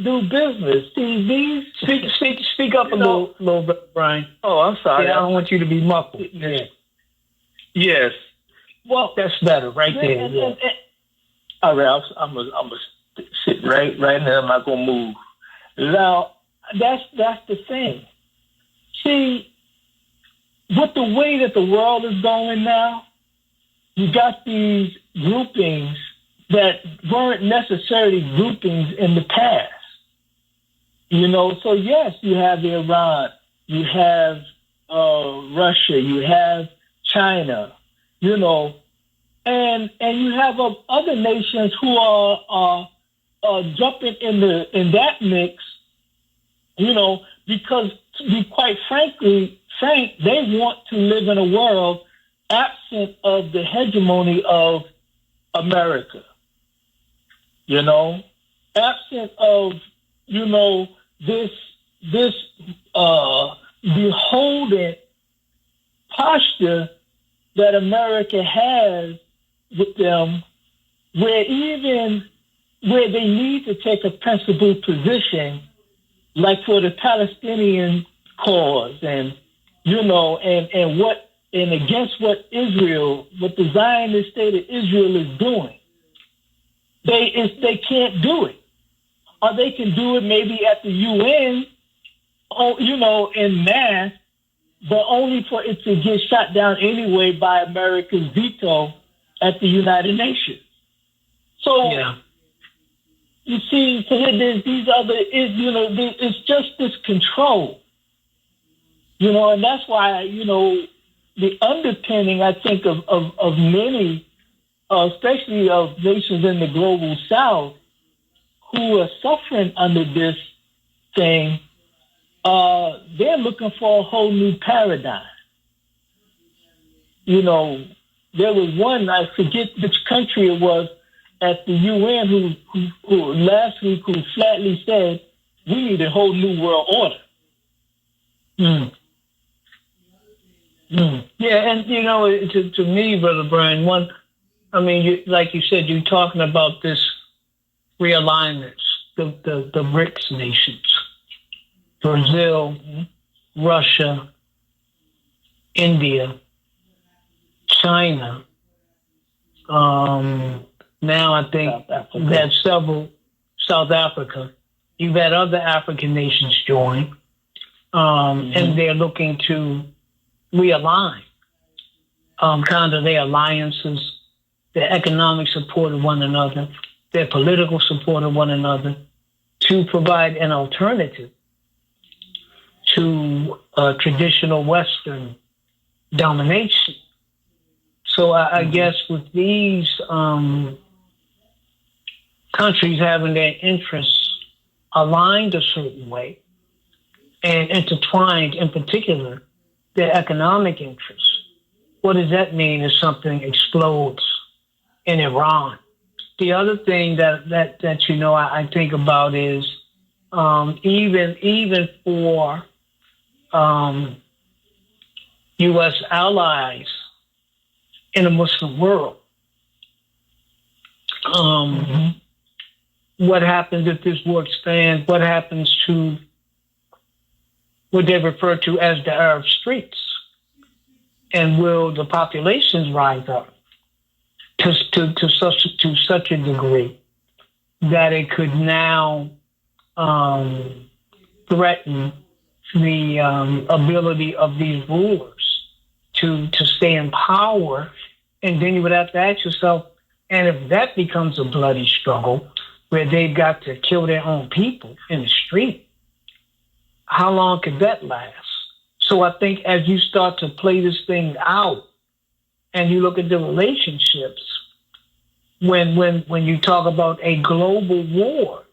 do business. See, speak up a little bit, Brian. Oh, I'm sorry. Yeah, I don't want you to be muffled. Yeah. Yes. Well, that's better, right there. Yeah. All right, I'm gonna sit right there. I'm not gonna move. Now, that's the thing. See, with the way that the world is going now, you got these groupings that weren't necessarily groupings in the past. So yes, you have Iran, you have Russia, you have China, and you have other nations who are jumping in that mix, because to be quite frank, they want to live in a world absent of the hegemony of America. Absent of this beholden posture that America has with them, where they need to take a principled position, like for the Palestinian cause, and against what the Zionist state of Israel is doing. They can't do it, or they can do it maybe at the UN, en masse, but only for it to get shot down anyway by America's veto at the United Nations. So, you see, so there's these other, it's just this control, and that's why, the underpinning, I think, of many, especially of nations in the global South, who are suffering under this thing, they're looking for a whole new paradigm. You know, there was one, I forget which country it was, at the UN who last week who flatly said, we need a whole new world order. Yeah, and you know, to me, Brother Brian, like you said, you're talking about this realignments, the BRICS nations, Brazil, Russia, India, China. Now I think that South Africa. You've had other African nations join, and they're looking to realign kind of their alliances, their economic support of one another, their political support of one another, to provide an alternative to traditional Western domination. So I guess with these countries having their interests aligned a certain way and intertwined, in particular, their economic interests, what does that mean if something explodes in Iran? The other thing that you know I think about is even for U.S. allies in the Muslim world, what happens if this war expands? What happens to what they refer to as the Arab streets? And will the populations rise up to such a degree that it could now threaten the ability of these rulers to stay in power? And then you would have to ask yourself, and if that becomes a bloody struggle where they've got to kill their own people in the street, how long could that last? So I think as you start to play this thing out and you look at the relationships, when you talk about a global war,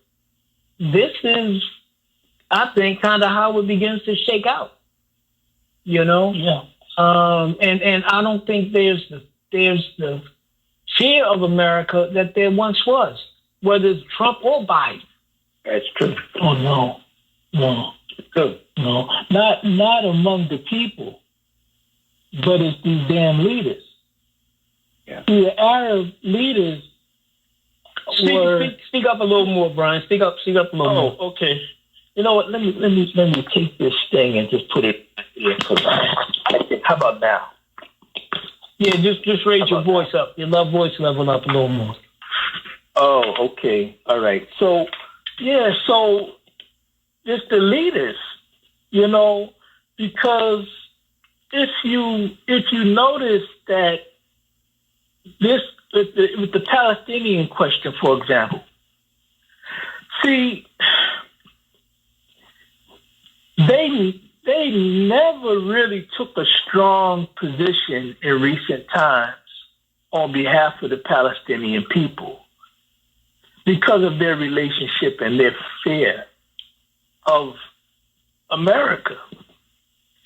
this is, I think, kind of how it begins to shake out. You know? Yeah. And I don't think there's the fear of America that there once was, whether it's Trump or Biden. That's true. Oh, no. Good. No, not among the people, but it's these damn leaders. Yeah. The Arab leaders Speak up a little more, Brian. Speak up a little more. Oh, okay. You know what? Let me take this thing and just put it here. How about now? Yeah, just raise your voice up. Your voice level up a little more. Oh, okay. All right. So it's the leaders, you know, because if you notice that this with the Palestinian question, for example, see, they never really took a strong position in recent times on behalf of the Palestinian people because of their relationship and their fear of America.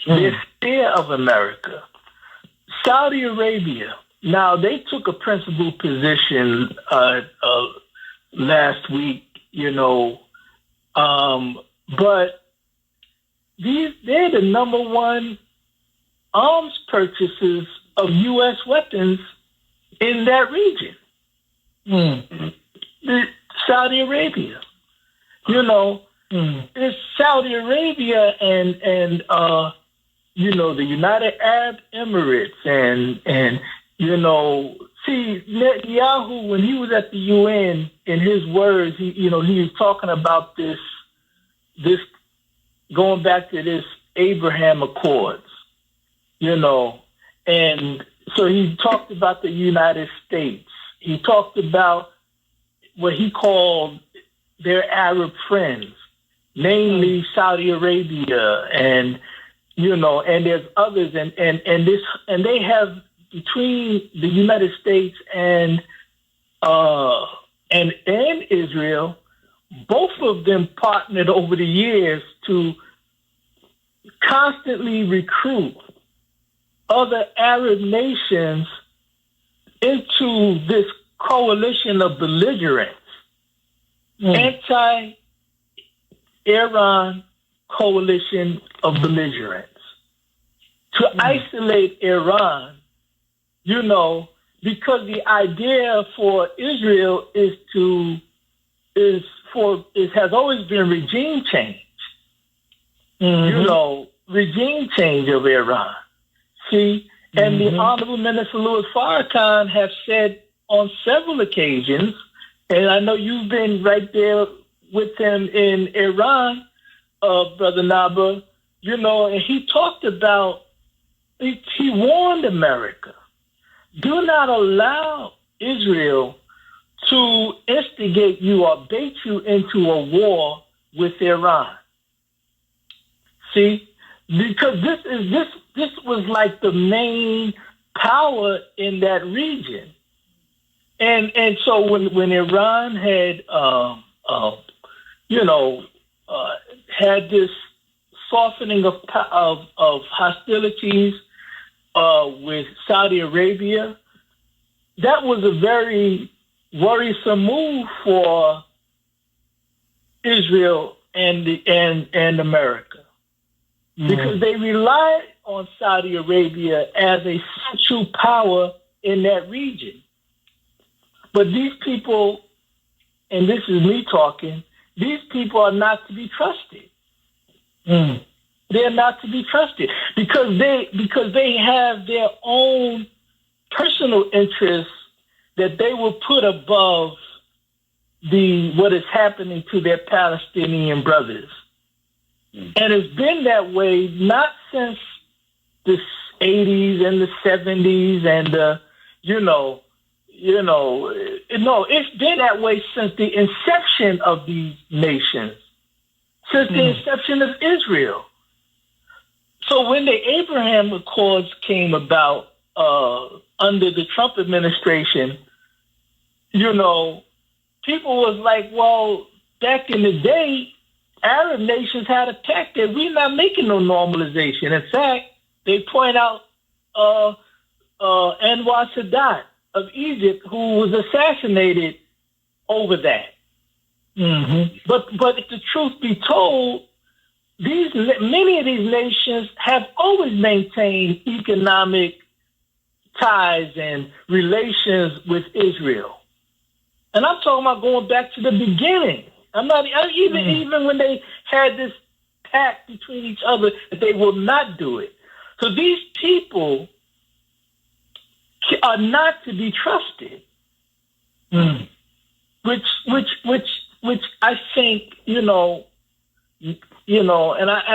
Their fear of America. Saudi Arabia, now they took a principled position last week, you know, but they're the number one arms purchasers of U.S. weapons in that region. Saudi Arabia, you know, it's Saudi Arabia and you know, the United Arab Emirates and you know, see, Netanyahu, when he was at the UN, in his words, he was talking about this going back to this Abraham Accords, you know, and so he talked about the United States. He talked about what he called their Arab friends, namely Saudi Arabia, and you know, and there's others, and they have, between the United States and Israel, both of them partnered over the years to constantly recruit other Arab nations into this coalition of belligerents, anti-Iran coalition of belligerents, to isolate Iran, because the idea for Israel has always been regime change. Regime change of Iran. See, and the Honorable Minister Louis Farrakhan have said on several occasions, and I know you've been right there with him in Iran, Brother Naba, and he talked about, he warned America, do not allow Israel to instigate you or bait you into a war with Iran. See, because this was like the main power in that region, and so when Iran had had this softening of hostilities with Saudi Arabia, that was a very worrisome move for Israel and America, because they rely on Saudi Arabia as a central power in that region. But these people, and this is me talking, these people are not to be trusted. They're not to be trusted because they have their own personal interests that they will put above what is happening to their Palestinian brothers. And it's been that way not since the 80s and the 70s and it's been that way since the inception of these nations, since the inception of Israel. So when the Abraham Accords came about under the Trump administration, people was like, well, back in the day, Arab nations had attacked it. We're not making no normalization. In fact, they point out Anwar Sadat of Egypt, who was assassinated over that. But if the truth be told, many of these nations have always maintained economic ties and relations with Israel. And I'm talking about going back to the beginning. Even when they had this pact between each other that they will not do it. So these people are not to be trusted. Which I think, and I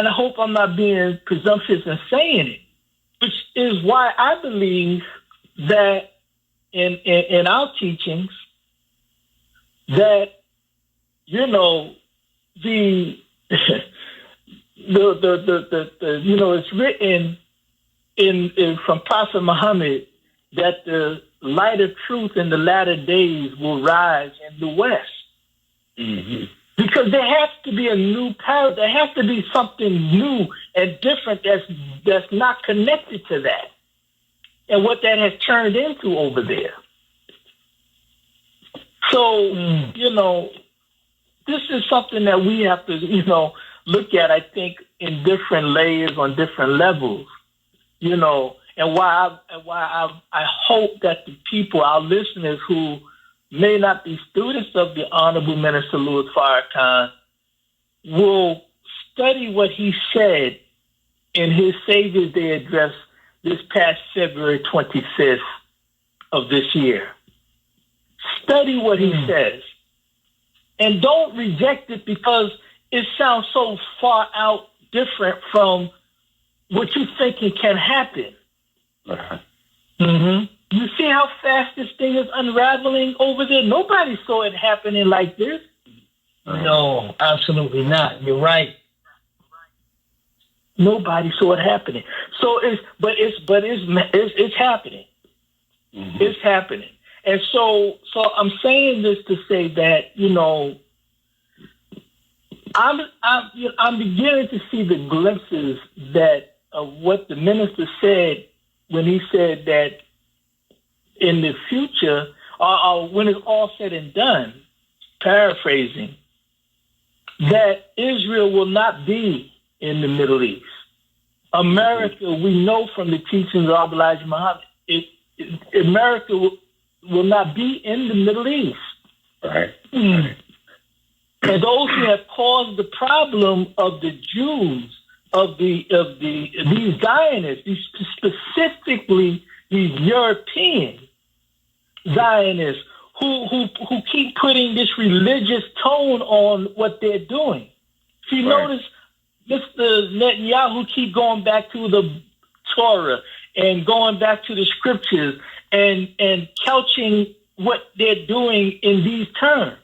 hope I'm not being presumptuous in saying it, which is why I believe that in our teachings that it's written in from Prophet Muhammad that the light of truth in the latter days will rise in the West. Because there has to be a new paradigm. There has to be something new and different that's not connected to that, and what that has turned into over there. So, this is something that we have to, look at, I think, in different layers on different levels, and why I hope that the people, our listeners who may not be students of the Honorable Minister Louis Farrakhan, will study what he said in his Savior's Day address this past February 25th of this year. Study what he says. And don't reject it because it sounds so far out different from what you think it can happen. You see how fast this thing is unraveling over there? Nobody saw it happening like this. No, absolutely not. You're right. Nobody saw it happening. So it's happening. It's happening. And so I'm saying this to say that, I'm beginning to see the glimpses that of what the minister said when he said that in the future, or when it's all said and done, paraphrasing, that Israel will not be in the Middle East. America, we know from the teachings of Elijah Muhammad, America will not be in the Middle East. Right. And those who have caused the problem of the Jews, of these Zionists, specifically these European Zionists, who keep putting this religious tone on what they're doing. If you notice, Mr. Netanyahu keep going back to the Torah and going back to the scriptures and couching what they're doing in these terms.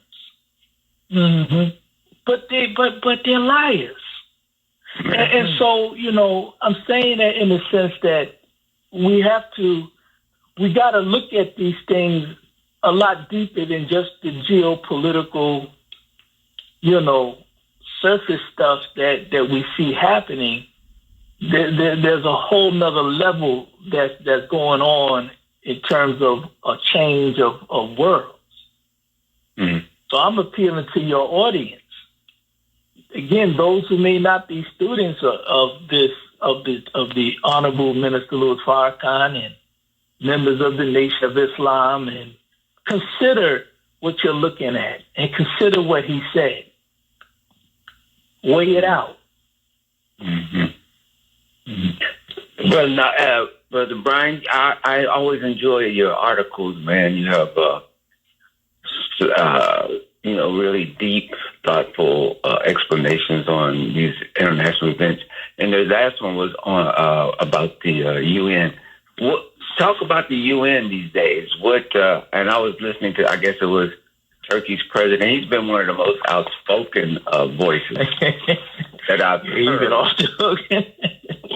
Mm-hmm. But they're liars. And so, I'm saying that in the sense that we got to look at these things a lot deeper than just the geopolitical, surface stuff that we see happening. There's a whole nother level that's going on in terms of a change of worlds. Mm-hmm. So I'm appealing to your audience. Again, those who may not be students of the Honorable Minister Louis Farrakhan and members of the Nation of Islam, and consider what you're looking at and consider what he said. Weigh it out. Mm-hmm. Mm-hmm. Brother Brian, I always enjoy your articles, man. You have really deep, thoughtful explanations on these international events. And the last one was on about the UN. Talk about the UN these days. And I was listening to, I guess it was Turkey's president. He's been one of the most outspoken voices that I've heard. He's been outspoken.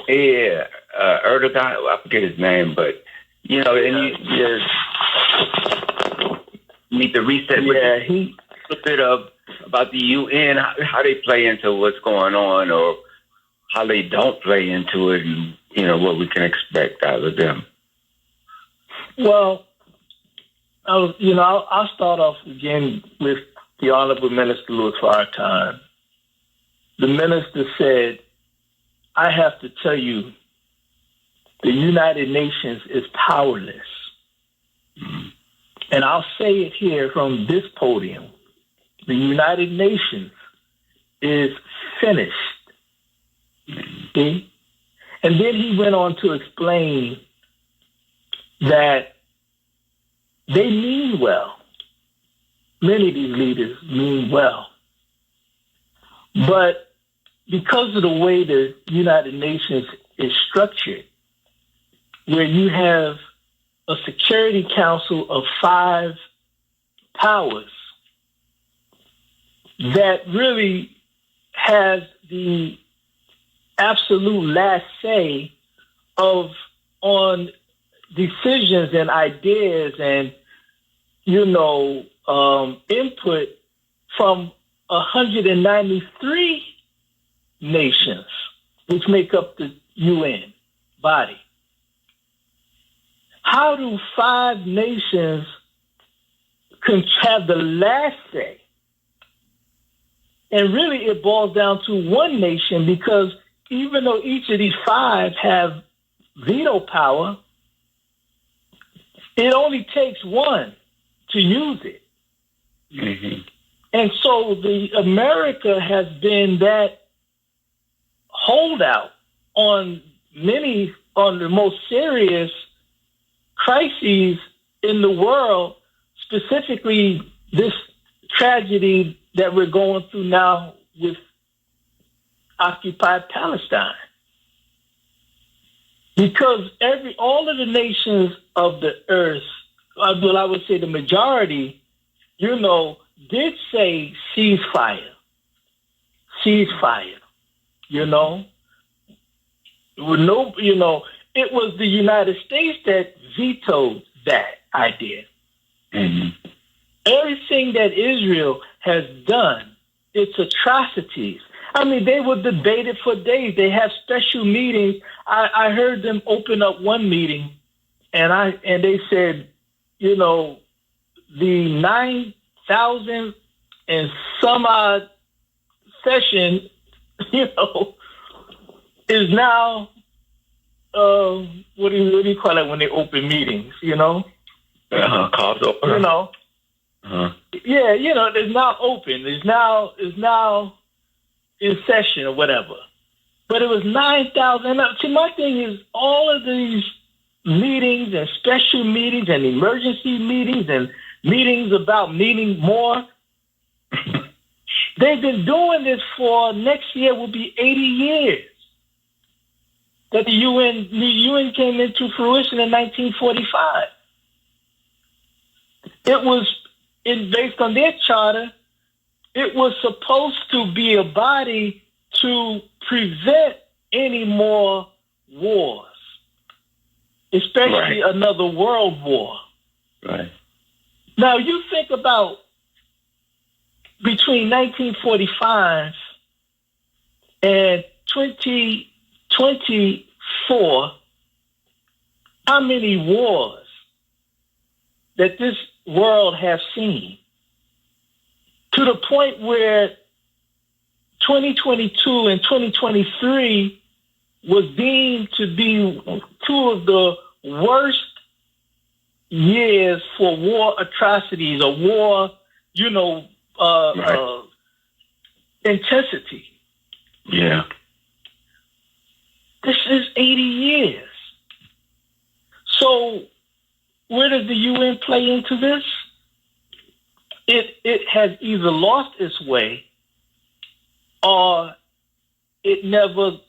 Yeah, Erdogan, I forget his name, but, and you need to reset. Yeah, he... A bit about the UN, how they play into what's going on, or how they don't play into it, and what we can expect out of them. Well, I'll start off again with the Honorable Minister Louis Farrakhan. The minister said, "I have to tell you, the United Nations is powerless." Mm-hmm. And I'll say it here from this podium. The United Nations is finished. See? And then he went on to explain that they mean well. Many of these leaders mean well. But because of the way the United Nations is structured, where you have a Security Council of 5 powers that really has the absolute last say on decisions and ideas and input from 193 nations, which make up the UN body. How do 5 nations have the last say? And really, it boils down to one nation, because even though each of these 5 have veto power, it only takes one to use it. Mm-hmm. And so America has been that holdout on the most serious crises in the world, specifically this tragedy that we're going through now with occupied Palestine. Because all of the nations of the earth, I would say the majority, did say ceasefire. It was the United States that vetoed that idea. Mm-hmm. Everything that Israel has done it's atrocities. I mean, they will debate it for days. They have special meetings. I heard them open up one meeting, and they said, you know, the 9,000 and some odd session, you know, is now what do you call it when they open meetings? You know, call to order. You know, yeah, you know, it's now open. It's now in session or whatever. But it was 9,000. See, my thing is all of these meetings and special meetings and emergency meetings and meetings about needing more. They've been doing this for next year will be 80 years. That the UN came into fruition in 1945. It was based on their charter. It was supposed to be a body to prevent any more wars, especially another world war. Right. Now, you think about between 1945 and 2024, how many wars that this world has seen, to the point where 2022 and 2023 was deemed to be two of the worst years for war atrocities or war, you know, intensity. Yeah. This is 80 years. So where does the UN play into this? It has either lost its way or it never,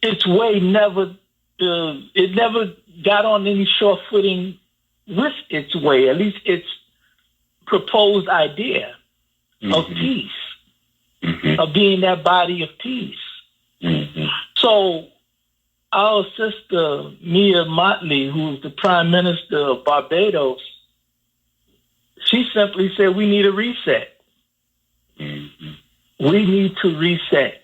its way never, it never got on any sure footing with its way, at least its proposed idea of peace, of being that body of peace. So our sister Mia Mottley, who's the Prime Minister of Barbados, she simply said, we need a reset. We need to reset.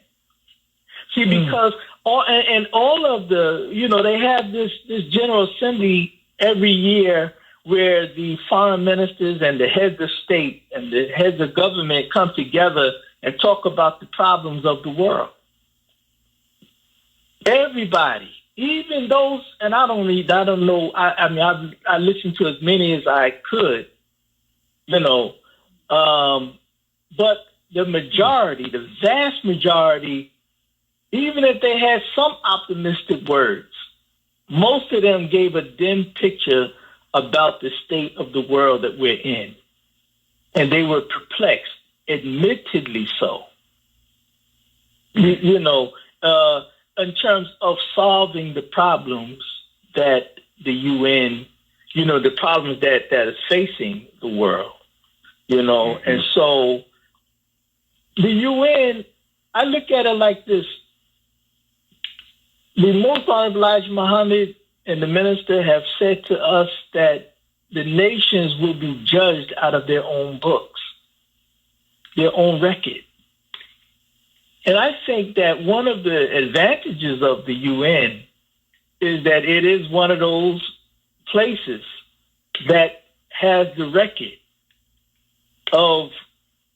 See, because all of the, you know, they have this General Assembly every year where the foreign ministers and the heads of state and the heads of government come together and talk about the problems of the world. Everybody, even those, and I don't know, I mean, I listened to as many as I could, you know, but the majority, the vast majority, even if they had some optimistic words, most of them gave a dim picture about the state of the world that we're in. And they were perplexed, admittedly so. You know, in terms of solving the problems that the UN, you know, the problems that is facing the world, you know. And so the UN, I look at it like this. The Most Honorable Elijah Muhammad and the minister have said to us that the nations will be judged out of their own books, their own record. And I think that one of the advantages of the UN is that it is one of those places that has the record of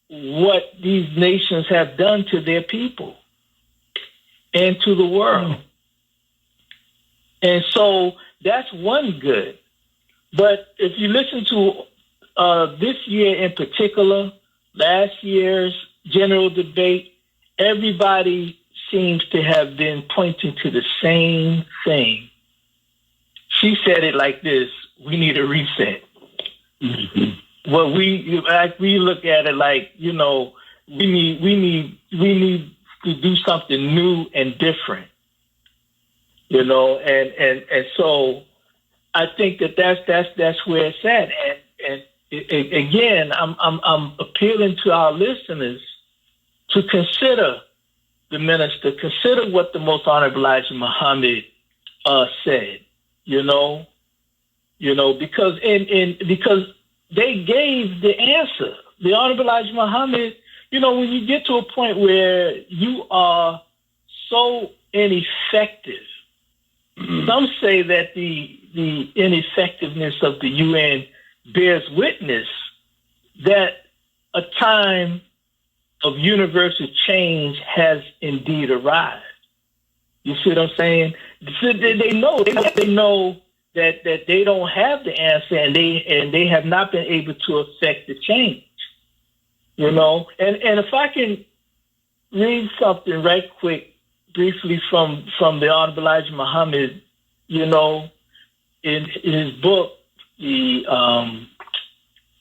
what these nations have done to their people and to the world. And so that's one good. But if you listen to this year in particular, last year's general debate, everybody seems to have been pointing to the same thing. She said it like this: we need a reset. Well, we look at it like, you know, we need to do something new and different. You know, and so I think that's where it's at. And again, I'm appealing to our listeners to consider the minister, consider what the Most Honorable Elijah Muhammad said. Because because they gave the answer. the Honorable Elijah Muhammad, when you get to a point where you are so ineffective, some say that the ineffectiveness of the UN bears witness that a time of universal change has indeed arrived. You see what I'm saying? So they know that they don't have the answer, and they have not been able to affect the change. And if I can read something right quick, briefly from the Honorable Elijah Muhammad, in his book, the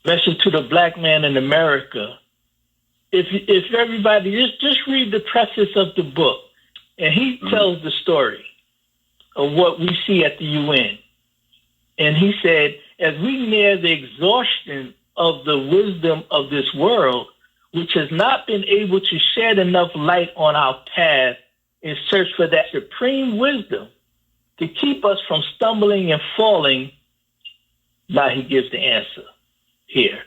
Message to the Black Man in America. If everybody just read the preface of the book, and he tells the story of what we see at the UN. And he said, as we near the exhaustion of the wisdom of this world, which has not been able to shed enough light on our path in search for that supreme wisdom to keep us from stumbling and falling, now he gives the answer here.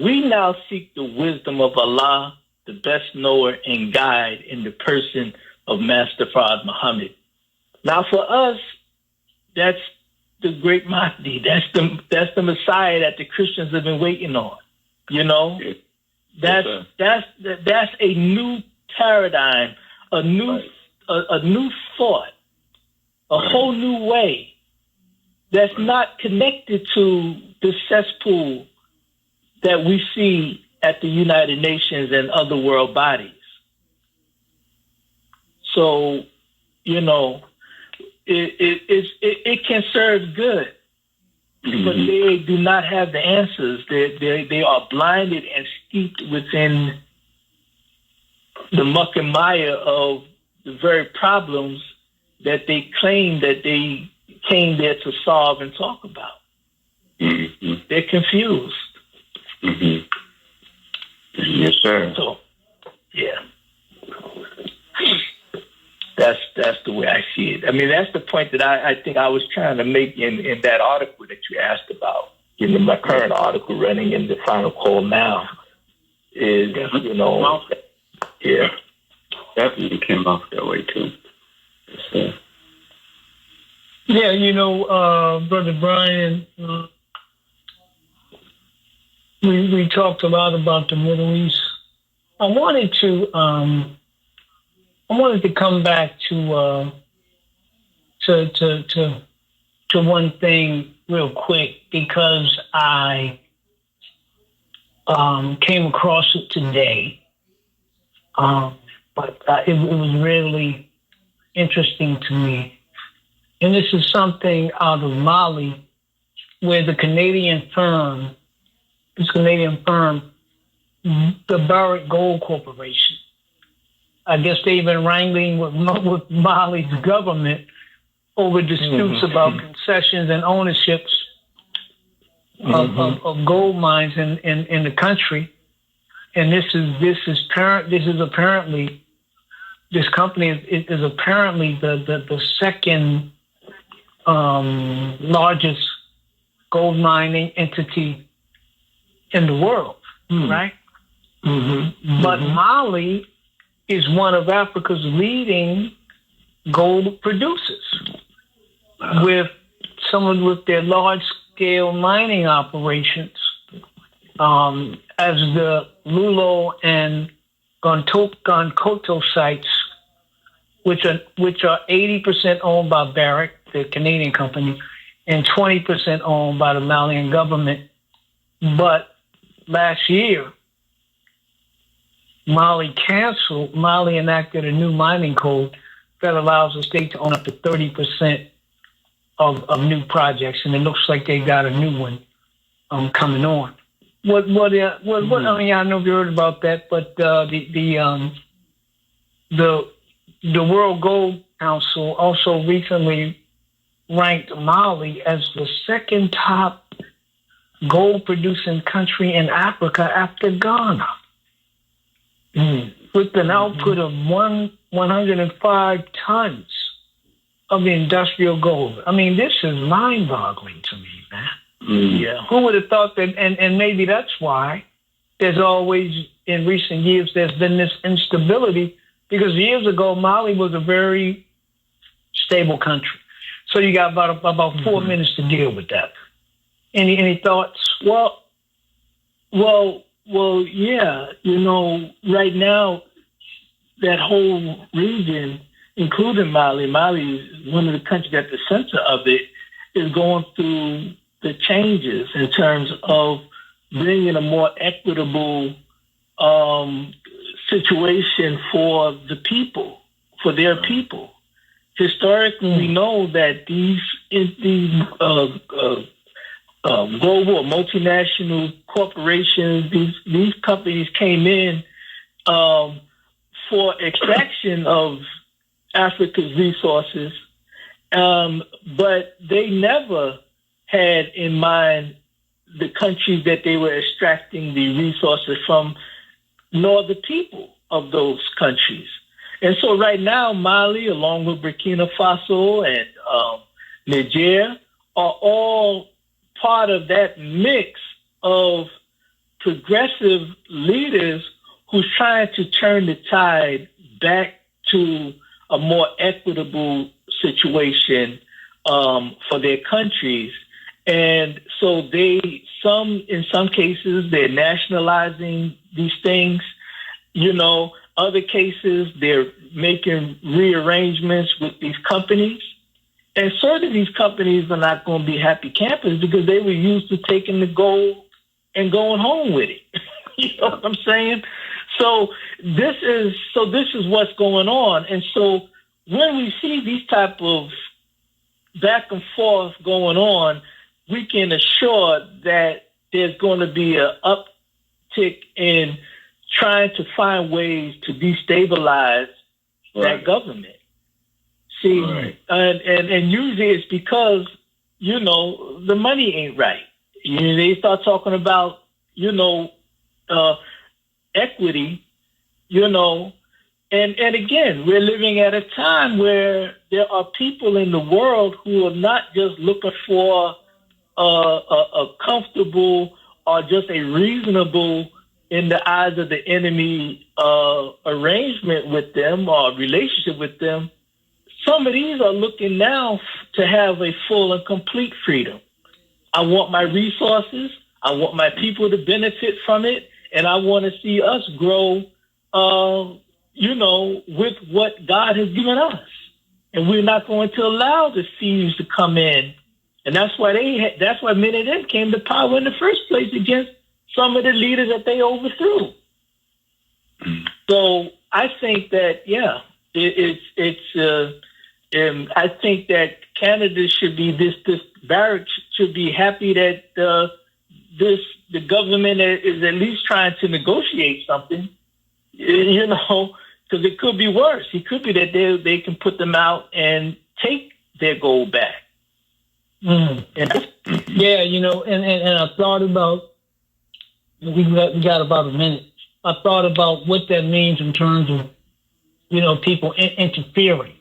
We now seek the wisdom of Allah, the best knower and guide in the person of Master Fard Muhammad. Now for us, that's the great Mahdi. That's the Messiah that the Christians have been waiting on. That's a new paradigm, a new thought, a whole new way that's not connected to the cesspool that we see at the United Nations and other world bodies. So, it can serve good, but they do not have the answers. They are blinded and steeped within the muck and mire of the very problems that they claim that they came there to solve and talk about. Mm-hmm. They're confused. Mm-hmm. Yes, sir. So, yeah. That's the way I see it. I mean, that's the point that I think I was trying to make in that article that you asked about. My current article running in the Final Call now is, yeah. Definitely came off that way, too. So. Yeah, Brother Brian, we talked a lot about the Middle East. I wanted to come back to one thing real quick, because I came across it today, but it was really interesting to me. And this is something out of Mali, where the Canadian firm, the Beirut Gold Corporation, I guess they've been wrangling with Mali's government over disputes about concessions and ownerships of gold mines in the country. And this company is apparently the second largest gold mining entity in the world, right? Mm-hmm. But Mali is one of Africa's leading gold producers, with their large-scale mining operations, as the Lulo and Gonkoto sites, which are 80% owned by Barrick, the Canadian company, and 20% owned by the Malian government. But last year, Mali enacted a new mining code that allows the state to own up to 30% of new projects, and it looks like they got a new one coming on. I mean, I don't know if you heard about that, but the World Gold Council also recently ranked Mali as the second top gold producing country in Africa after Ghana, with an output of 105 tons of industrial gold. I mean, this is mind-boggling to me, man. Yeah. Who would have thought that? And maybe that's why there's always, in recent years, there's been this instability because years ago, Mali was a very stable country. So you got about 4 minutes to deal with that. Any thoughts? Well, yeah. Right now, that whole region, including Mali is one of the countries at the center of it, is going through the changes in terms of bringing a more equitable situation for the people, for their people. Historically, we know that these global or multinational corporations, these companies came in for extraction of Africa's resources, but they never had in mind the countries that they were extracting the resources from, nor the people of those countries. And so right now, Mali, along with Burkina Faso and Niger, are all part of that mix of progressive leaders who's trying to turn the tide back to a more equitable situation for their countries. And so in some cases, they're nationalizing these things. Other cases, they're making rearrangements with these companies. And certainly these companies are not going to be happy campers because they were used to taking the gold and going home with it. You know what I'm saying? So this is what's going on. And so when we see these type of back and forth going on, we can assure that there's going to be an uptick in trying to find ways to destabilize that government. See, and usually it's because, the money ain't right. They start talking about, equity, and again, we're living at a time where there are people in the world who are not just looking for a comfortable or just a reasonable, in the eyes of the enemy, arrangement with them or relationship with them. Some of these are looking now to have a full and complete freedom. I want my resources. I want my people to benefit from it. And I want to see us grow, with what God has given us. And we're not going to allow the thieves to come in. And that's why many of them came to power in the first place against some of the leaders that they overthrew. So I think that, I think that Canada should be this Barrett should be happy that the government is at least trying to negotiate something, because it could be worse. It could be that they can put them out and take their gold back. And I thought about, we got about a minute. I thought about what that means in terms of, people interfering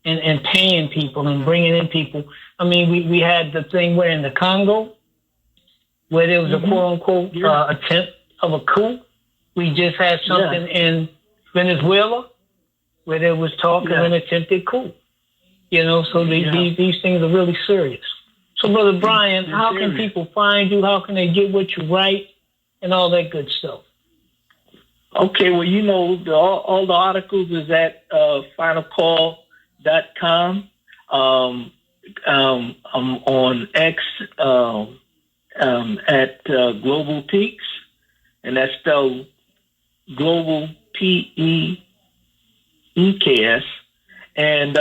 and paying people and bringing in people. I mean, we had the thing where in the Congo, where there was a quote-unquote attempt of a coup. We just had something in Venezuela where there was talk of an attempted coup. So these things are really serious. So, Brother Brian, how can people find you? How can they get what you write and all that good stuff? Okay, well, all the articles is at finalcall.com. I'm on X at Global Peaks, and that's spelled Global PEEKS. And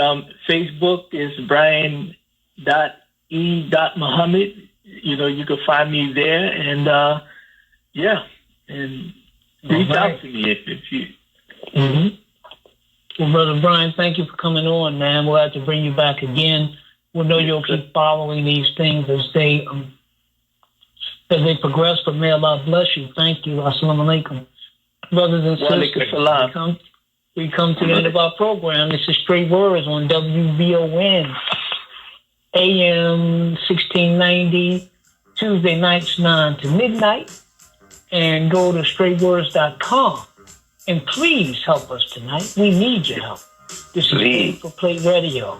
Facebook is Brian.E.Muhammad. You can find me there, and and reach out to me if you. Well, Brother Brian, thank you for coming on, man. We'll have to bring you back again. We'll know you'll keep following these things as they progress. But may Allah bless you. Thank you. Assalamu alaikum. Brothers and sisters, we come to the end of our program. This is Straight Words on WVON AM 1690, Tuesday nights 9 to midnight. and go to straightwords.com. And please help us tonight. We need your help. This is Paper Plate Radio.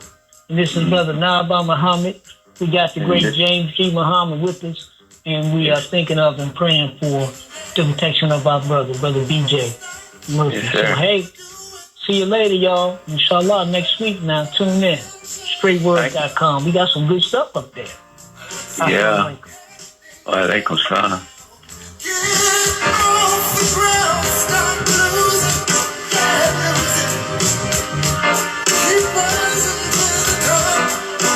And this is Brother Naba'a Muhammad. We got the great James G. Muhammad with us. And we are thinking of and praying for the protection of our brother BJ Murphy. Yes, so, hey, see you later, y'all. Inshallah, next week now. Tune in. Straightwords.com. We got some good stuff up there. Yeah. Wa alaikum salam. Get off the ground.